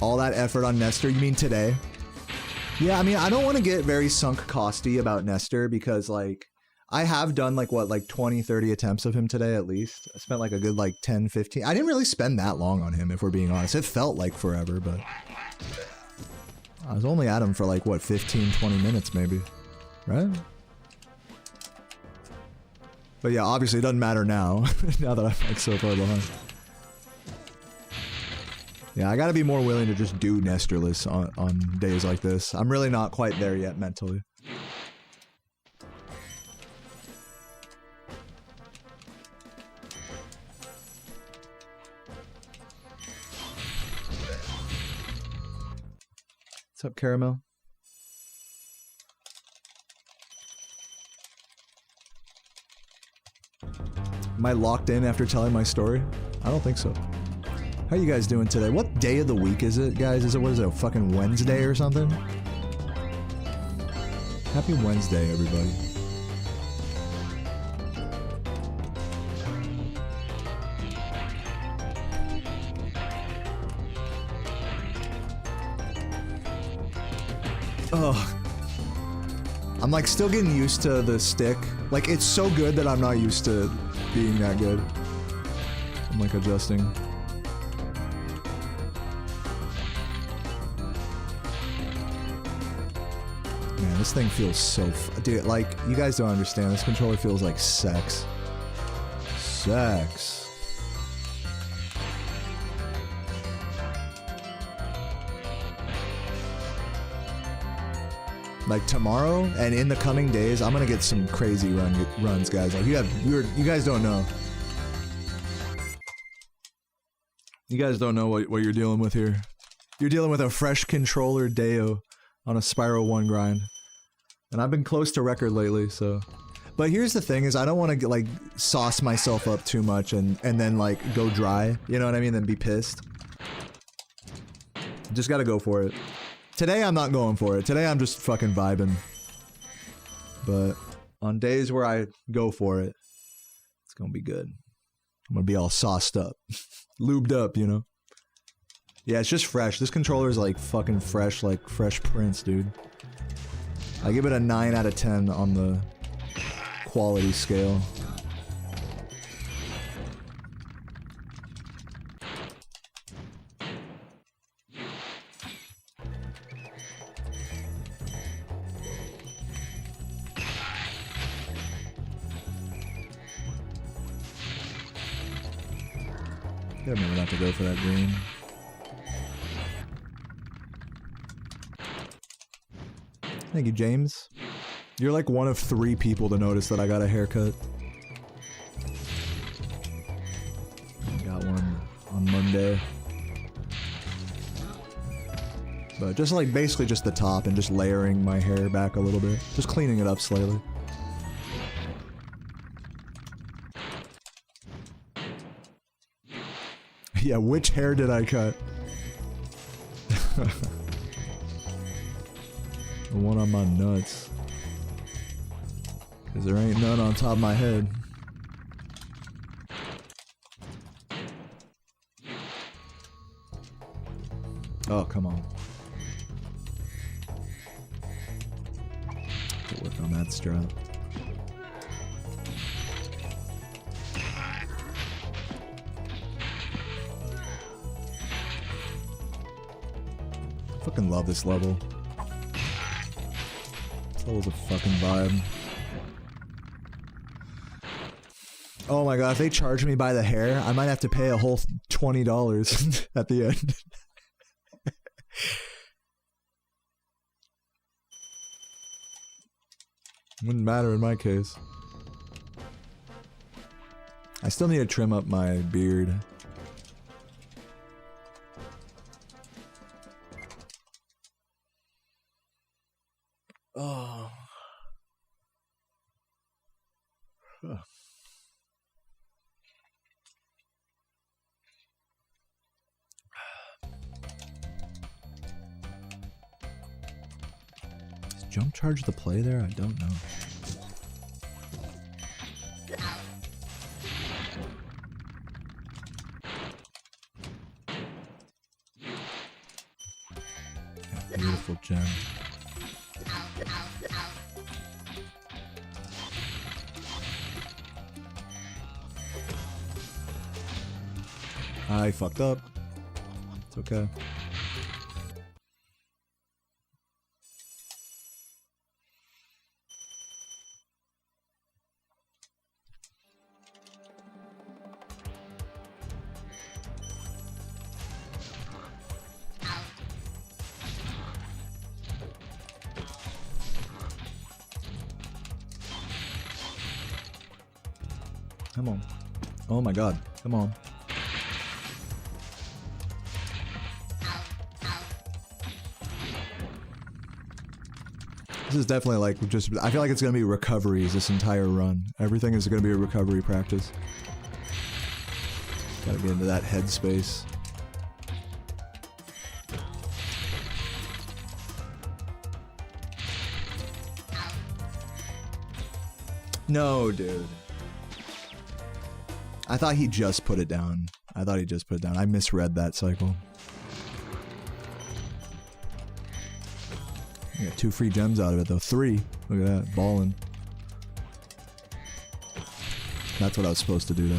All that effort on Nestor, you mean today? Yeah, I mean, I don't want to get very sunk costy about Nestor because, like, I have done, like, what, like 20, 30 attempts of him today at least. I spent, like, a good, like, 10, 15. I didn't really spend that long on him, if we're being honest. It felt like forever, but I was only at him for, like, what, 15, 20 minutes, maybe. Right? But yeah, obviously it doesn't matter now, now that I'm, like, so far behind. Yeah, I gotta be more willing to just do Nestorless on days like this. I'm really not quite there yet mentally. What's up, Caramel? Am I locked in after telling my story? I don't think so. How you guys doing today? What day of the week is it, guys? What is it, a fucking Wednesday or something? Happy Wednesday, everybody. Ugh. I'm like still getting used to the stick. Like it's so good that I'm not used to being that good. I'm like adjusting. Man, this thing feels so dude, like, you guys don't understand. This controller feels like sex. Sex. Like tomorrow and in the coming days, I'm gonna get some crazy runs, guys. Like you guys don't know. You guys don't know what you're dealing with here. You're dealing with a fresh controller Deo on a Spyro 1 grind. And I've been close to record lately, so. But here's the thing is I don't want to like sauce myself up too much and then like go dry, you know what I mean, then be pissed. Just gotta go for it. Today I'm not going for it. Today I'm just fucking vibing. But on days where I go for it, it's gonna be good. I'm gonna be all sauced up. Lubed up, you know? Yeah, it's just fresh. This controller is like fucking fresh, like Fresh Prince, dude. I give it a 9 out of 10 on the quality scale. I remember not to go for that green. Thank you, James. You're like one of 3 people to notice that I got a haircut. I got one on Monday. But just like basically just the top and just layering my hair back a little bit. Just cleaning it up slightly. Yeah, which hair did I cut? The one on my nuts. Cause there ain't none on top of my head. Oh, come on. Have to work on that strat. I fucking love this level. This level's a fucking vibe. Oh my god, if they charge me by the hair, I might have to pay a whole $20 at the end. Wouldn't matter in my case. I still need to trim up my beard. Oh. Huh. Does jump charge the play there? I don't know. Yeah, beautiful gem. I fucked up. It's okay. Come on. Oh my god. Come on. This is definitely like just, I feel like it's going to be recoveries this entire run. Everything is going to be a recovery practice. Gotta get into that headspace. No, dude. I thought he just put it down. I misread that cycle. I got 2 free gems out of it though. 3. Look at that. Ballin'. That's what I was supposed to do there.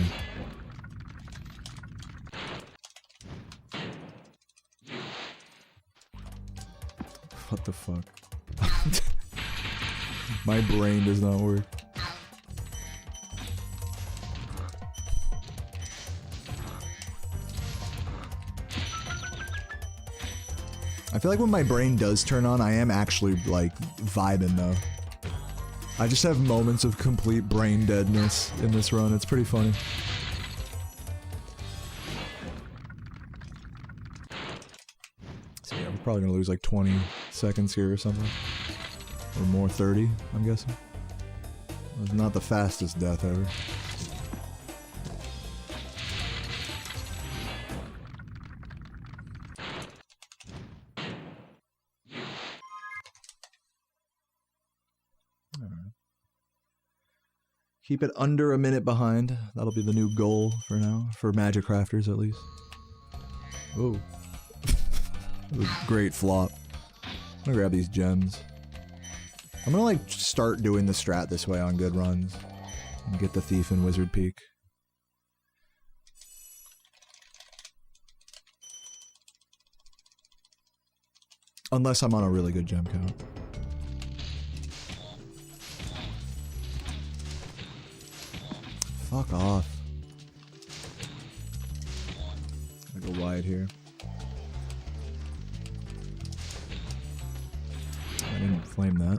What the fuck? My brain does not work. I feel like when my brain does turn on, I am actually, like, vibing, though. I just have moments of complete brain deadness in this run. It's pretty funny. So yeah, we're probably gonna lose like 20 seconds here or something. Or more, 30, I'm guessing. It was not the fastest death ever. Keep it under a minute behind. That'll be the new goal for now, for Magic Crafters at least. Whoa. That was a great flop. I'm gonna grab these gems. I'm gonna like start doing the strat this way on good runs. And get the Thief and Wizard Peak. Unless I'm on a really good gem count. Fuck off. I go wide here. I didn't flame that.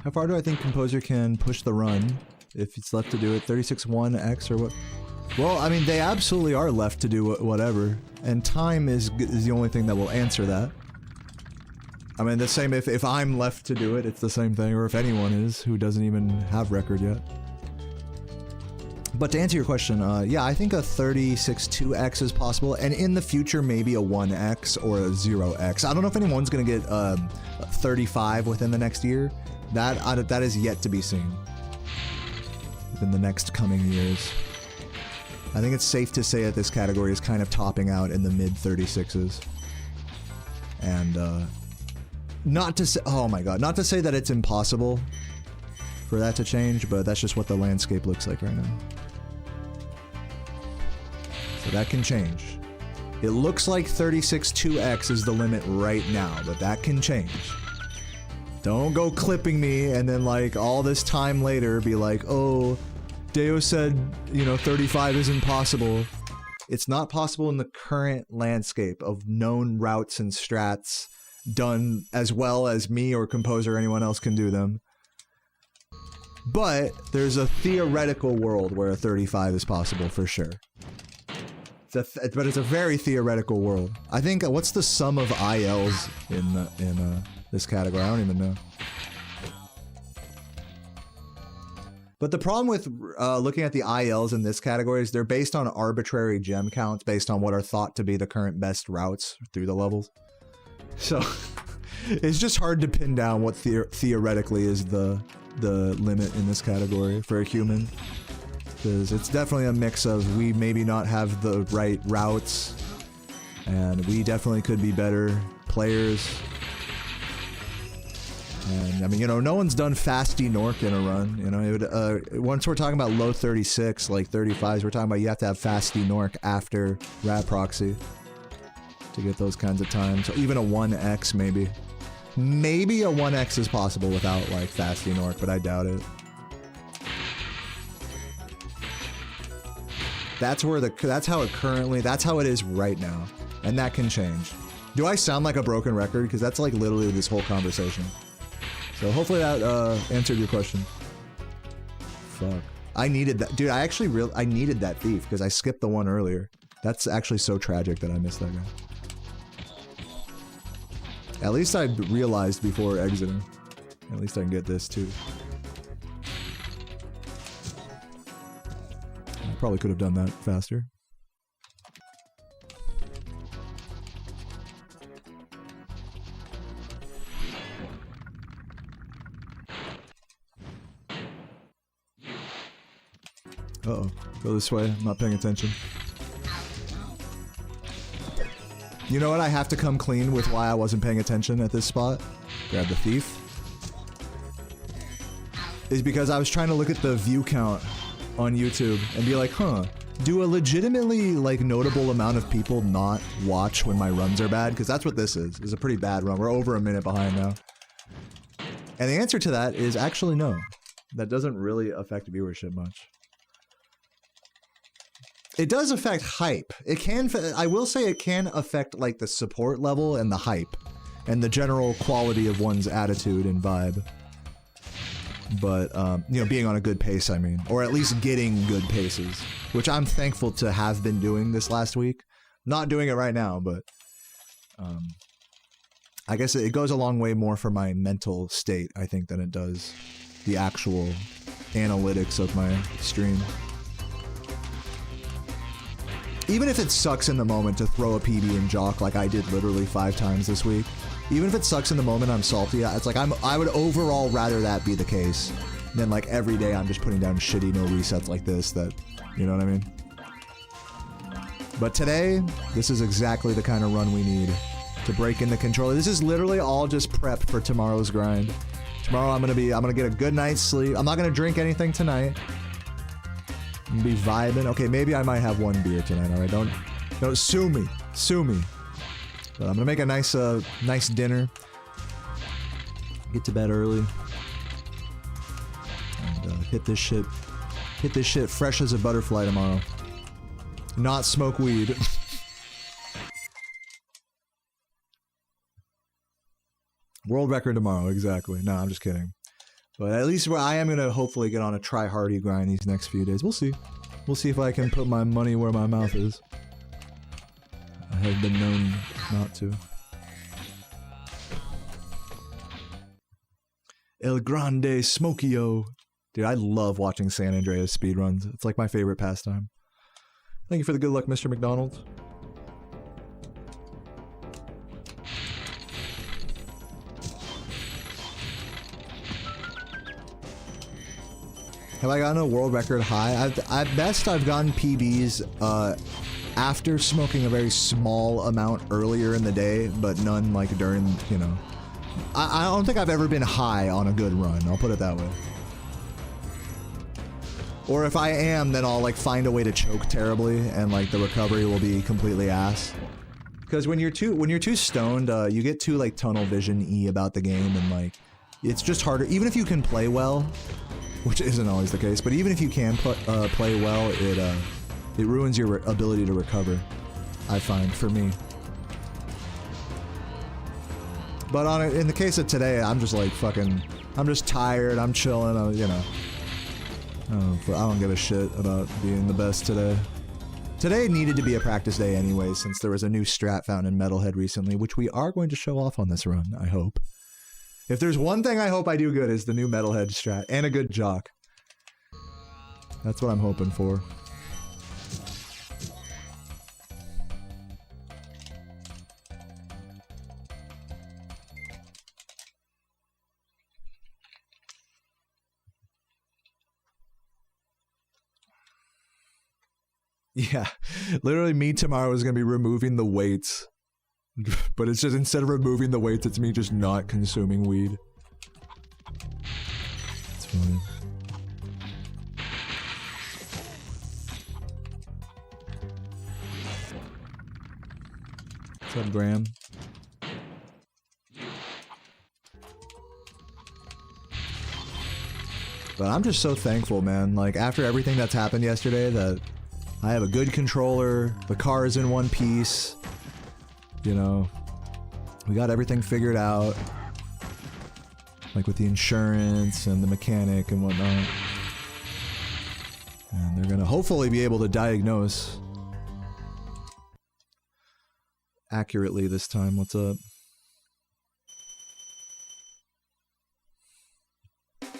How far do I think Composer can push the run if it's left to do it? 36-1 X or what? Well, I mean, they absolutely are left to do whatever, and time is the only thing that will answer that. I mean, the same if I'm left to do it, it's the same thing, or if anyone is who doesn't even have record yet. But to answer your question, yeah, I think a 36.2x is possible, and in the future, maybe a 1x or a 0x. I don't know if anyone's gonna get 35 within the next year. That is yet to be seen within the next coming years. I think it's safe to say that this category is kind of topping out in the mid 36s. And, not to say, oh my god, not to say that it's impossible for that to change, but that's just what the landscape looks like right now. So that can change. It looks like 36.2x is the limit right now, but that can change. Don't go clipping me and then like all this time later be like, oh, Deo said, you know, 35 isn't possible. It's not possible in the current landscape of known routes and strats done as well as me or Composer or anyone else can do them. But there's a theoretical world where a 35 is possible for sure. But it's a very theoretical world. I think, what's the sum of ILs in this category? I don't even know. But the problem with looking at the ILs in this category is they're based on arbitrary gem counts based on what are thought to be the current best routes through the levels. So it's just hard to pin down what theoretically is the limit in this category for a human. Because it's definitely a mix of we maybe not have the right routes, and we definitely could be better players. And I mean, you know, no one's done Fasty Nork in a run. You know, it would, once we're talking about low 36, like 35s, we're talking about you have to have Fasty Nork after Rat Proxy to get those kinds of times. So even a 1x maybe. Maybe a 1x is possible without like Fasty Nork, but I doubt it. That's where that's how it is right now. And that can change. Do I sound like a broken record? Because that's like literally this whole conversation. So hopefully that answered your question. Fuck. I needed that. Dude, I needed that thief because I skipped the one earlier. That's actually so tragic that I missed that guy. At least I realized before exiting. At least I can get this too. I probably could have done that faster. Uh-oh. Go this way. I'm not paying attention. You know what? I have to come clean with why I wasn't paying attention at this spot. Grab the thief. Is because I was trying to look at the view count on YouTube and be like, huh, do a legitimately, like, notable amount of people not watch when my runs are bad? Because that's what this is. It's a pretty bad run. We're over a minute behind now. And the answer to that is actually no. That doesn't really affect viewership much. It does affect hype. It can, I will say it can affect like the support level and the hype and the general quality of one's attitude and vibe. But, you know, being on a good pace, I mean, or at least getting good paces, which I'm thankful to have been doing this last week. Not doing it right now, but, I guess it goes a long way more for my mental state, I think, than it does the actual analytics of my stream. Even if it sucks in the moment to throw a PB and jock like I did literally 5 times this week, even if it sucks in the moment, I'm salty. It's like I would overall rather that be the case than like every day I'm just putting down shitty no resets like this. That, you know what I mean? But today, this is exactly the kind of run we need to break in the controller. This is literally all just prep for tomorrow's grind. Tomorrow I'm gonna get a good night's sleep. I'm not gonna drink anything tonight. I'm gonna be vibing. Okay, maybe I might have one beer tonight. All right, don't sue me, But I'm gonna make a nice dinner. Get to bed early. And hit this shit fresh as a butterfly tomorrow. Not smoke weed. World record tomorrow, exactly. No, I'm just kidding. But at least I am gonna hopefully get on a try-hardy grind these next few days. We'll see. We'll see if I can put my money where my mouth is. I have been known not to. El Grande Smokio. Dude, I love watching San Andreas speedruns. It's like my favorite pastime. Thank you for the good luck, Mr. McDonald. Have I gotten a world record high? At best, I've gotten PBs after smoking a very small amount earlier in the day, but none like during, you know. I don't think I've ever been high on a good run, I'll put it that way. Or if I am, then I'll like find a way to choke terribly and like the recovery will be completely ass. Because when you're too stoned, you get too like tunnel vision-y about the game and like it's just harder. Even if you can play well, which isn't always the case, but even if you can play well, it ruins your ability to recover, I find, for me. But in the case of today, I'm just like fucking, I'm just tired, I'm chilling, you know. I don't give a shit about being the best today. Today needed to be a practice day anyway, since there was a new strat found in Metalhead recently, which we are going to show off on this run, I hope. If there's one thing I hope I do good is the new Metalhead strat, and a good jock. That's what I'm hoping for. Yeah, literally me tomorrow is going to be removing the weights. But it's just, instead of removing the weights, it's me just not consuming weed. It's funny. What's up, Graham? But I'm just so thankful, man. Like, after everything that's happened yesterday, that I have a good controller, the car is in one piece. You know, we got everything figured out, like with the insurance and the mechanic and whatnot. And they're gonna hopefully be able to diagnose accurately this time. What's up?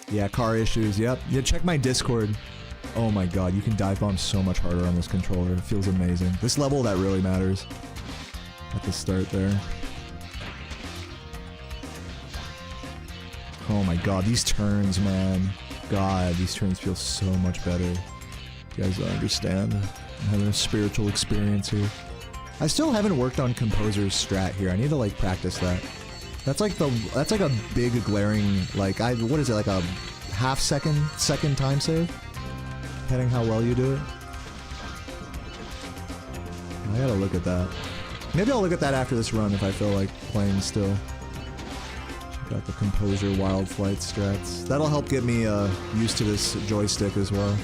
Yeah, car issues, yep. Yeah, check my Discord. Oh my god, you can dive bomb so much harder on this controller. It feels amazing. This level, that really matters. At the start there. Oh my god, these turns, man. God, these turns feel so much better. You guys don't understand. I'm having a spiritual experience here. I still haven't worked on Composer's strat here. I need to like practice that. That's like a big glaring, like, what is it, like a half-second time save? Depending how well you do it. I gotta look at that. Maybe I'll look at that after this run if I feel like playing still. Got the Composer Wild Flight strats. That'll help get me used to this joystick as well.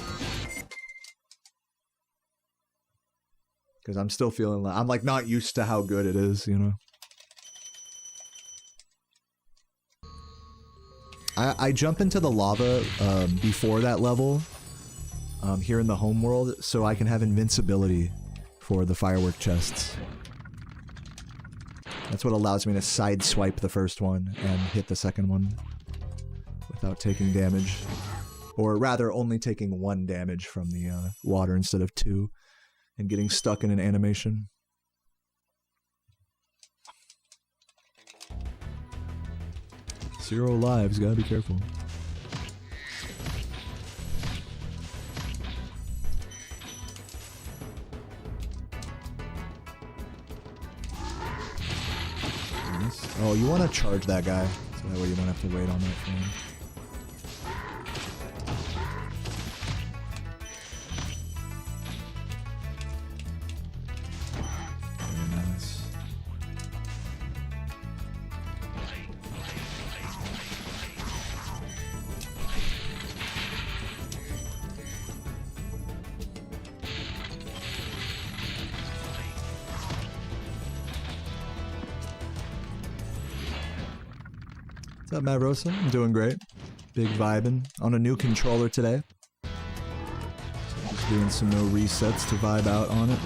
Because I'm still feeling like, I'm like not used to how good it is, you know? I jump into the lava before that level here in the home world so I can have invincibility for the firework chests. That's what allows me to sideswipe the first one and hit the second one without taking damage. Or rather, only taking 1 damage from the water instead of 2 and getting stuck in an animation. Zero lives, gotta be careful. Oh, you want to charge that guy, so that way you don't have to wait on that for him. Very nice. What's up, Matt Rosa? I'm doing great. Big vibing on a new controller today. So just Doing some no resets to vibe out on it.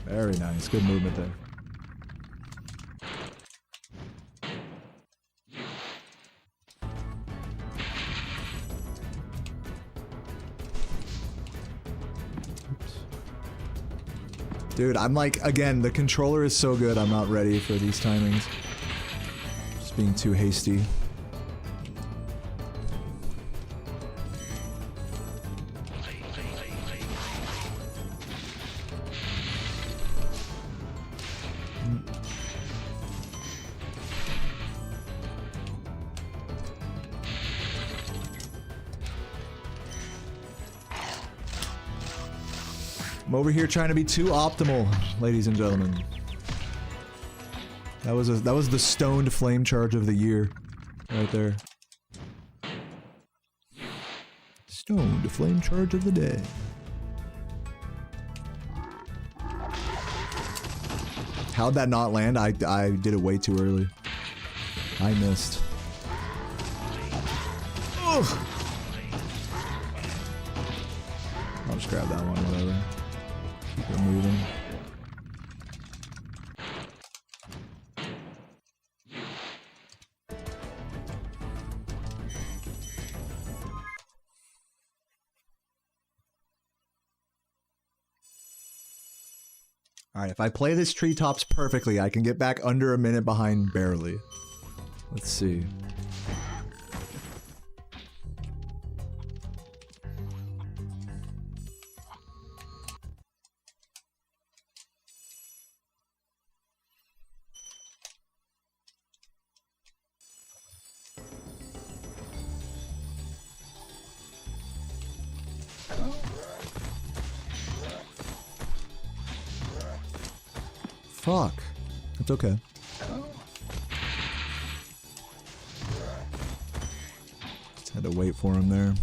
Very nice. Good movement there. Dude, I'm like, again, the controller is so good, I'm not ready for these timings. Just being too hasty. I'm over here trying to be too optimal, ladies and gentlemen. That was the stoned flame charge of the year, right there. Stoned flame charge of the day. How'd that not land? I did it way too early. I missed. Ugh. I'll just grab that one, whatever. Keep it moving. Alright, if I play this treetops perfectly, I can get back under a minute behind barely. Let's see. Fuck. It's okay. Just had to wait for him there.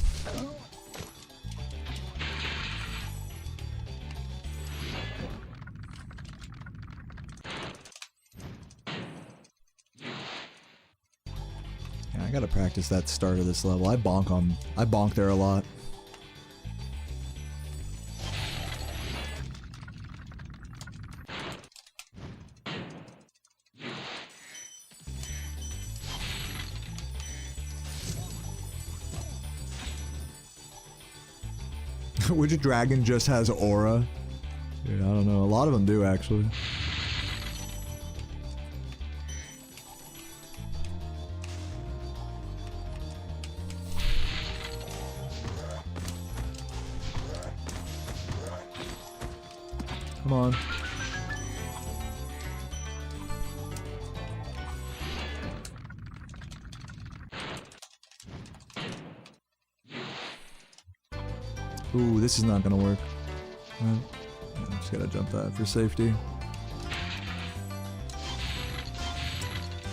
Yeah, I gotta practice that start of this level. I bonk there a lot. Which dragon just has aura? Dude, I don't know. A lot of them do, actually. Come on. Ooh, this is not gonna work. I'm just gotta jump that for safety.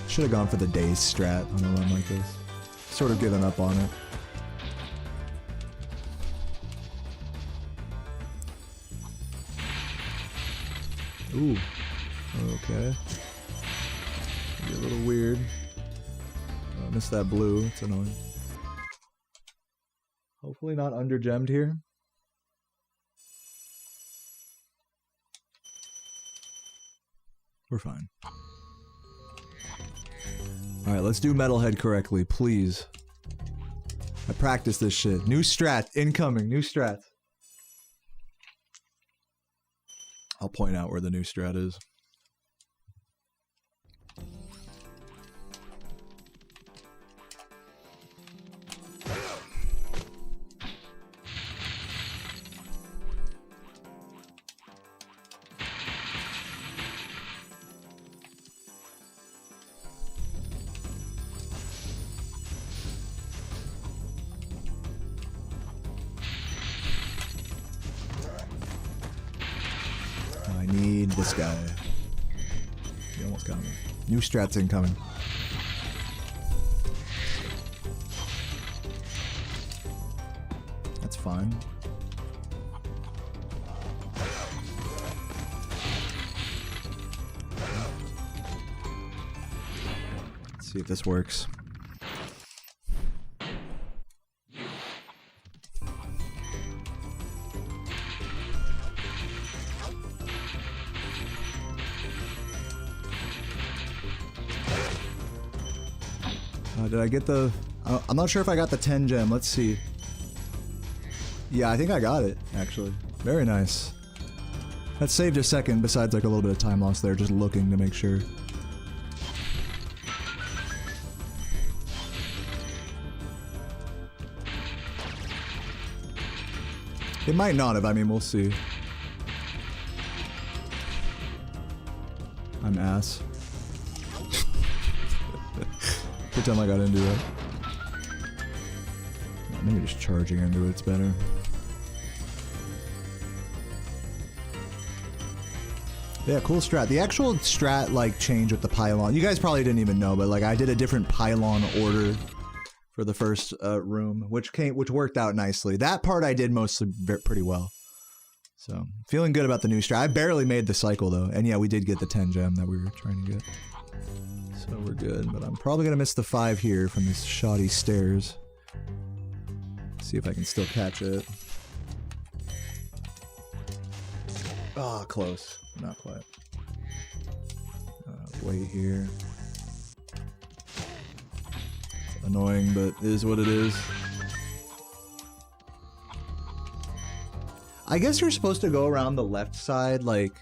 Should have gone for the daze strat on a run like this. Sort of given up on it. Ooh. Okay. Be a little weird. Oh, I missed that blue. It's annoying. Hopefully not under-gemmed here. We're fine. Alright, let's do Metalhead correctly, please. I practiced this shit. New strat, incoming, new strat. I'll point out where the new strat is. I need this guy. He almost got me. New strat's incoming. That's fine. See if this works. Did I get the... I'm not sure if I got the 10 gem. Let's see. Yeah, I think I got it, actually. Very nice. That saved a second, besides like a little bit of time loss there, just looking to make sure. It might not have, I mean, we'll see. I'm ass. Pretend like I didn't do that. Maybe just charging into it's better. Yeah, cool strat. The actual strat, like, change with the pylon. You guys probably didn't even know, but, like, I did a different pylon order for the first room, which worked out nicely. That part I did mostly pretty well. So, feeling good about the new strat. I barely made the cycle, though. And yeah, we did get the 10 gem that we were trying to get. So we're good, but I'm probably gonna miss the 5 here from these shoddy stairs. See if I can still catch it. Ah, close. Not quite. Wait here. It's annoying, but it is what it is. I guess you're supposed to go around the left side, like,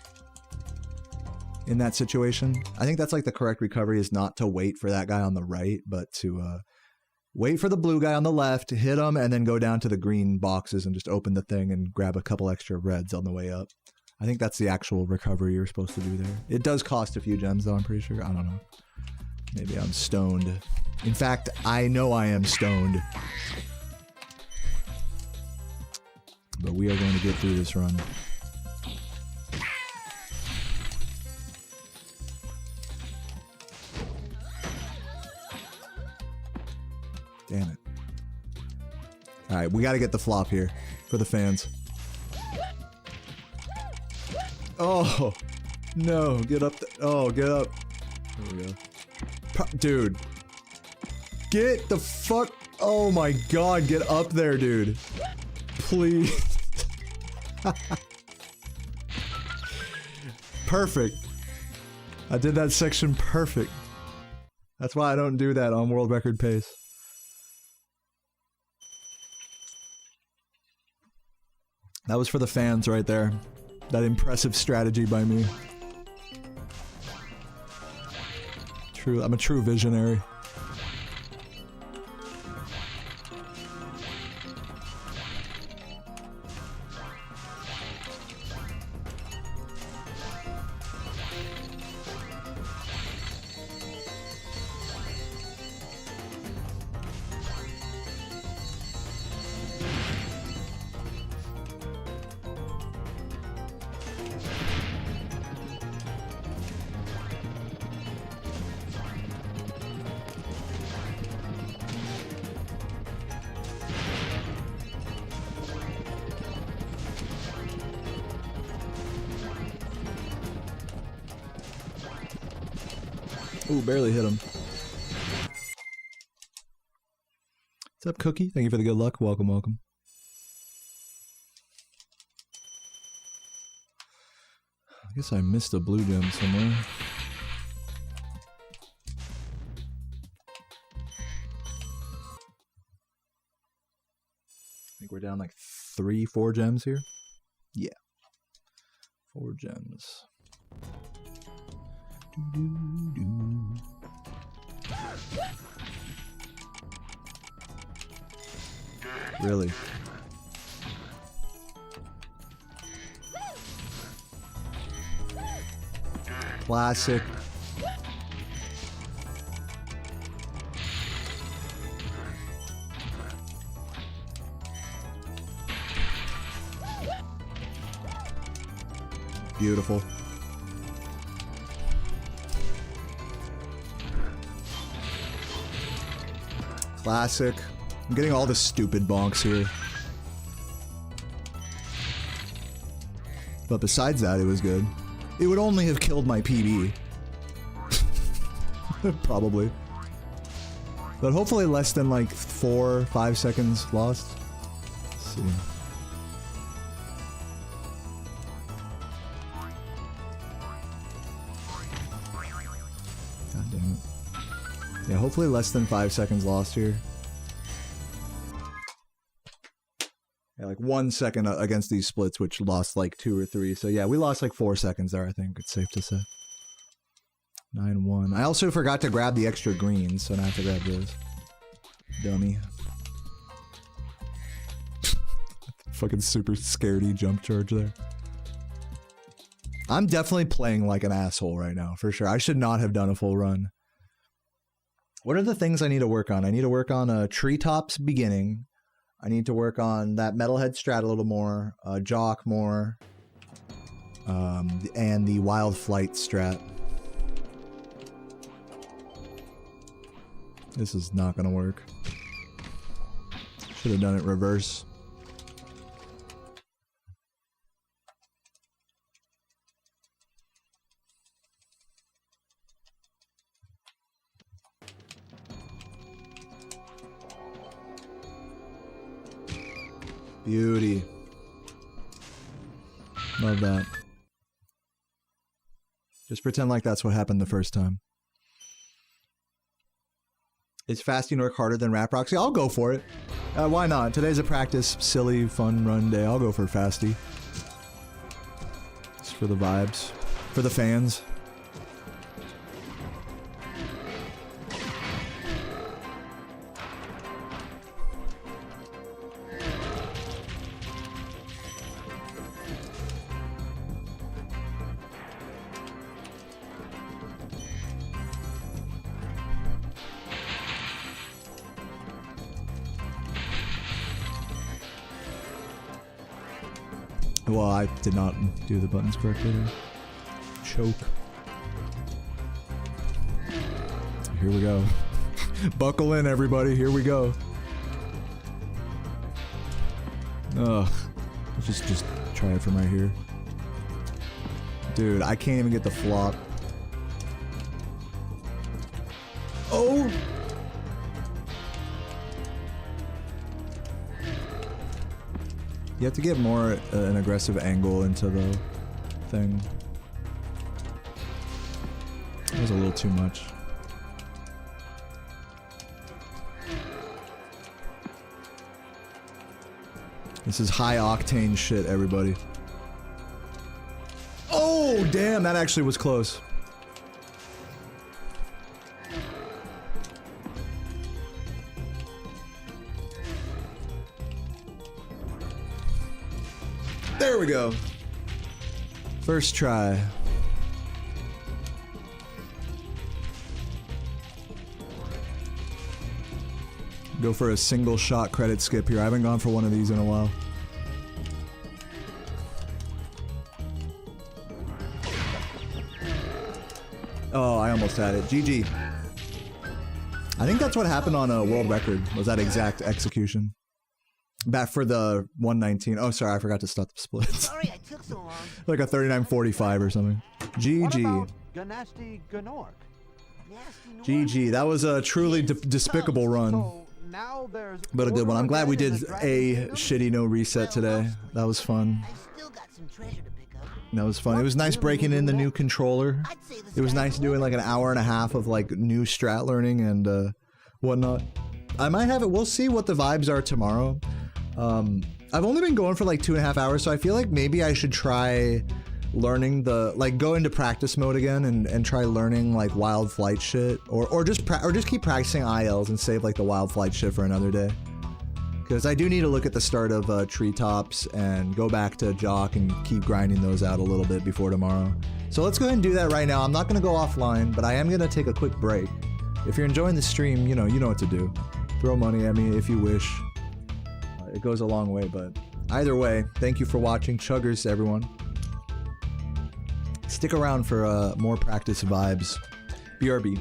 in that situation. I think that's like the correct recovery, is not to wait for that guy on the right, but to wait for the blue guy on the left, hit him, and then go down to the green boxes and just open the thing and grab a couple extra reds on the way up. I think that's the actual recovery you're supposed to do there. It does cost a few gems though, I'm pretty sure. I don't know. Maybe I'm stoned. In fact, I know I am stoned. But we are going to get through this run. Damn it. Alright, we gotta get the flop here for the fans. Oh! No, get up. Oh, get up. There we go. Dude. Get the fuck. Oh my god, get up there, dude. Please. Perfect. I did that section perfect. That's why I don't do that on world record pace. That was for the fans right there. That impressive strategy by me. True, I'm a true visionary. Ooh, barely hit him. What's up, Cookie? Thank you for the good luck. Welcome, welcome. I guess I missed a blue gem somewhere. I think we're down like 3-4 gems here. Yeah. 4 gems. Really? Classic. Beautiful. Classic. I'm getting all the stupid bonks here. But besides that, it was good. It would only have killed my PB. Probably. But hopefully less than like 4 or 5 seconds lost. Let's see. God damn it. Yeah, hopefully less than 5 seconds lost here. Yeah, like 1 second against these splits, which lost like 2 or 3. So yeah, we lost like 4 seconds there, I think it's safe to say. 9-1. I also forgot to grab the extra greens, so now I have to grab those. Dummy. Fucking super scaredy jump charge there. I'm definitely playing like an asshole right now, for sure. I should not have done a full run. What are the things I need to work on? I need to work on treetops beginning. I need to work on that Metalhead strat a little more, Jock more, and the Wild Flight strat. This is not gonna work. Should have done it reverse. Beauty. Love that. Just pretend like that's what happened the first time. Is fasting work harder than Rap Roxy? I'll go for it. Why not? Today's a practice, silly, fun run day. I'll go for Fasty. It's for the vibes. For the fans. Well, I did not do the buttons correctly there. Choke. Here we go. Buckle in, everybody. Here we go. Ugh. Let's just try it from right here. Dude, I can't even get the flop. Oh! You have to get more an aggressive angle into the thing. That was a little too much. This is high octane shit, everybody. Oh, damn, that actually was close. There we go. First try. Go for a single shot credit skip here. I haven't gone for one of these in a while. Oh, I almost had it. GG. I think that's what happened on a world record, was that exact execution. Back for the 119. Oh, sorry, I forgot to stop the splits. Sorry I took so long. Like a 39.45 or something. GG. Nasty Gnork. GG. That was a truly despicable run. So now there's But a good one. I'm glad we did Order of a Dragons. shitty no reset today. That was fun. I still got some treasure to pick up. That was fun. It was nice breaking in the new controller. I'd say the It was sky's nice the doing like limit. an hour and a half of like new strat learning and whatnot. I might have it. We'll see what the vibes are tomorrow. I've only been going for like 2.5 hours, so I feel like maybe I should try learning the go into practice mode again and try learning like wild flight shit or just keep practicing ILs and save like the wild flight shit for another day. Because I do need to look at the start of treetops and go back to Jock and keep grinding those out a little bit before tomorrow. So let's go ahead and do that right now. I'm not going to go offline, but I am going to take a quick break. If you're enjoying the stream, you know what to do. Throw money at me if you wish. It goes a long way, but either way, thank you for watching. Chuggers, everyone. Stick around for more practice vibes. BRB.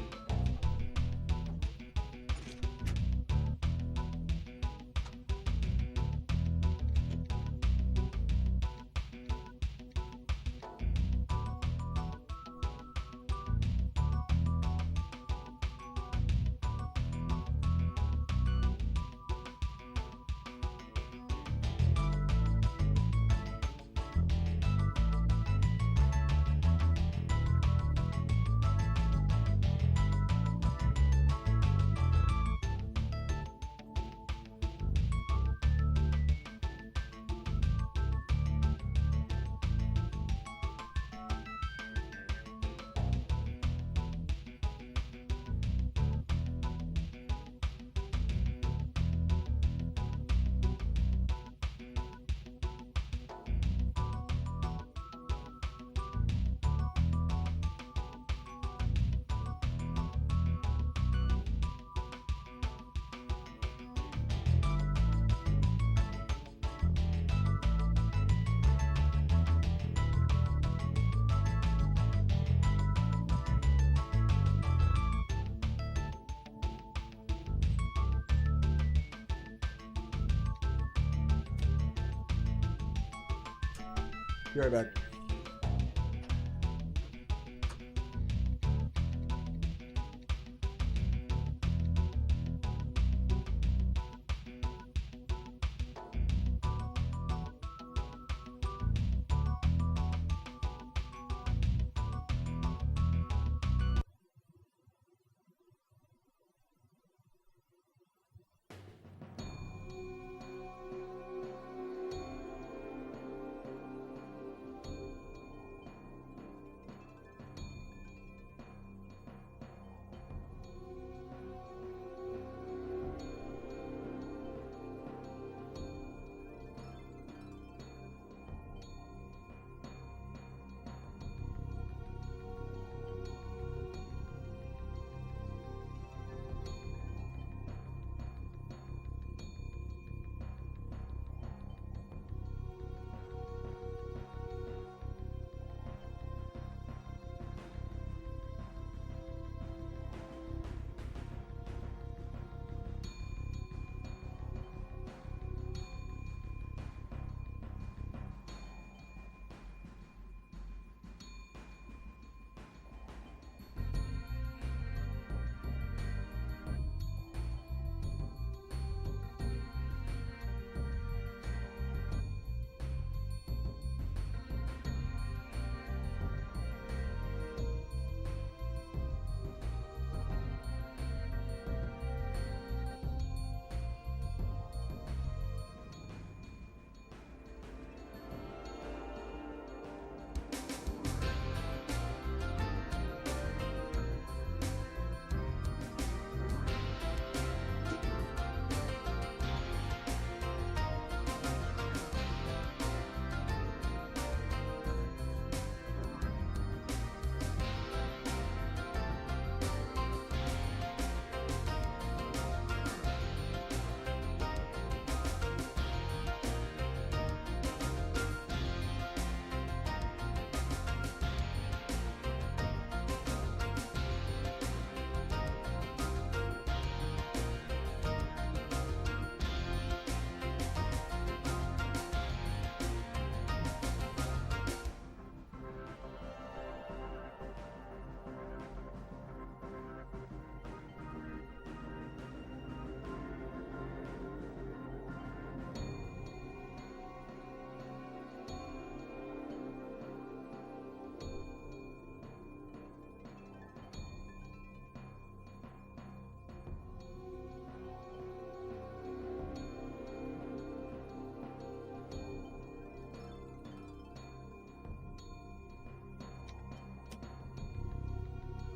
Be right back.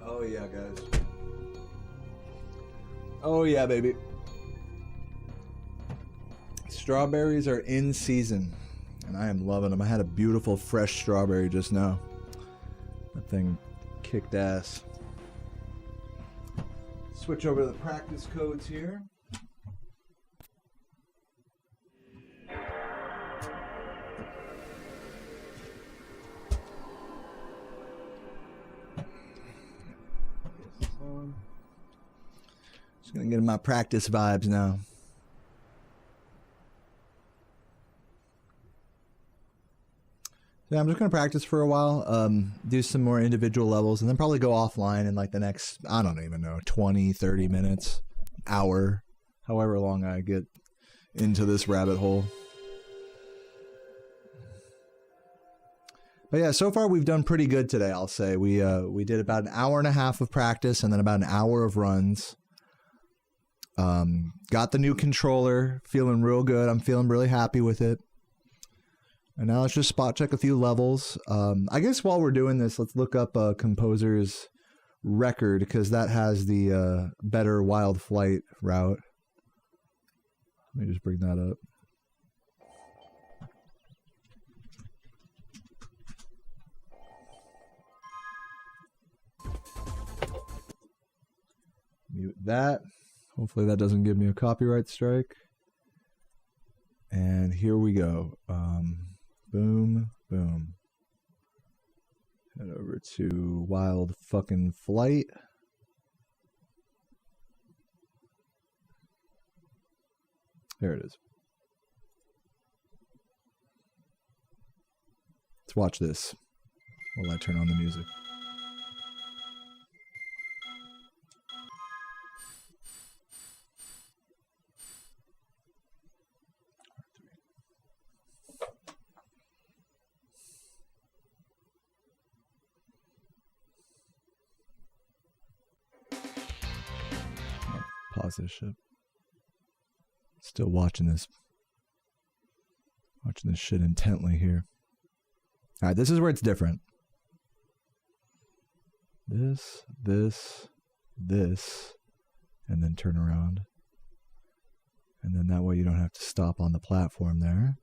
Oh yeah, guys. Oh yeah, baby. Strawberries are in season, and I am loving them. I had a beautiful fresh strawberry just now. That thing kicked ass. Switch over to the practice codes here. Just gonna get in my practice vibes now. Yeah, I'm just gonna practice for a while, do some more individual levels, and then probably go offline in like the next, I don't even know, 20, 30 minutes, hour, however long I get into this rabbit hole. But yeah, so far we've done pretty good today, I'll say. We did about an hour and a half of practice and then about an hour of runs. Got the new controller, feeling real good. I'm feeling really happy with it. And now let's just spot check a few levels. I guess while we're doing this, let's look up a composer's record, because that has the better wild flight route. Let me just bring that up. Mute that. Hopefully that doesn't give me a copyright strike. And here we go. Boom, boom. Head over to Wild Fucking Flight. There it is. Let's watch this while I turn on the music. Pause this shit. Still watching this shit intently here. All right, this is where it's different. This, and then turn around. And then that way you don't have to stop on the platform there.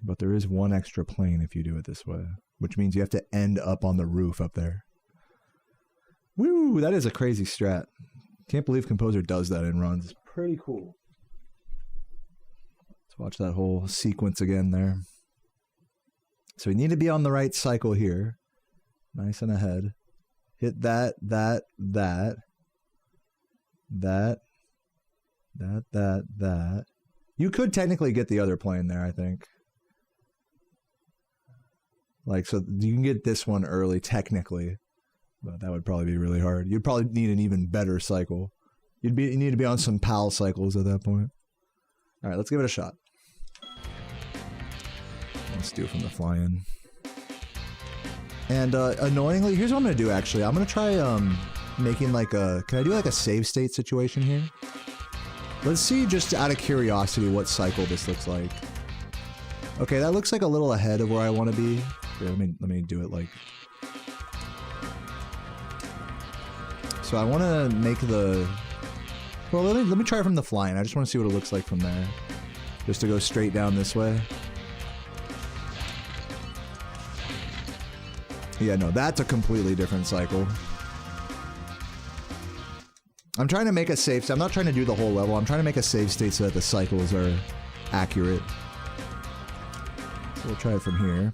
But there is one extra plane if you do it this way, which means you have to end up on the roof up there. Woo, that is a crazy strat. Can't believe Composer does that in runs. It's pretty cool. Let's watch that whole sequence again there. So we need to be on the right cycle here. Nice and ahead. Hit that. You could technically get the other plane there, I think. Like, so you can get this one early, technically. But that would probably be really hard. You'd probably need an even better cycle. You need to be on some PAL cycles at that point. All right, let's give it a shot. Let's do it from the fly-in. And annoyingly, here's what I'm gonna do. Actually, I'm gonna try making like a. Can I do like a save state situation here? Let's see, just out of curiosity, what cycle this looks like. Okay, that looks like a little ahead of where I want to be. Here, let me do it like. So I want to make the... Well, let me try it from the flying. I just want to see what it looks like from there. Just to go straight down this way. Yeah, no, that's a completely different cycle. I'm trying to make a save state. I'm not trying to do the whole level. I'm trying to make a save state so that the cycles are accurate. So we'll try it from here.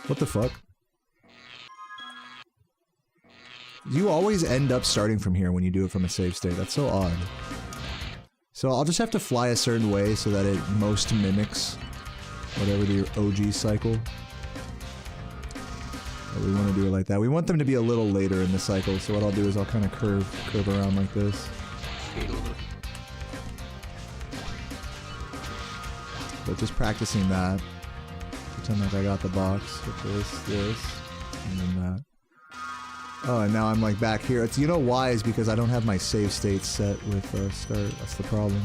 What the fuck? You always end up starting from here when you do it from a save state. That's so odd. So I'll just have to fly a certain way so that it most mimics whatever the OG cycle. But we want to do it like that. We want them to be a little later in the cycle, so what I'll do is I'll kind of curve around like this. But just practicing that. Pretend like I got the box with this, and then that. Oh, and now I'm like back here. It's, you know why, is because I don't have my save state set with start. That's the problem.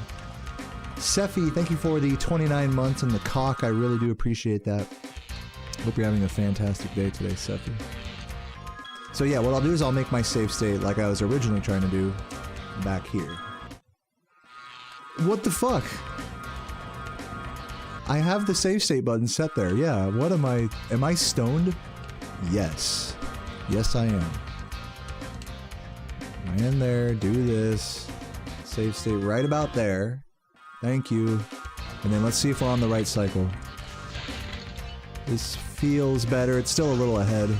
Sephi, thank you for the 29 months and the cock. I really do appreciate that. Hope you're having a fantastic day today, Sephi. So yeah, what I'll do is I'll make my save state like I was originally trying to do back here. What the fuck? I have the save state button set there. Yeah, what am I stoned? Yes. Yes, I am. In there, do this. Save state right about there. Thank you. And then let's see if we're on the right cycle. This feels better. It's still a little ahead.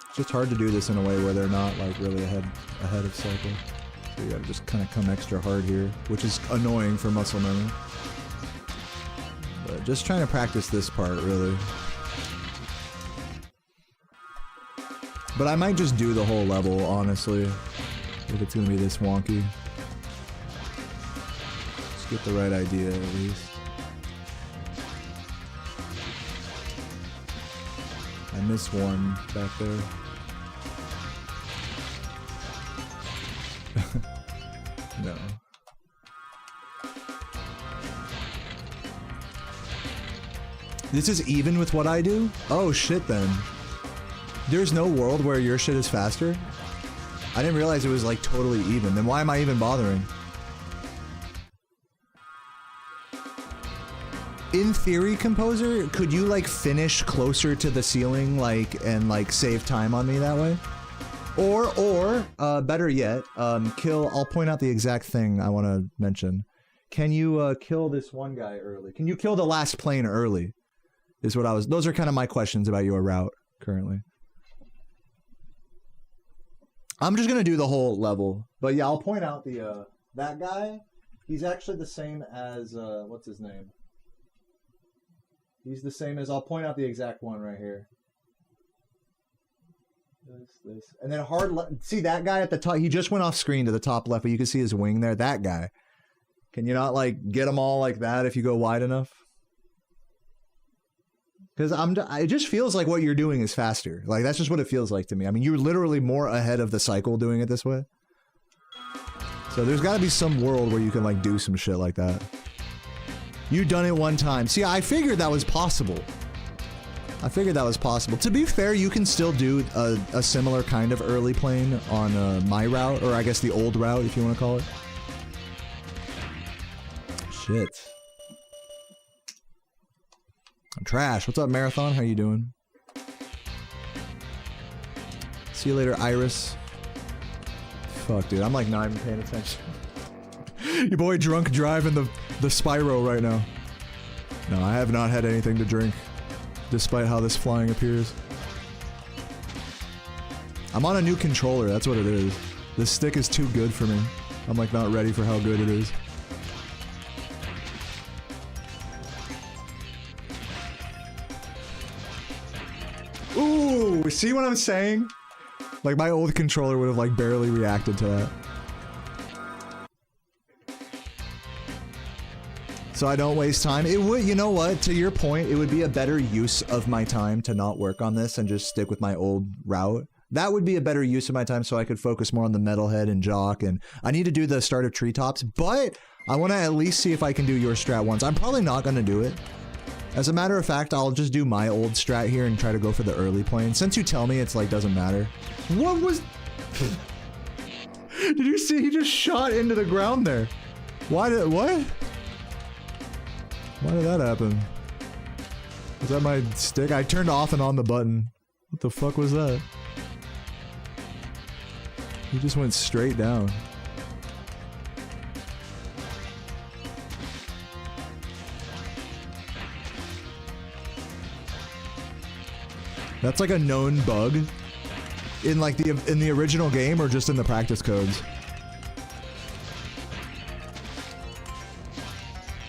It's just hard to do this in a way where they're not like really ahead of cycle. So you gotta just kind of come extra hard here, which is annoying for muscle memory. But just trying to practice this part, really. But I might just do the whole level, honestly, if it's gonna be this wonky. Just get the right idea, at least. I missed one back there. No. This is even with what I do? Oh shit then. There's no world where your shit is faster? I didn't realize it was like totally even. Then why am I even bothering? In theory, Composer, could you like finish closer to the ceiling and save time on me that way? Or better yet, I'll point out the exact thing I want to mention. Can you kill this one guy early? Can you kill the last plane early? Is what those are kind of my questions about your route currently. I'm just gonna do the whole level, but yeah, I'll point out the that guy. He's actually the same as what's his name? He's the same as, I'll point out the exact one right here. This. And then see that guy at the top? He just went off screen to the top left, but you can see his wing there. That guy. Can you not like get them all like that if you go wide enough? Because it just feels like what you're doing is faster. Like that's just what it feels like to me. I mean, you're literally more ahead of the cycle doing it this way. So there's got to be some world where you can like do some shit like that. You done it one time. See, I figured that was possible. To be fair, you can still do a similar kind of early plane on my route, or I guess the old route, if you want to call it. Shit. I'm trash. What's up, Marathon? How you doing? See you later, Iris. Fuck, dude. I'm like not even paying attention. Your boy drunk driving the Spyro right now. No, I have not had anything to drink, despite how this flying appears. I'm on a new controller, that's what it is. This stick is too good for me. I'm like not ready for how good it is. Ooh, see what I'm saying? Like my old controller would have like barely reacted to that. So I don't waste time. It would, you know what, to your point, it would be a better use of my time to not work on this and just stick with my old route. That would be a better use of my time so I could focus more on the Metalhead and Jock, and I need to do the start of Treetops, but I want to at least see if I can do your strat once. I'm probably not going to do it. As a matter of fact, I'll just do my old strat here and try to go for the early plane. Since you tell me it's like doesn't matter. What was... Did you see he just shot into the ground there? Why did... What? Why did that happen? Was that my stick? I turned off and on the button. What the fuck was that? He just went straight down. That's like a known bug in like in the original game or just in the practice codes.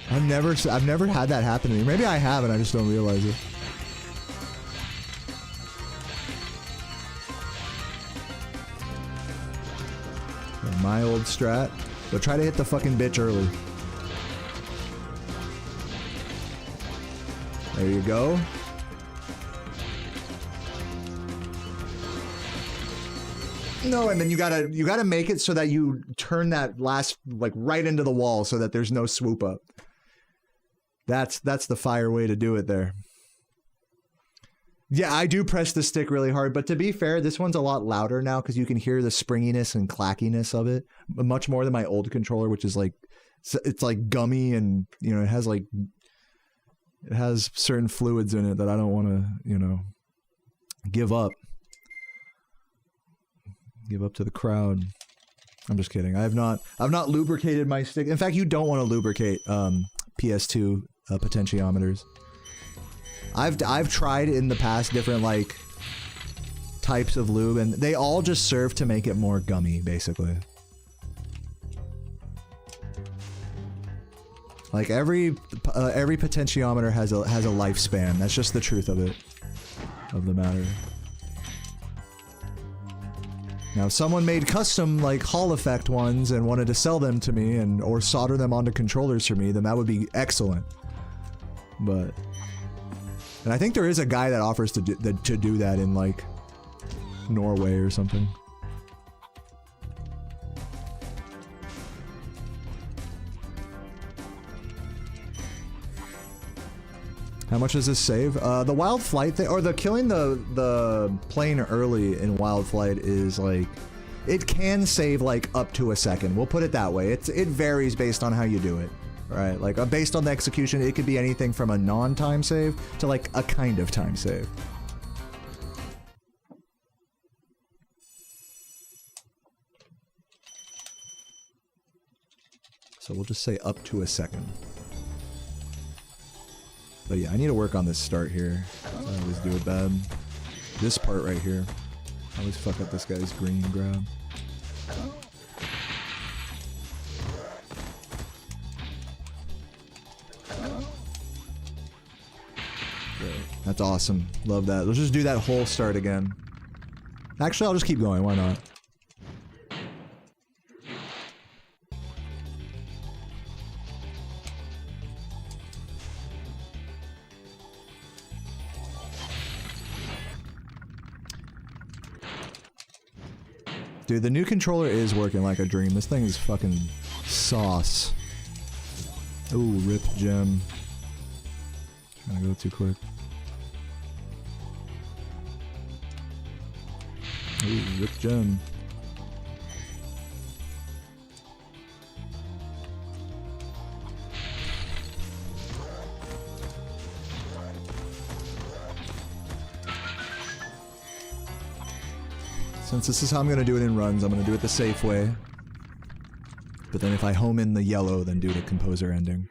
I've never had that happen to me. Maybe I have and I just don't realize it. My old strat. But try to hit the fucking bitch early. There you go. No, and then you gotta make it so that you turn that last like right into the wall so that there's no swoop up. That's the fire way to do it there. Yeah, I do press the stick really hard, but to be fair, this one's a lot louder now because you can hear the springiness and clackiness of it much more than my old controller, which is like, it's like gummy and, you know, it has certain fluids in it that I don't want to, you know, give up. Give up to the crowd. I'm just kidding. I've not lubricated my stick. In fact, you don't want to lubricate PS2 potentiometers. I've tried in the past different like types of lube, and they all just serve to make it more gummy, basically. Like every potentiometer has a lifespan. That's just the truth of the matter. Now, if someone made custom like Hall effect ones and wanted to sell them to me or solder them onto controllers for me, then that would be excellent. But, and I think there is a guy that offers to do that in like Norway or something. How much does this save? The wild flight thing, or the killing the plane early in wild flight is like, it can save like up to a second. We'll put it that way. It varies based on how you do it, right? Like based on the execution, it could be anything from a non-time save to like a kind of time save. So we'll just say up to a second. But yeah, I need to work on this start here. I always do it bad. This part right here. I always fuck up this guy's green grab. That's awesome. Love that. Let's just do that whole start again. Actually, I'll just keep going. Why not? Dude, the new controller is working like a dream. This thing is fucking sauce. Ooh, rip gem. Trying to go too quick. Ooh, rip gem. Since this is how I'm gonna do it in runs, I'm gonna do it the safe way. But then if I home in the yellow, then do the composer ending.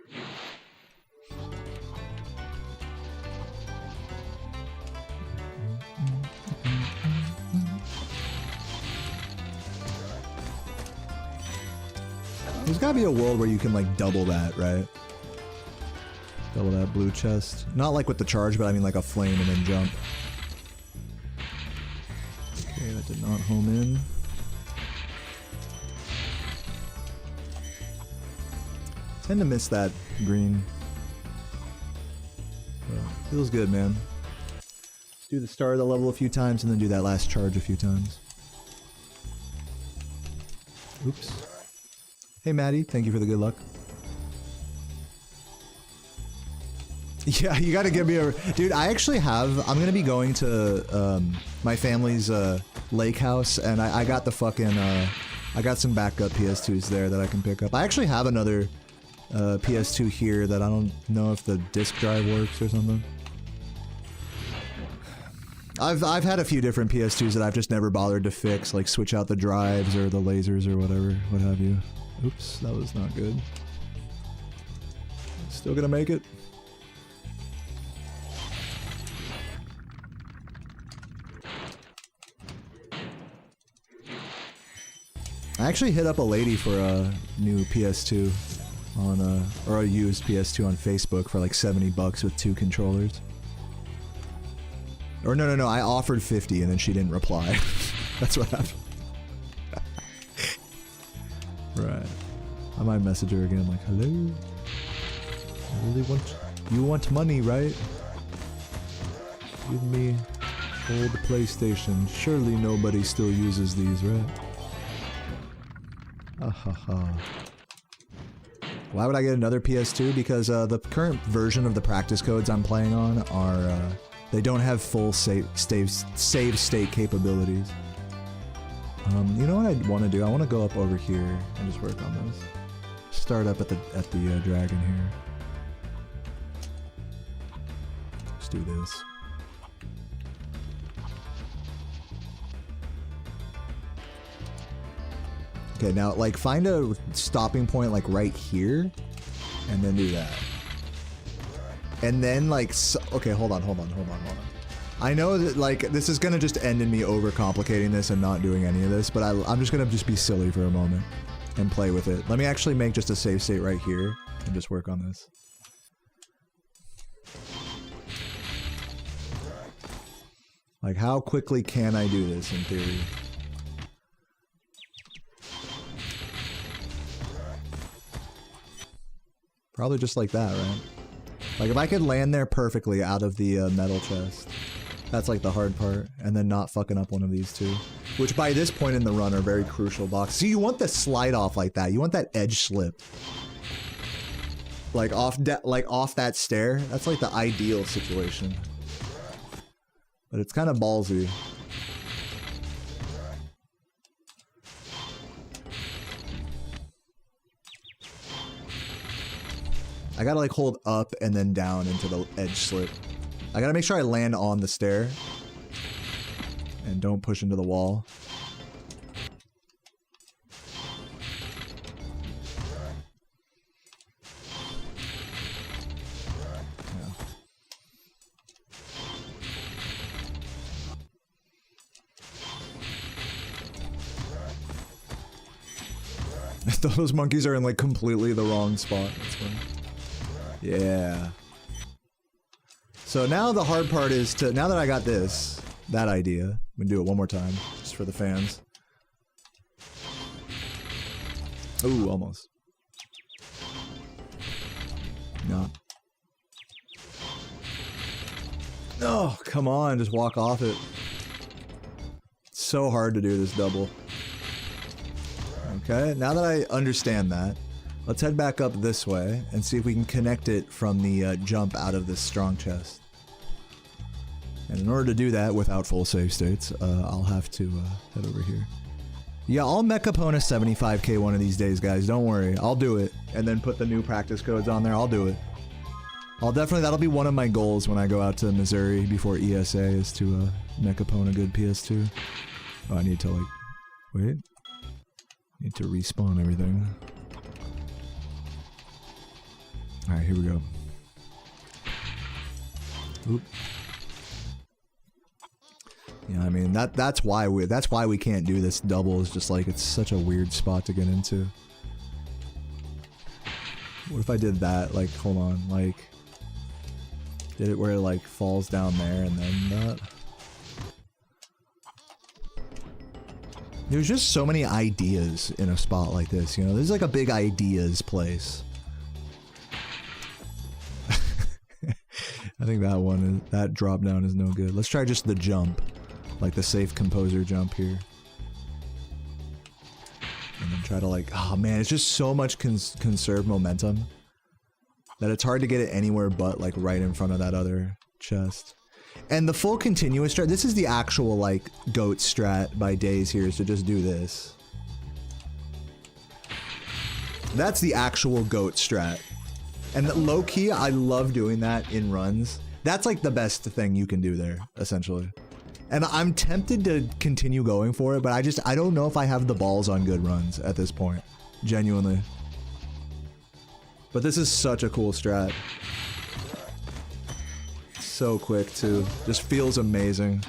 There's gotta be a world where you can like double that, right? Double that blue chest. Not like with the charge, but I mean like a flame and then jump. Okay, that did not home in. Tend to miss that green. Feels good, man. Let's do the start of the level a few times and then do that last charge a few times. Oops. Hey Maddie, thank you for the good luck. Yeah, you gotta give me a... Dude, I actually have... I'm gonna be going to my family's lake house, and I got the fucking... I got some backup PS2s there that I can pick up. I actually have another PS2 here that I don't know if the disk drive works or something. I've had a few different PS2s that I've just never bothered to fix, like switch out the drives or the lasers or whatever, what have you. Oops, that was not good. Still gonna make it. I actually hit up a lady for a new PS2 on or a used PS2 on Facebook for like 70 bucks with 2 controllers. Or no, I offered 50 and then she didn't reply. That's what happened. Right. I might message her again like, hello? I really want... You want money, right? Give me old PlayStation. Surely nobody still uses these, right? Ahaha. Why would I get another PS2? Because the current version of the practice codes I'm playing on are... they don't have full save state capabilities. You know what I want to do? I want to go up over here and just work on this. Start up at the dragon here. Let's do this. Okay, now like find a stopping point like right here, and then do that. And then like, okay, hold on. I know that like this is gonna just end in me overcomplicating this and not doing any of this, but I'm just gonna be silly for a moment and play with it. Let me actually make just a save state right here and just work on this. Like how quickly can I do this in theory? Probably just like that, right? Like if I could land there perfectly out of the metal chest. That's like the hard part, and then not fucking up one of these two. Which by this point in the run are very crucial blocks. So you want the slide off like that. You want that edge slip. Like off that stair. That's like the ideal situation. But it's kind of ballsy. I gotta like hold up and then down into the edge slip. I gotta make sure I land on the stair and don't push into the wall. Yeah. Those monkeys are in like completely the wrong spot. That's funny. Yeah. So now the hard part is to, now that I got that idea, I'm gonna do it one more time, just for the fans. Ooh, almost. No. Oh, come on, just walk off it. It's so hard to do this double. Okay, now that I understand that, let's head back up this way and see if we can connect it from the jump out of this strong chest. And in order to do that without full save states, I'll have to head over here. Yeah, I'll Mechapona 75k one of these days, guys. Don't worry. I'll do it. And then put the new practice codes on there. I'll do it. I'll definitely, that'll be one of my goals when I go out to Missouri before ESA is to Mechapona good PS2. Oh, I need to like, wait. Need to respawn everything. Alright, here we go. Oop. Yeah, I mean that's why we can't do this double, is just like it's such a weird spot to get into. What if I did that, like, hold on, like did it where it like falls down there and then that? There's just so many ideas in a spot like this, you know? There's like a big ideas place. I think that one is, that drop down is no good. Let's try just the jump. Like the safe composer jump here. And then try to like, oh man, it's just so much conserved momentum that it's hard to get it anywhere but like right in front of that other chest. And the full continuous strat, this is the actual like goat strat by Days here, is to just do this. That's the actual goat strat. And low key, I love doing that in runs. That's like the best thing you can do there, essentially. And I'm tempted to continue going for it, but I don't know if I have the balls on good runs at this point. Genuinely. But this is such a cool strat. So quick too. Just feels amazing.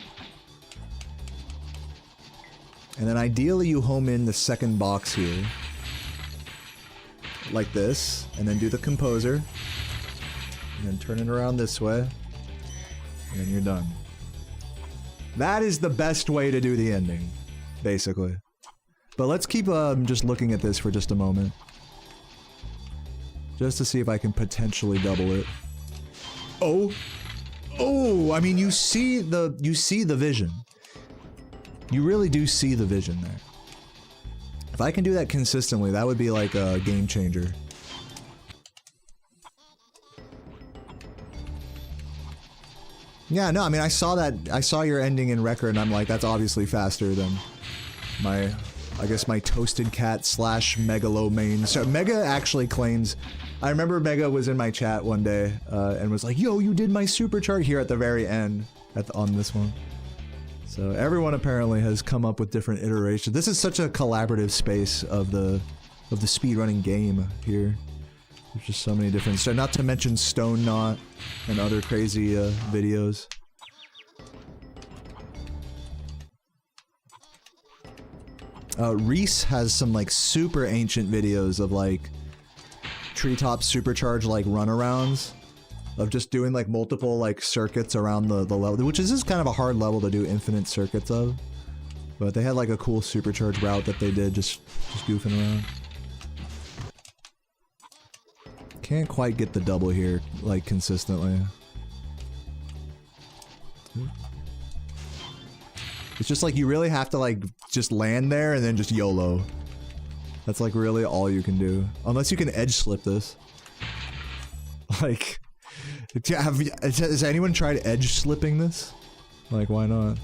And then ideally you home in the second box here. Like this. And then do the composer. And then turn it around this way. And then you're done. That is the best way to do the ending, basically. But let's keep just looking at this for just a moment. Just to see if I can potentially double it. Oh! Oh! I mean, you see the vision. You really do see the vision there. If I can do that consistently, that would be like a game changer. Yeah, no, I mean, I saw your ending in record, and I'm like, that's obviously faster than my, I guess my toasted cat slash megalo main. So Mega actually claims, I remember Mega was in my chat one day, and was like, yo, you did my supercharge here at the very end, on this one. So everyone apparently has come up with different iterations. This is such a collaborative space of the speedrunning game here. There's just so many different stuff, not to mention Stone Knot and other crazy videos. Reese has some like super ancient videos of like treetop supercharge like runarounds of just doing like multiple like circuits around the level, which is just kind of a hard level to do infinite circuits of. But they had like a cool supercharge route that they did just goofing around. Can't quite get the double here, like, consistently. It's just like, you really have to, like, just land there and then just YOLO. That's, like, really all you can do. Unless you can edge slip this. Like, has anyone tried edge slipping this? Like, why not?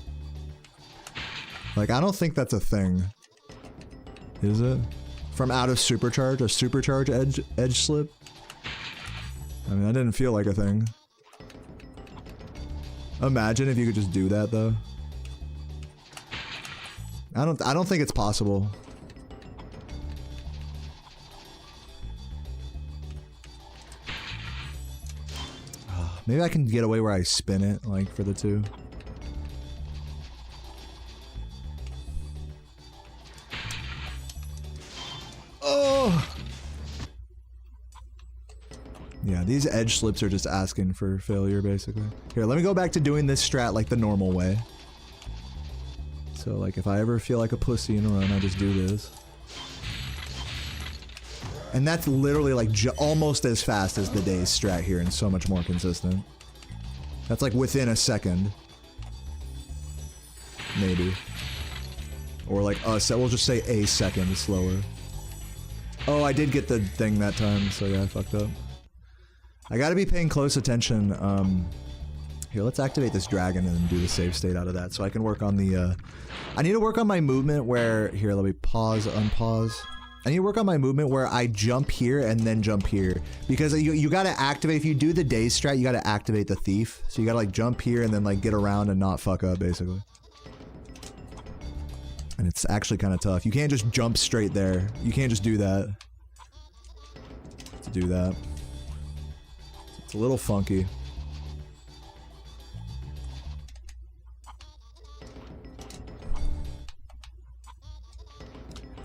Like, I don't think that's a thing. Is it? From out of supercharge? A supercharge edge slip? I mean, that didn't feel like a thing. Imagine if you could just do that, though. I don't think it's possible. Maybe I can get away where I spin it, like, for the two. Oh! Yeah, Yeah, these edge slips are just asking for failure, basically. Here, let me go back to doing this strat like the normal way. So, like, if I ever feel like a pussy in a run, I just do this. And that's literally, like, almost as fast as the day's strat here and so much more consistent. That's, like, within a second. Maybe. Or, like, we'll just say a second slower. Oh, I did get the thing that time, so yeah, I fucked up. I gotta be paying close attention. Here, let's activate this dragon and do the save state out of that so I can work on the, I need to work on my movement where, here, let me pause, unpause. I need to work on my movement where I jump here and then jump here. Because you gotta activate, if you do the daze strat, you gotta activate the thief. So you gotta, like, jump here and then, like, get around and not fuck up, basically. And it's actually kind of tough. You can't just jump straight there. You can't just do that. To do that. It's a little funky.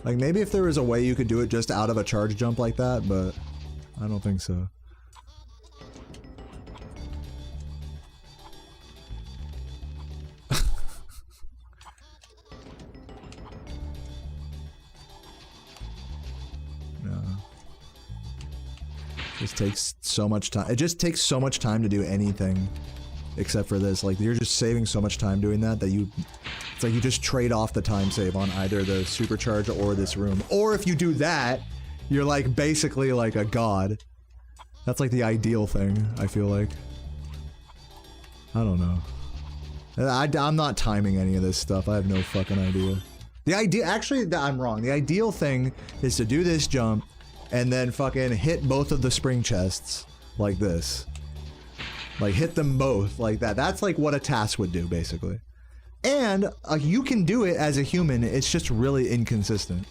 Like, maybe if there was a way you could do it just out of a charge jump like that, but I don't think so. No. This takes so much time. It just takes so much time to do anything except for this. Like, you're just saving so much time doing that that you... It's like you just trade off the time save on either the supercharge or this room. Or if you do that, you're like basically like a god. That's like the ideal thing, I feel like. I don't know. I'm not timing any of this stuff. I have no fucking idea. The idea, actually, I'm wrong. The ideal thing is to do this jump and then fucking hit both of the spring chests like this. Like hit them both like that. That's like what a task would do, basically. And you can do it as a human, it's just really inconsistent.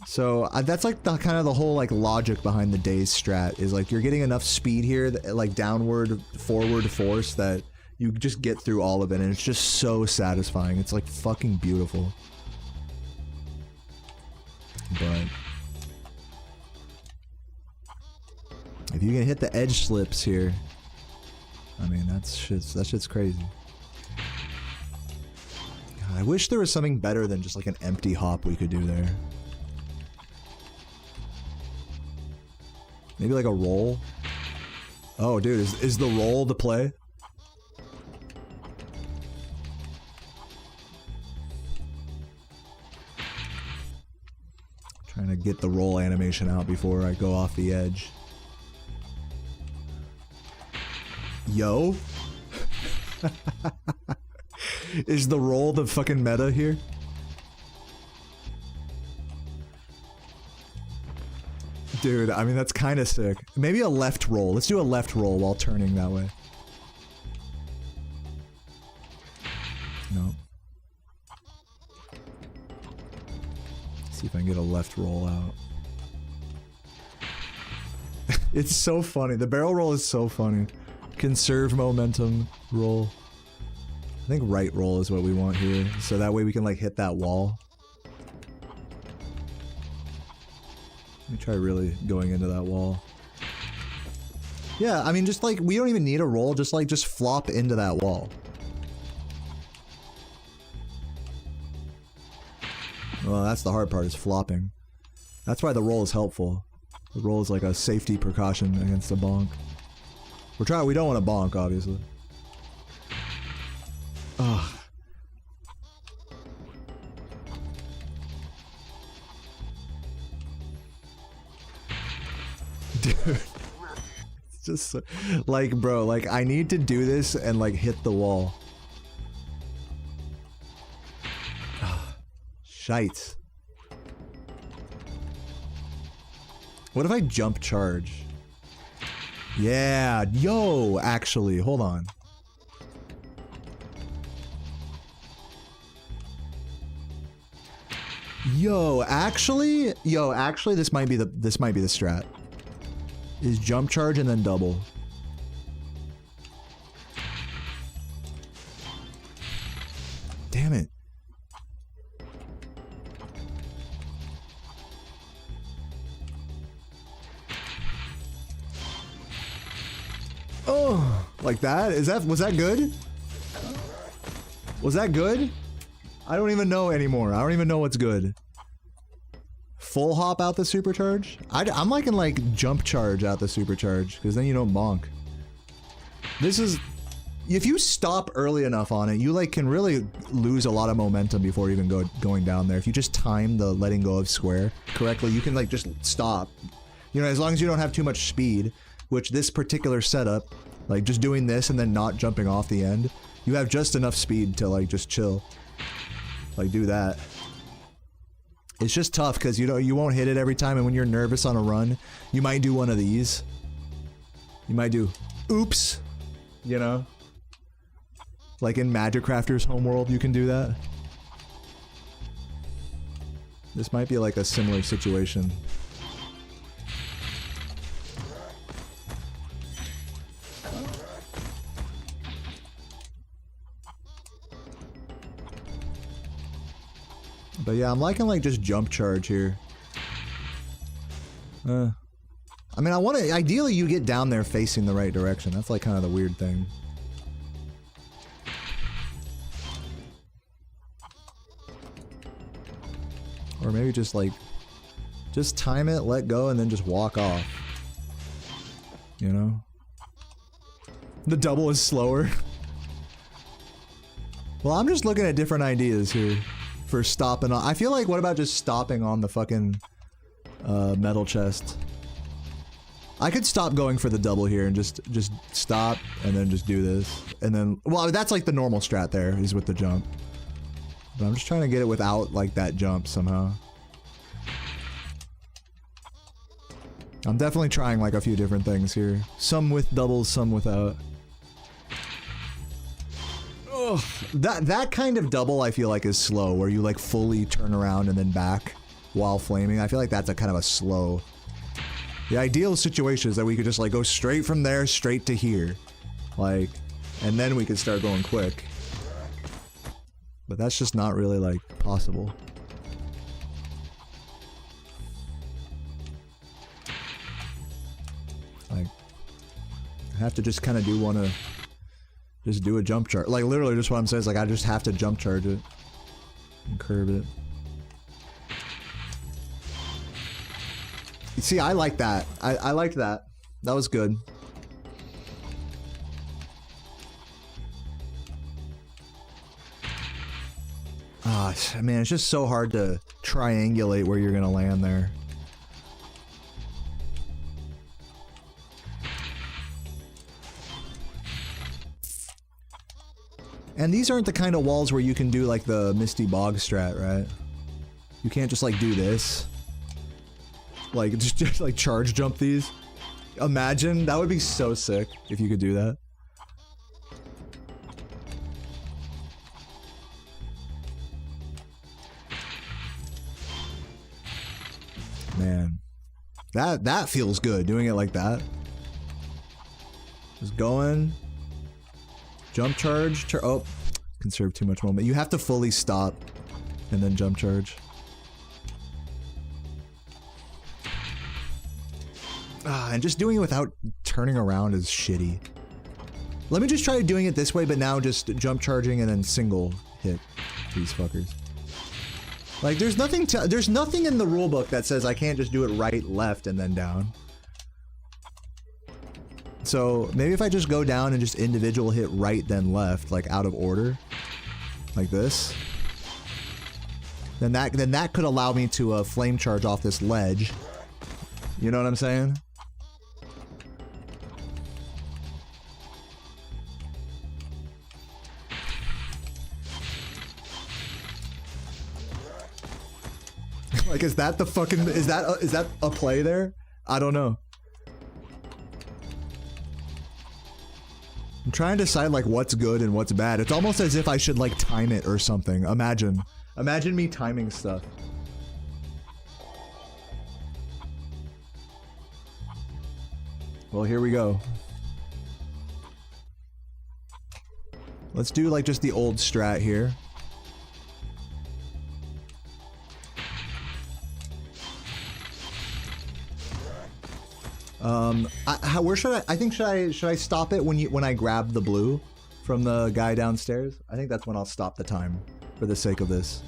So that's like the kind of the whole like logic behind the daze strat is like you're getting enough speed here, that, like downward, forward force that you just get through all of it, and it's just so satisfying. It's like fucking beautiful. But if you can hit the edge slips here, I mean, that shit's crazy. God, I wish there was something better than just like an empty hop we could do there. Maybe like a roll? Oh, dude, is the roll the play? Trying to get the roll animation out before I go off the edge. Yo? Is the roll the fucking meta here? Dude, I mean, that's kind of sick. Maybe a left roll. Let's do a left roll while turning that way. No. See if I can get a left roll out. It's so funny. The barrel roll is so funny. Conserve momentum roll. I think right roll is what we want here. So that way we can like hit that wall. Let me try really going into that wall. Yeah, I mean, just like, we don't even need a roll, just flop into that wall. Well, that's the hard part, is flopping. That's why the roll is helpful. The roll is like a safety precaution against a bonk. We don't want to bonk, obviously. Ugh. Dude. It's just so, like, bro, like, I need to do this and like hit the wall. Shite. What if I jump charge? Yeah, yo, actually, hold on. Yo, actually, this might be the strat. Is jump charge and then double. Damn it. Like that? Was that good? Was that good? I don't even know anymore. I don't even know what's good. Full hop out the supercharge? I'm liking like jump charge out the supercharge, because then you don't bonk. This is... If you stop early enough on it, you like can really lose a lot of momentum before even going down there. If you just time the letting go of square correctly, you can like just stop. You know, as long as you don't have too much speed, which this particular setup, like just doing this and then not jumping off the end, you have just enough speed to like just chill. Like do that. It's just tough because you know you won't hit it every time, and when you're nervous on a run, you might do one of these. You might do oops, you know? Like in Magic Crafter's homeworld, you can do that. This might be like a similar situation. But yeah, I'm liking like just jump charge here. I mean, ideally you get down there facing the right direction. That's like kind of the weird thing. Or maybe just like, just time it, let go, and then just walk off. You know? The double is slower. Well, I'm just looking at different ideas here for stopping on. I feel like, what about just stopping on the fucking metal chest? I could stop going for the double here and just stop and then just do this. And then, well, that's like the normal strat there, is with the jump. But I'm just trying to get it without, like, that jump somehow. I'm definitely trying, like, a few different things here. Some with doubles, some without. Ugh. That kind of double, I feel like, is slow, where you, like, fully turn around and then back while flaming. I feel like that's a kind of a slow... The ideal situation is that we could just, like, go straight from there, straight to here. Like, and then we could start going quick. But that's just not really, like, possible. Like, I have to just kind of just do a jump charge. Like, literally just what I'm saying is, like, I just have to jump charge it. And curve it. You see, I like that. I liked that. That was good. Ah, man, it's just so hard to triangulate where you're gonna land there. And these aren't the kind of walls where you can do like the Misty Bog strat, right? You can't just like do this. Like, just like charge jump these. Imagine, that would be so sick if you could do that. Man, that feels good, doing it like that. Just going, jump charge, oh, conserve too much moment. You have to fully stop and then jump charge. And just doing it without turning around is shitty. Let me just try doing it this way, but now just jump charging and then single hit these fuckers. Like, there's nothing in the rulebook that says I can't just do it right, left, and then down. So maybe if I just go down and just individual hit right, then left, like out of order, like this, then that could allow me to flame charge off this ledge. You know what I'm saying? Like, is that the fucking, is that a play there? I don't know. I'm trying to decide like what's good and what's bad. It's almost as if I should like time it or something. Imagine me timing stuff. Well, here we go. Let's do like just the old strat here. Where should I? I think should I stop it when I grab the blue from the guy downstairs? I think that's when I'll stop the time for the sake of this.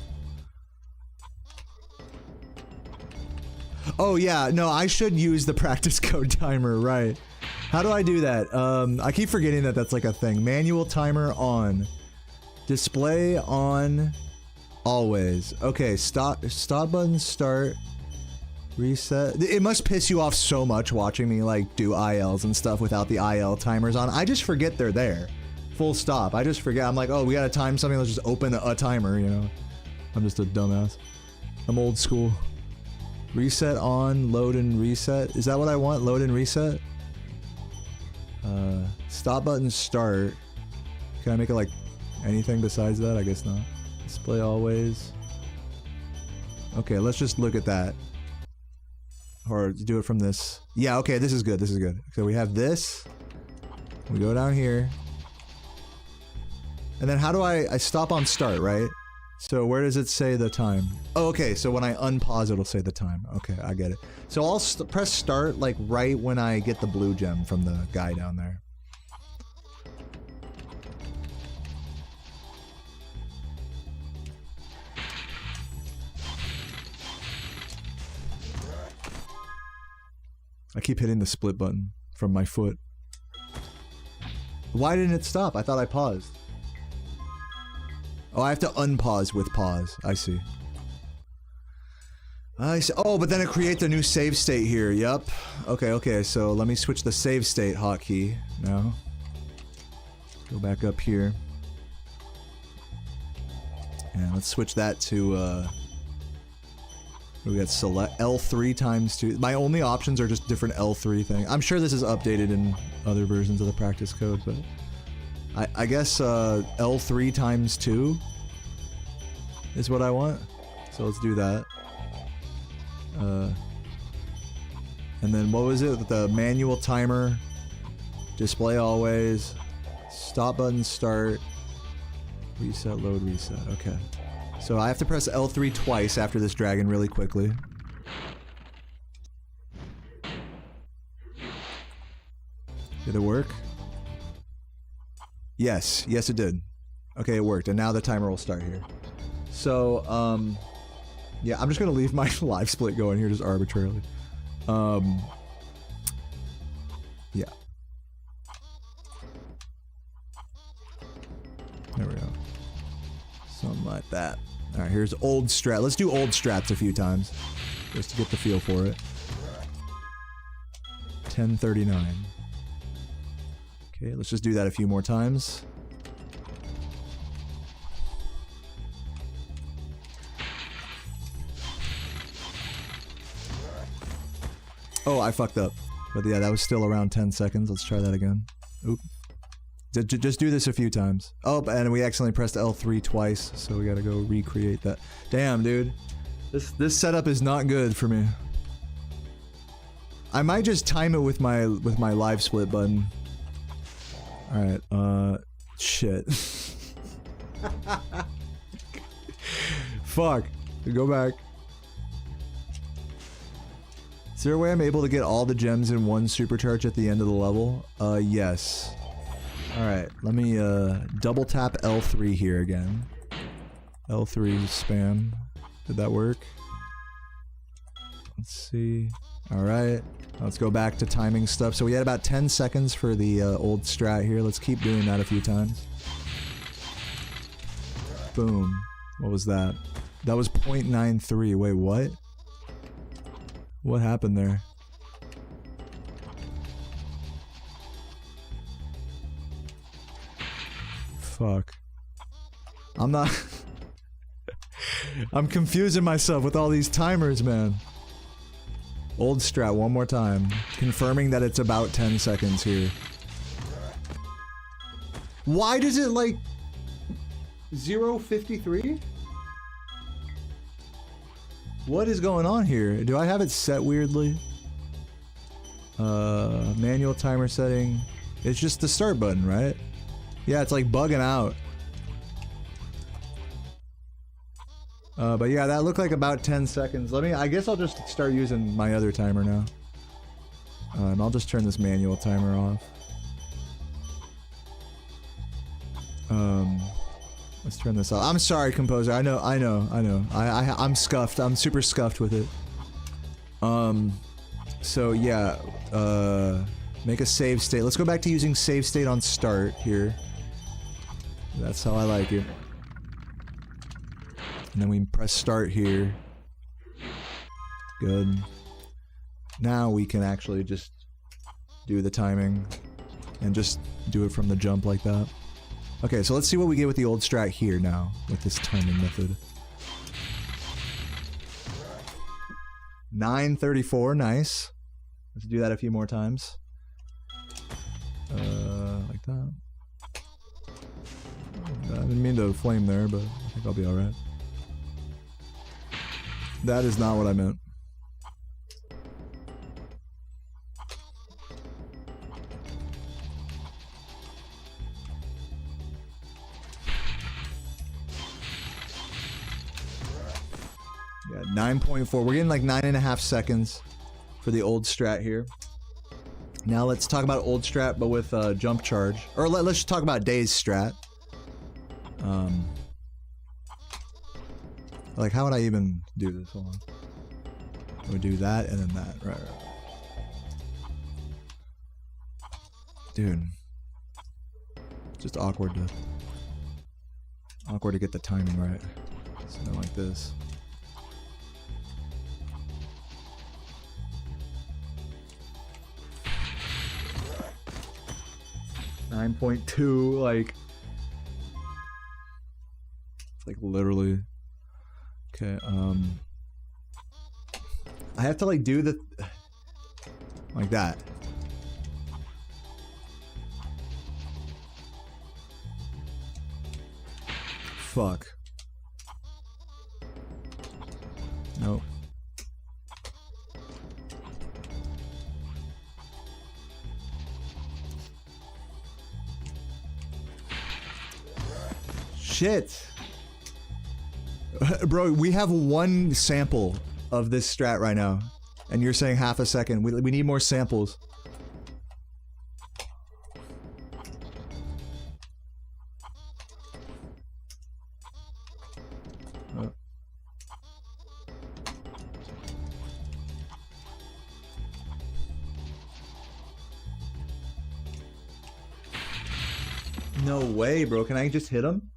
Oh yeah, no, I should use the practice code timer, right? How do I do that? I keep forgetting that that's like a thing. Manual timer on. Display on. Always. Okay, stop button, start. Reset. It must piss you off so much watching me like do ILs and stuff without the IL timers on. I just forget they're there. Full stop. I just forget. I'm like, oh, we gotta time something. Let's just open a timer, you know? I'm just a dumbass. I'm old school. Reset on, load and reset. Is that what I want? Load and reset? Stop button, start. Can I make it like anything besides that? I guess not. Display always. Okay, let's just look at that. Or do it from this. Yeah, okay, this is good, this is good. So we have this. We go down here. And then how do I stop on start, right? So where does it say the time? Oh, okay, so when I unpause, it'll say the time. Okay, I get it. So I'll press start, like, right when I get the blue gem from the guy down there. I keep hitting the split button from my foot. Why didn't it stop? I thought I paused. Oh, I have to unpause with pause. I see. I see. Oh, but then it creates a new save state here. Yup. Okay, okay. So let me switch the save state hotkey now. Go back up here. And let's switch that to, we got select L3 times 2. My only options are just different L3 thing. I'm sure this is updated in other versions of the practice code, but I guess L3 times 2 is what I want. So let's do that. And then what was it? The manual timer, display always, stop button, start, reset, load, reset. Okay. So I have to press L3 twice after this dragon really quickly. Did it work? Yes. Yes, it did. Okay, it worked. And now the timer will start here. So, yeah, I'm just gonna leave my live split going here just arbitrarily. Yeah. There we go. Something like that. Alright, here's old strat. Let's do old strats a few times. Just to get the feel for it. 1039. Okay, let's just do that a few more times. Oh, I fucked up. But yeah, that was still around 10 seconds. Let's try that again. Oop. Just do this a few times. Oh, and we accidentally pressed L3 twice, so we gotta go recreate that. Damn, dude. This setup is not good for me. I might just time it with my live split button. Alright, shit. Fuck. Go back. Is there a way I'm able to get all the gems in one supercharge at the end of the level? Yes. Alright, let me double tap L3 here again. L3 spam. Did that work? Let's see. Alright, let's go back to timing stuff. So we had about 10 seconds for the old strat here. Let's keep doing that a few times. Boom. What was that? That was 0.93. Wait, what? What happened there? Fuck. I'm not... I'm confusing myself with all these timers, man. Old strat one more time. Confirming that it's about 10 seconds here. Why does it like... 0:53? What is going on here? Do I have it set weirdly? Manual timer setting. It's just the start button, right? Yeah, it's like bugging out. But yeah, that looked like about 10 seconds. I guess I'll just start using my other timer now. And I'll just turn this manual timer off. Let's turn this off. I'm sorry, composer. I know. I'm scuffed. I'm super scuffed with it. So yeah, make a save state. Let's go back to using save state on start here. That's how I like it. And then we press start here. Good. Now we can actually just do the timing and just do it from the jump like that. Okay, so let's see what we get with the old strat here now with this timing method. 9:34, nice. Let's do that a few more times. Like that. I didn't mean to flame there, but I think I'll be alright. That is not what I meant. Yeah, 9.4. We're getting like 9.5 seconds for the old strat here. Now let's talk about old strat, but with jump charge. Or let's just talk about Days strat. Like, how would I even do this? Hold on. I would do that and then that. Right. Dude. Just awkward to get the timing right. Something like this. 9.2, like... It's like literally... Okay, I have to like do the... Like that. Fuck. Nope. Shit. Bro, we have one sample of this strat right now. And you're saying half a second. We need more samples. No way, bro. Can I just hit him?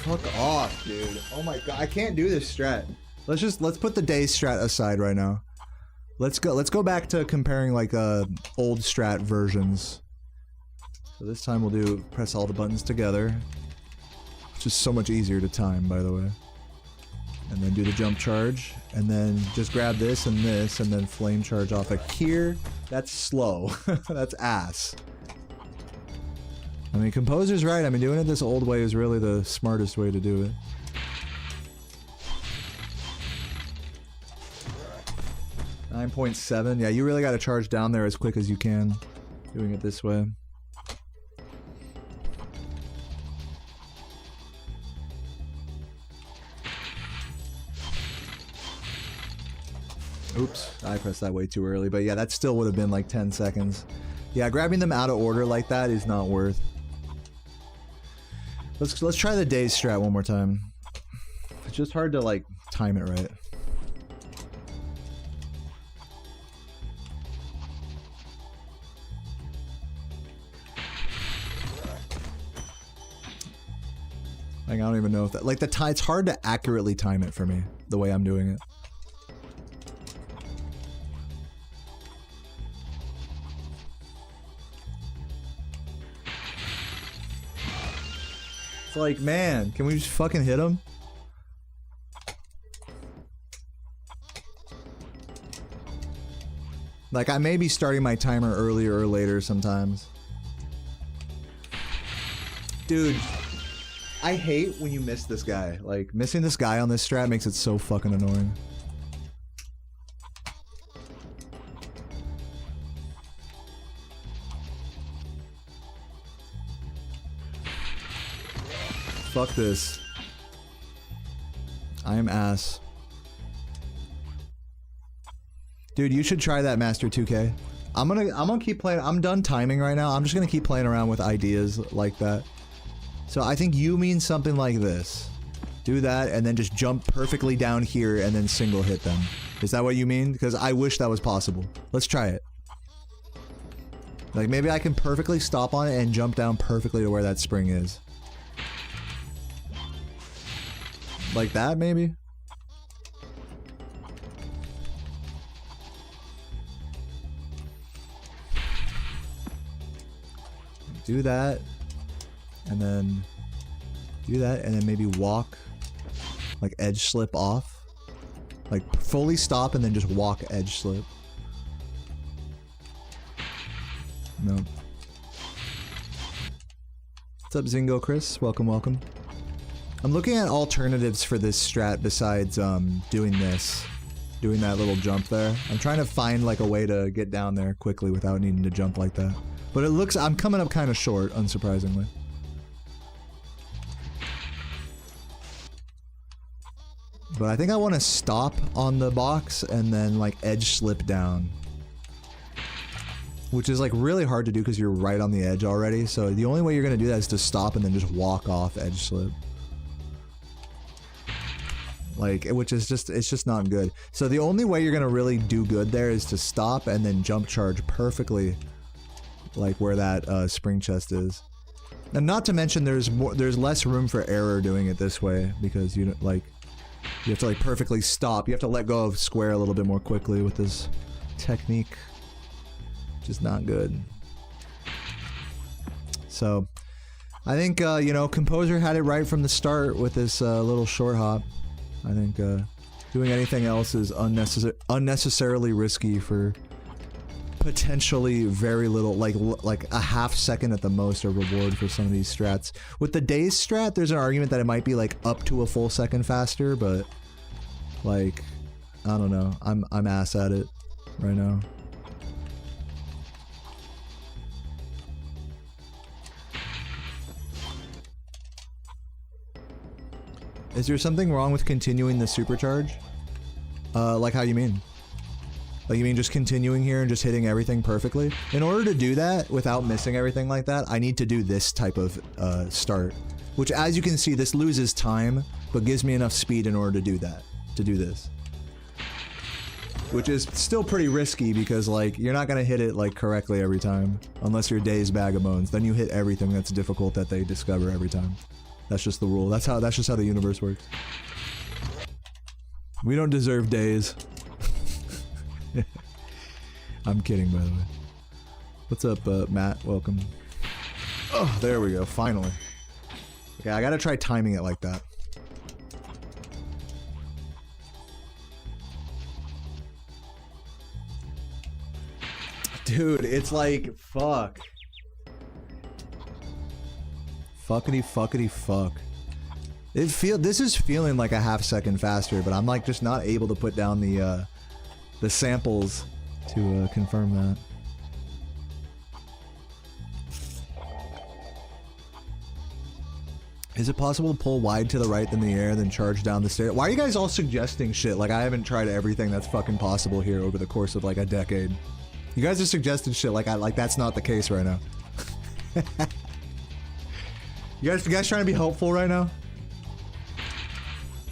Fuck off, dude. Oh my god, I can't do this strat. Let's put the day strat aside right now. Let's go back to comparing like old strat versions. So this time we'll press all the buttons together. It's just so much easier to time, by the way. And then do the jump charge, and then just grab this, and then flame charge off of here. That's slow. That's ass. I mean, composer's right. I mean, doing it this old way is really the smartest way to do it. .7. Yeah, you really got to charge down there as quick as you can, doing it this way. Oops, I pressed that way too early, but yeah, that still would have been like 10 seconds. Yeah, grabbing them out of order like that is not worth. Let's try the day strat one more time. It's just hard to like time it right. Like, I don't even know if that, like it's hard to accurately time it for me, the way I'm doing it. It's like, man, can we just fucking hit him? Like, I may be starting my timer earlier or later sometimes. Dude, I hate when you miss this guy. Like, missing this guy on this strat makes it so fucking annoying. Fuck this. I am ass. Dude, you should try that, Master 2K. I'm gonna keep playing. I'm done timing right now. I'm just gonna keep playing around with ideas like that. So I think you mean something like this. Do that and then just jump perfectly down here and then single hit them. Is that what you mean? Because I wish that was possible. Let's try it. Like maybe I can perfectly stop on it and jump down perfectly to where that spring is. Like that, maybe? Do that, and then do that, and then maybe walk, like edge slip off. Like fully stop and then just walk edge slip. No. What's up, Zingo Chris? Welcome, welcome. I'm looking at alternatives for this strat besides doing this. Doing that little jump there. I'm trying to find like a way to get down there quickly without needing to jump like that. But it looks, I'm coming up kind of short, unsurprisingly. But I think I want to stop on the box and then like edge slip down. Which is like really hard to do because you're right on the edge already. So the only way you're going to do that is to stop and then just walk off edge slip. Like, which is just, it's just not good. So the only way you're going to really do good there is to stop and then jump charge perfectly. Like where that spring chest is. And not to mention there's less room for error doing it this way because you have to like perfectly stop. You have to let go of square a little bit more quickly with this technique. Which is not good. So I think you know, Composer had it right from the start with this little short hop. I think doing anything else is unnecessarily risky for potentially very little, like a half second at the most, a reward for some of these strats. With the daze strat, there's an argument that it might be like up to a full second faster, but like I don't know. I'm ass at it right now. Is there something wrong with continuing the supercharge? Like how you mean? Like you mean just continuing here and just hitting everything perfectly? In order to do that without missing everything like that, I need to do this type of start. Which, as you can see, this loses time, but gives me enough speed in order to do that. To do this. Which is still pretty risky because, like, you're not gonna hit it, like, correctly every time. Unless you're Dazed Bag of Bones. Then you hit everything that's difficult that they discover every time. That's just the rule. That's just how the universe works. We don't deserve days. I'm kidding, by the way. What's up, Matt? Welcome. Oh, there we go. Finally. Okay, I gotta try timing it like that. Dude, it's like, fuck. Fuckity fuckity fuck. This is feeling like a half second faster, but I'm like just not able to put down the samples to confirm that. Is it possible to pull wide to the right in the air, then charge down the stairs? Why are you guys all suggesting shit? Like I haven't tried everything that's fucking possible here over the course of like a decade. You guys are suggesting shit like that's not the case right now. You guys trying to be helpful right now?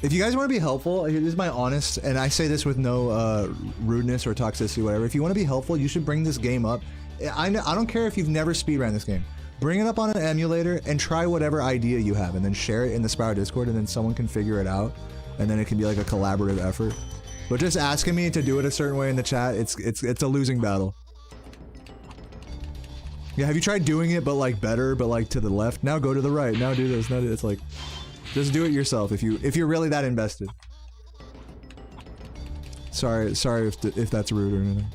If you guys want to be helpful, this is my honest, and I say this with no rudeness or toxicity, whatever. If you want to be helpful, you should bring this game up. I don't care if you've never speedrun this game. Bring it up on an emulator and try whatever idea you have, and then share it in the Spyro Discord, and then someone can figure it out, and then it can be like a collaborative effort. But just asking me to do it a certain way in the chat, it's a losing battle. Yeah, have you tried doing it, but like better, but like to the left? Now go to the right. Now do this. Now do this. It's like, just do it yourself if you're really that invested. Sorry if that's rude or anything.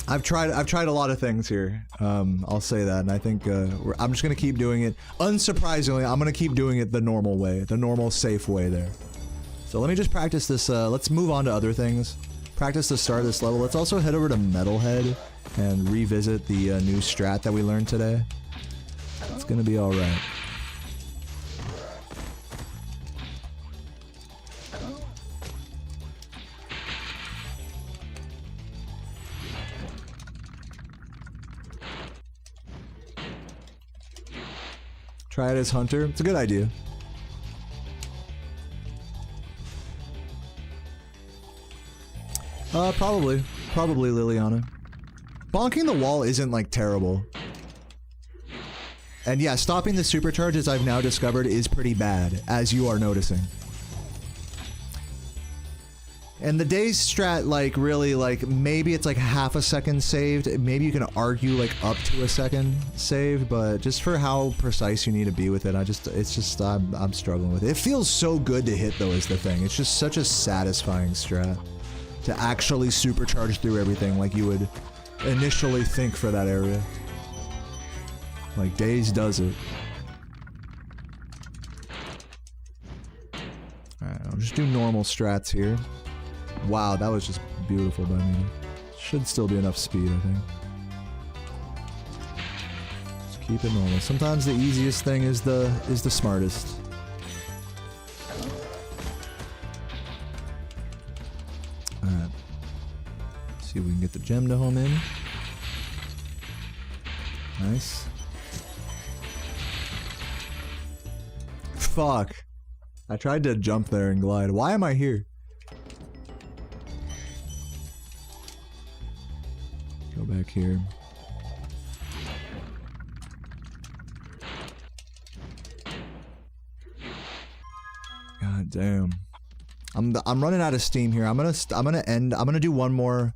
I've tried a lot of things here. I'll say that, and I think I'm just gonna keep doing it. Unsurprisingly, I'm gonna keep doing it the normal way, the normal safe way there. So let me just practice this. Let's move on to other things. Practice the start of this level. Let's also head over to Metalhead and revisit the new strat that we learned today. It's gonna be all right. Try it as Hunter. It's a good idea. Probably Liliana. Bonking the wall isn't like terrible. And yeah, stopping the supercharges I've now discovered is pretty bad, as you are noticing. And the day's strat, like, really, like, maybe it's like half a second saved. Maybe you can argue, like, up to a second saved, but just for how precise you need to be with it, I'm struggling with it. It feels so good to hit, though, is the thing. It's just such a satisfying strat to actually supercharge through everything like you would initially think for that area. Like, Days does it. Alright, I'll just do normal strats here. Wow, that was just beautiful by me. Should still be enough speed, I think. Just keep it normal. Sometimes the easiest thing is the smartest. Alright. See if we can get the gem to home in. Nice. Fuck. I tried to jump there and glide. Why am I here? Go back here. God damn. I'm running out of steam here. I'm gonna do one more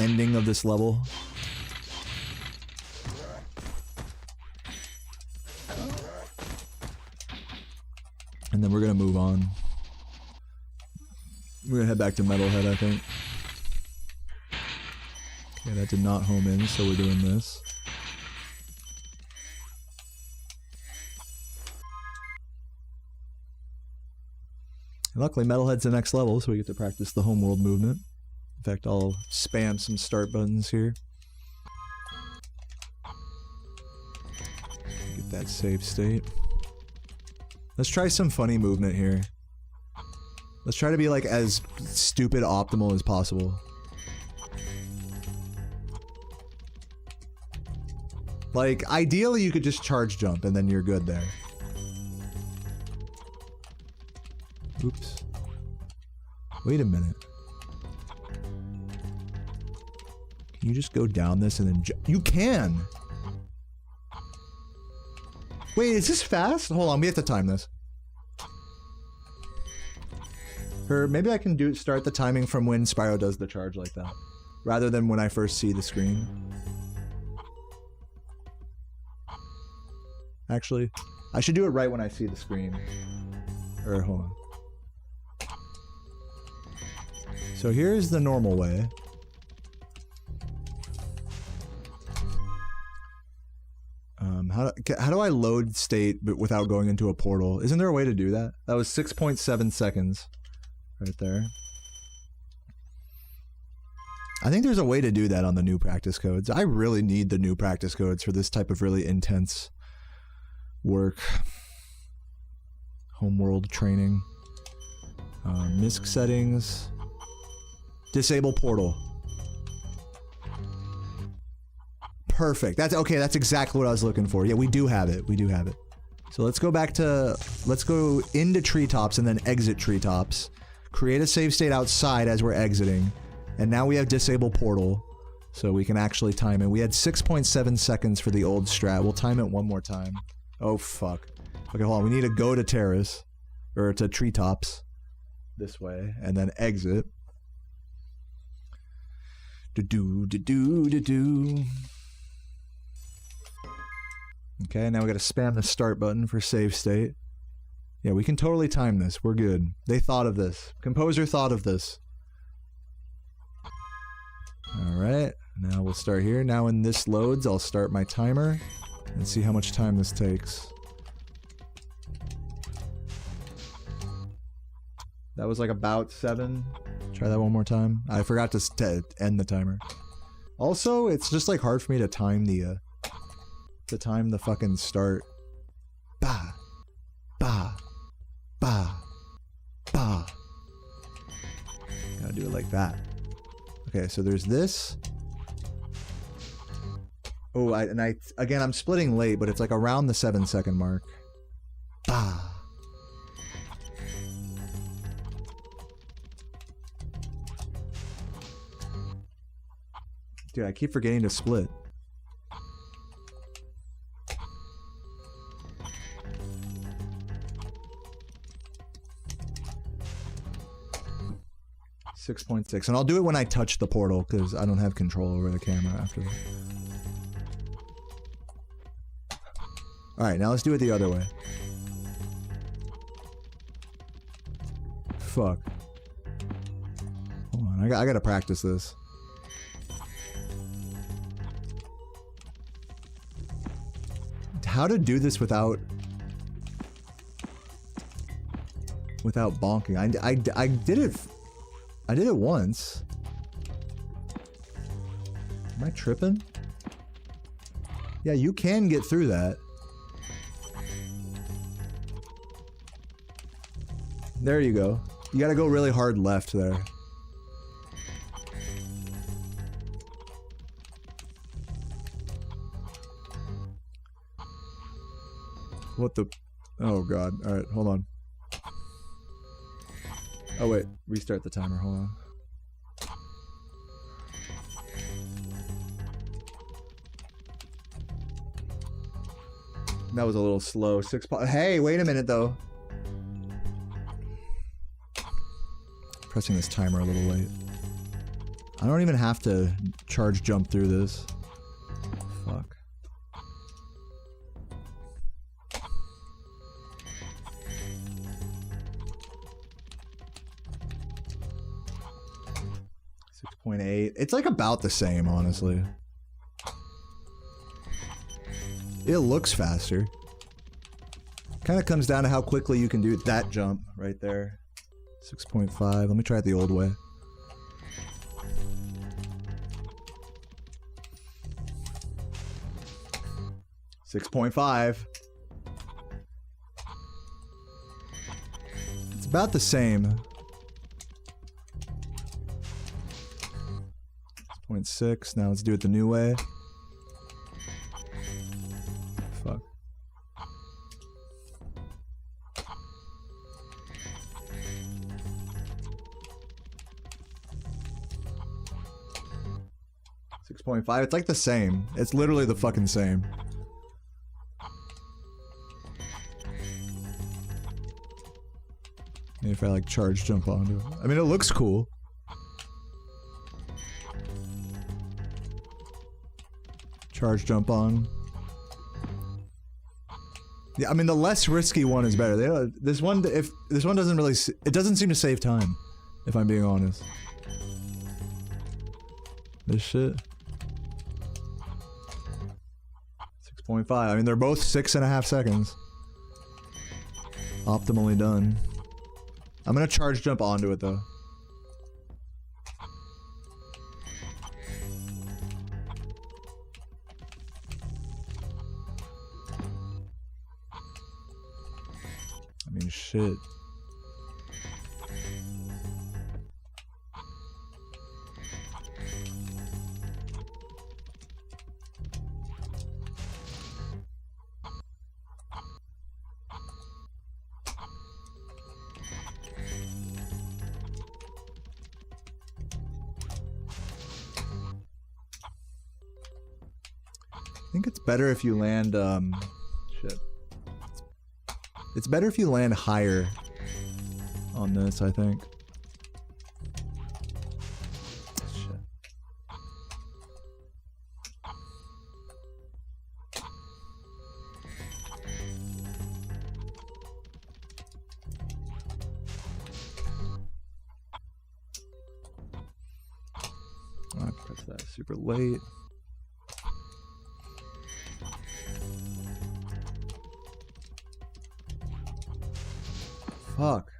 ending of this level. And then we're gonna move on. We're gonna head back to Metalhead, I think. Okay, that did not home in, so we're doing this. And luckily, Metalhead's the next level, so we get to practice the homeworld movement. In fact, I'll spam some start buttons here. Get that save state. Let's try some funny movement here. Let's try to be like as stupid optimal as possible. Like, ideally you could just charge jump and then you're good there. Oops. Wait a minute. Can you just go down this and then you can! Wait, is this fast? Hold on, we have to time this. Or maybe I can start the timing from when Spyro does the charge like that, rather than when I first see the screen. Actually, I should do it right when I see the screen. Or hold on. So here's the normal way. How do I load state but without going into a portal? Isn't there a way to do that? That was 6.7 seconds right there. I think there's a way to do that on the new practice codes. I really need the new practice codes for this type of really intense work. Homeworld training. MISC settings. Disable portal. Perfect. That's okay. That's exactly what I was looking for. Yeah, we do have it. We do have it. So let's go back to, let's go into treetops and then exit treetops. Create a save state outside as we're exiting. And now we have disable portal. So we can actually time it. We had 6.7 seconds for the old strat. We'll time it one more time. Oh, fuck. Okay, hold on. We need to go to terrace. Or to treetops. This way. And then exit. Do-do-do-do-do-do. Okay, now we gotta spam the start button for save state. Yeah, we can totally time this. We're good. They thought of this. Composer thought of this. Alright, now we'll start here. Now when this loads, I'll start my timer and see how much time this takes. That was like about 7. Try that one more time. I forgot to end the timer. Also, it's just like hard for me to time the fucking start. Bah, bah, bah, bah. Gotta do it like that. Okay, so there's this. Oh, again, I'm splitting late, but it's like around the 7-second mark. Ah. Dude, I keep forgetting to split. .6, and I'll do it when I touch the portal because I don't have control over the camera after that. All right, now let's do it the other way. Fuck. Hold on, I gotta practice this. How to do this without bonking? I did it. I did it once. Am I tripping? Yeah, you can get through that. There you go. You gotta go really hard left there. What the... Oh god. Alright, hold on. Oh wait, restart the timer, hold on. That was a little slow. Hey, wait a minute though. Pressing this timer a little late. I don't even have to charge jump through this. Fuck. .8. It's like about the same, honestly. It looks faster. Kind of comes down to how quickly you can do that jump right there. 6.5. Let me try it the old way. .5. It's about the same. 6.6. Now let's do it the new way. Fuck. .5. It's like the same. It's literally the fucking same. Maybe if I like charge jump onto it. I mean, it looks cool. Charge jump on. Yeah, I mean the less risky one is better. This one, if this one doesn't really, it doesn't seem to save time. If I'm being honest. This shit. 6.5. I mean they're both 6.5 seconds. Optimally done. I'm gonna charge jump onto it though. I mean, shit. I think it's better if you land, shit. It's better if you land higher on this, I think. Shit. I pressed that super late. Fuck.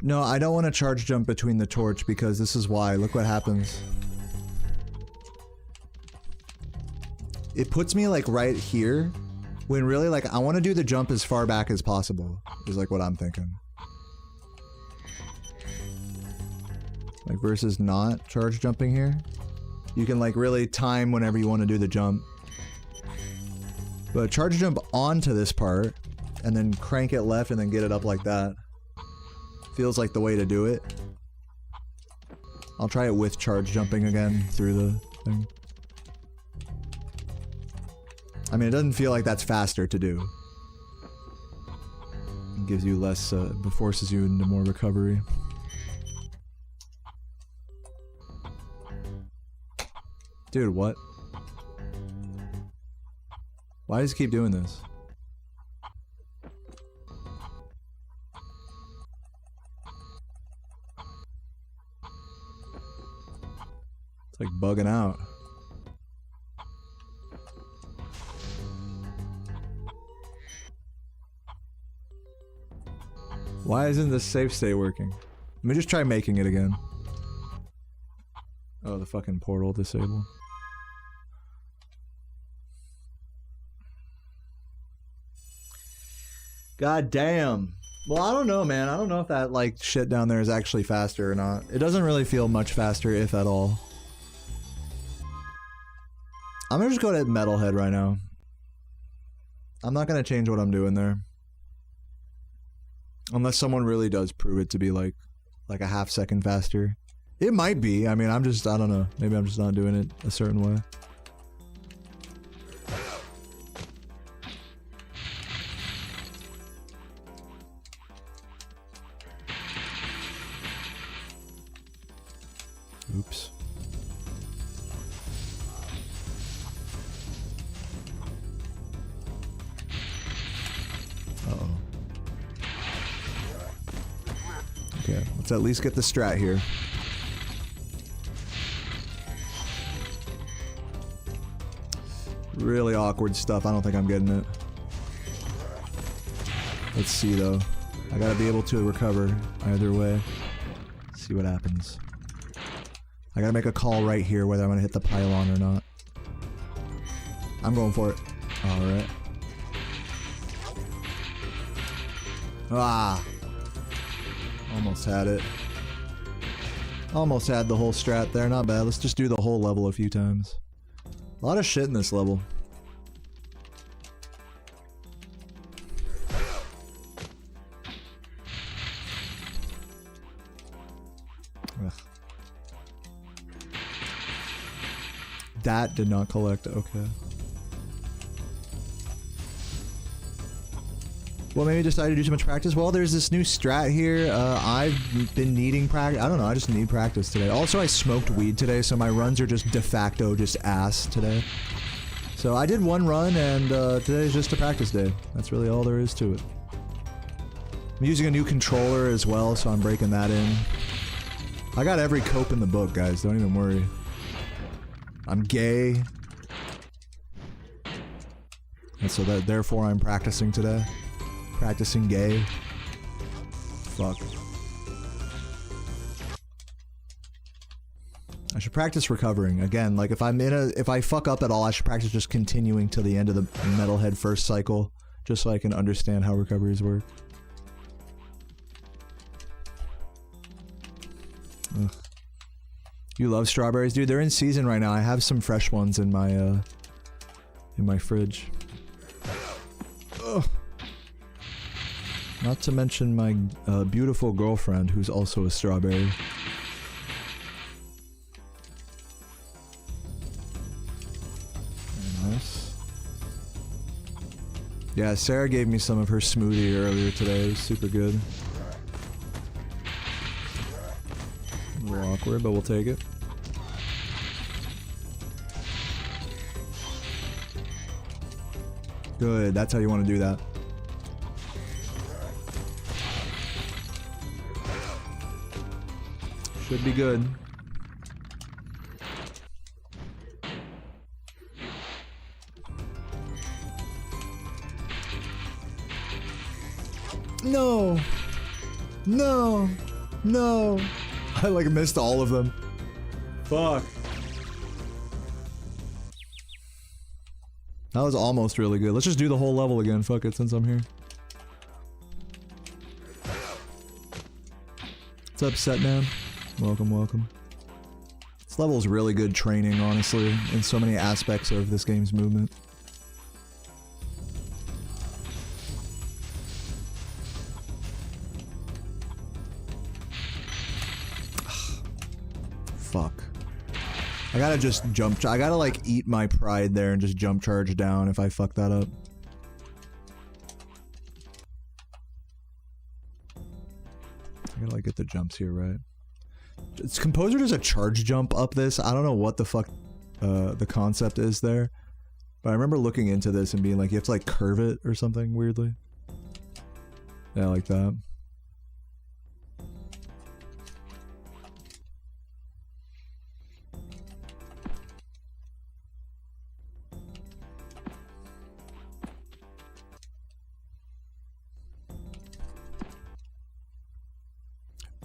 No, I don't want to charge jump between the torch because this is why. Look what happens. It puts me like right here when really like I want to do the jump as far back as possible is like what I'm thinking. Like versus not charge jumping here. You can like really time whenever you want to do the jump. But charge jump onto this part and then crank it left and then get it up like that. Feels like the way to do it. I'll try it with charge jumping again through the thing. I mean, it doesn't feel like that's faster to do. It gives you less, forces you into more recovery. Dude, what? Why does he keep doing this? It's like bugging out. Why isn't this save state working? Let me just try making it again. Oh, the fucking portal disabled. God damn. Well, I don't know, man. I don't know if that, like, shit down there is actually faster or not. It doesn't really feel much faster, if at all. I'm gonna just go to Metalhead right now. I'm not gonna change what I'm doing there. Unless someone really does prove it to be, like a half second faster. It might be. I mean, I don't know. Maybe I'm just not doing it a certain way. Oops. Uh-oh. Okay, let's at least get the strat here. Really awkward stuff. I don't think I'm getting it. Let's see though. I gotta be able to recover either way. Let's see what happens. I gotta make a call right here whether I'm gonna hit the pylon or not. I'm going for it. Alright. Ah! Almost had it. Almost had the whole strat there. Not bad. Let's just do the whole level a few times. A lot of shit in this level. Ugh. That did not collect. Okay. Well, maybe decide to do too much practice. Well, there's this new strat here. I've been needing practice. I don't know. I just need practice today. Also, I smoked weed today, so my runs are just de facto just ass today. So I did one run, and today's just a practice day. That's really all there is to it. I'm using a new controller as well, so I'm breaking that in. I got every cope in the book, guys. Don't even worry. I'm gay. And so therefore I'm practicing today. Practicing gay. Fuck. I should practice recovering. Again, like if I fuck up at all, I should practice just continuing to the end of the Metalhead first cycle. Just so I can understand how recoveries work. Ugh. You love strawberries, dude. They're in season right now. I have some fresh ones in my fridge. Ugh. Not to mention my beautiful girlfriend, who's also a strawberry. Very nice. Yeah, Sarah gave me some of her smoothie earlier today. It was super good. A little awkward, but we'll take it. Good, that's how you want to do that. Should be good. No! No! No! I like missed all of them. Fuck. That was almost really good. Let's just do the whole level again. Fuck it, since I'm here. What's up, Setman? Welcome, welcome. This level is really good training, honestly, in so many aspects of this game's movement. Fuck. I gotta just jump. I gotta like eat my pride there and just jump charge down if I fuck that up. I gotta like get the jumps here right. It's Composer does a charge jump up this. I don't know what the fuck the concept is there, but I remember looking into this and being like, you have to like curve it or something weirdly. Yeah, like that.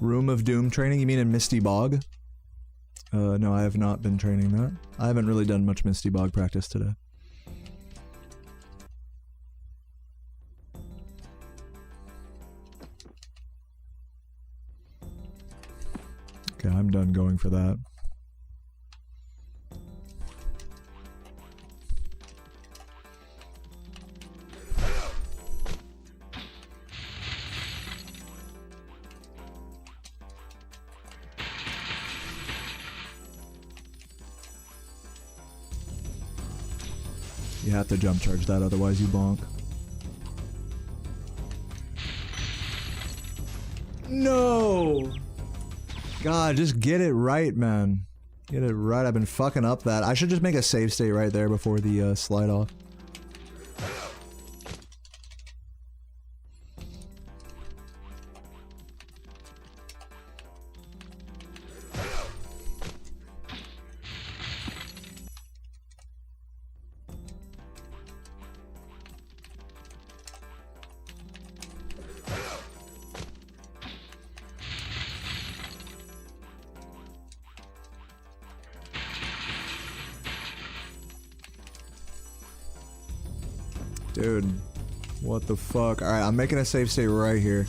Room of Doom training? You mean in Misty Bog? No, I have not been training that. I haven't really done much Misty Bog practice today. Okay, I'm done going for that. You have to jump charge that, otherwise you bonk. No! God, just get it right, man. Get it right. I've been fucking up that. I should just make a save state right there before the slide off. Dude, what the fuck? Alright, I'm making a save state right here.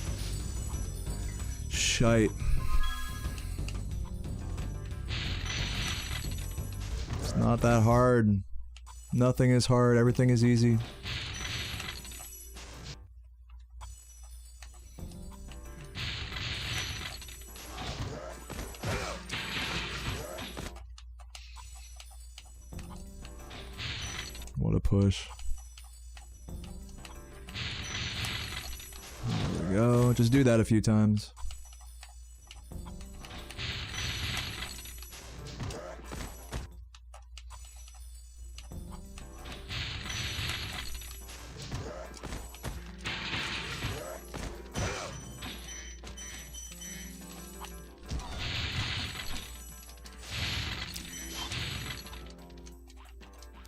Shite. It's not that hard. Nothing is hard, everything is easy. What a push. There we go. Just do that a few times.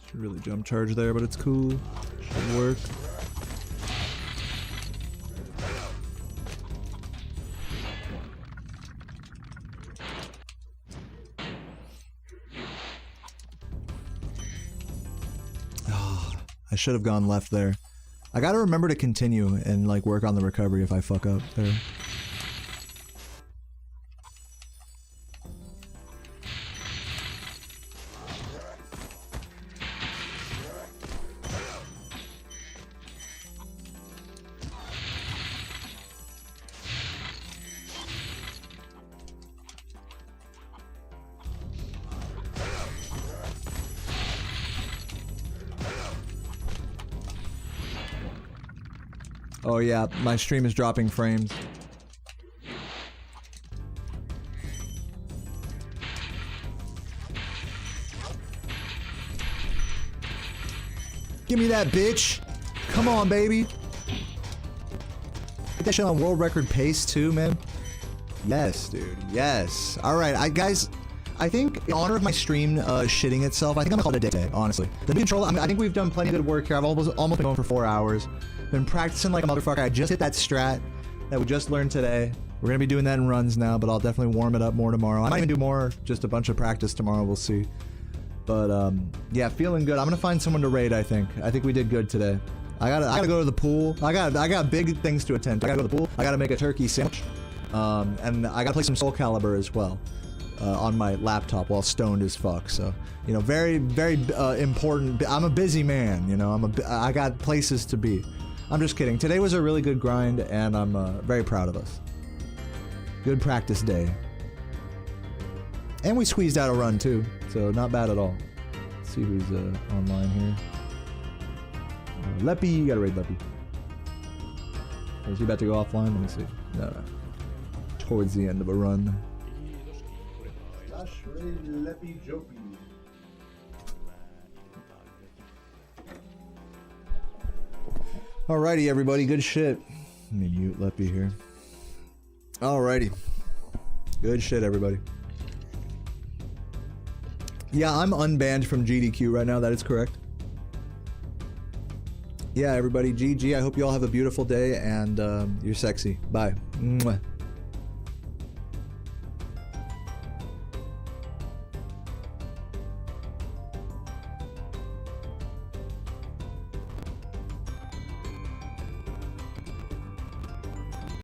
Should really jump charge there, but it's cool. Should work. I should have gone left there. I gotta remember to continue and like work on the recovery if I fuck up there. Oh yeah, my stream is dropping frames. Give me that, bitch! Come on, baby! Get that shit on world record pace too, man. Yes, dude. Yes. Alright, guys, I think in honor of my stream shitting itself, I think I'm gonna call it a day, honestly. The new control, I think we've done plenty of good work here. I've almost been going for 4 hours. Been practicing like a motherfucker. I just hit that strat that we just learned today. We're gonna be doing that in runs now, but I'll definitely warm it up more tomorrow. I might even do more, just a bunch of practice tomorrow, we'll see. But yeah, feeling good. I'm gonna find someone to raid, I think. I think we did good today. I gotta go to the pool. I got big things to attend to. I gotta go to the pool. I gotta make a turkey sandwich. And I gotta play some Soul Calibur as well on my laptop while stoned as fuck. So, you know, very, very important. I'm a busy man, you know. I got places to be. I'm just kidding. Today was a really good grind, and I'm very proud of us. Good practice day. And we squeezed out a run too, so not bad at all. Let's see who's online here. Leppy, you gotta raid Leppy. Is he about to go offline? Let me see. No. Towards the end of a run. Alrighty, everybody, good shit. Let me mute Leppy here. Alrighty. Good shit, everybody. Yeah, I'm unbanned from GDQ right now, that is correct. Yeah, everybody, GG. I hope you all have a beautiful day, and you're sexy. Bye. Mwah.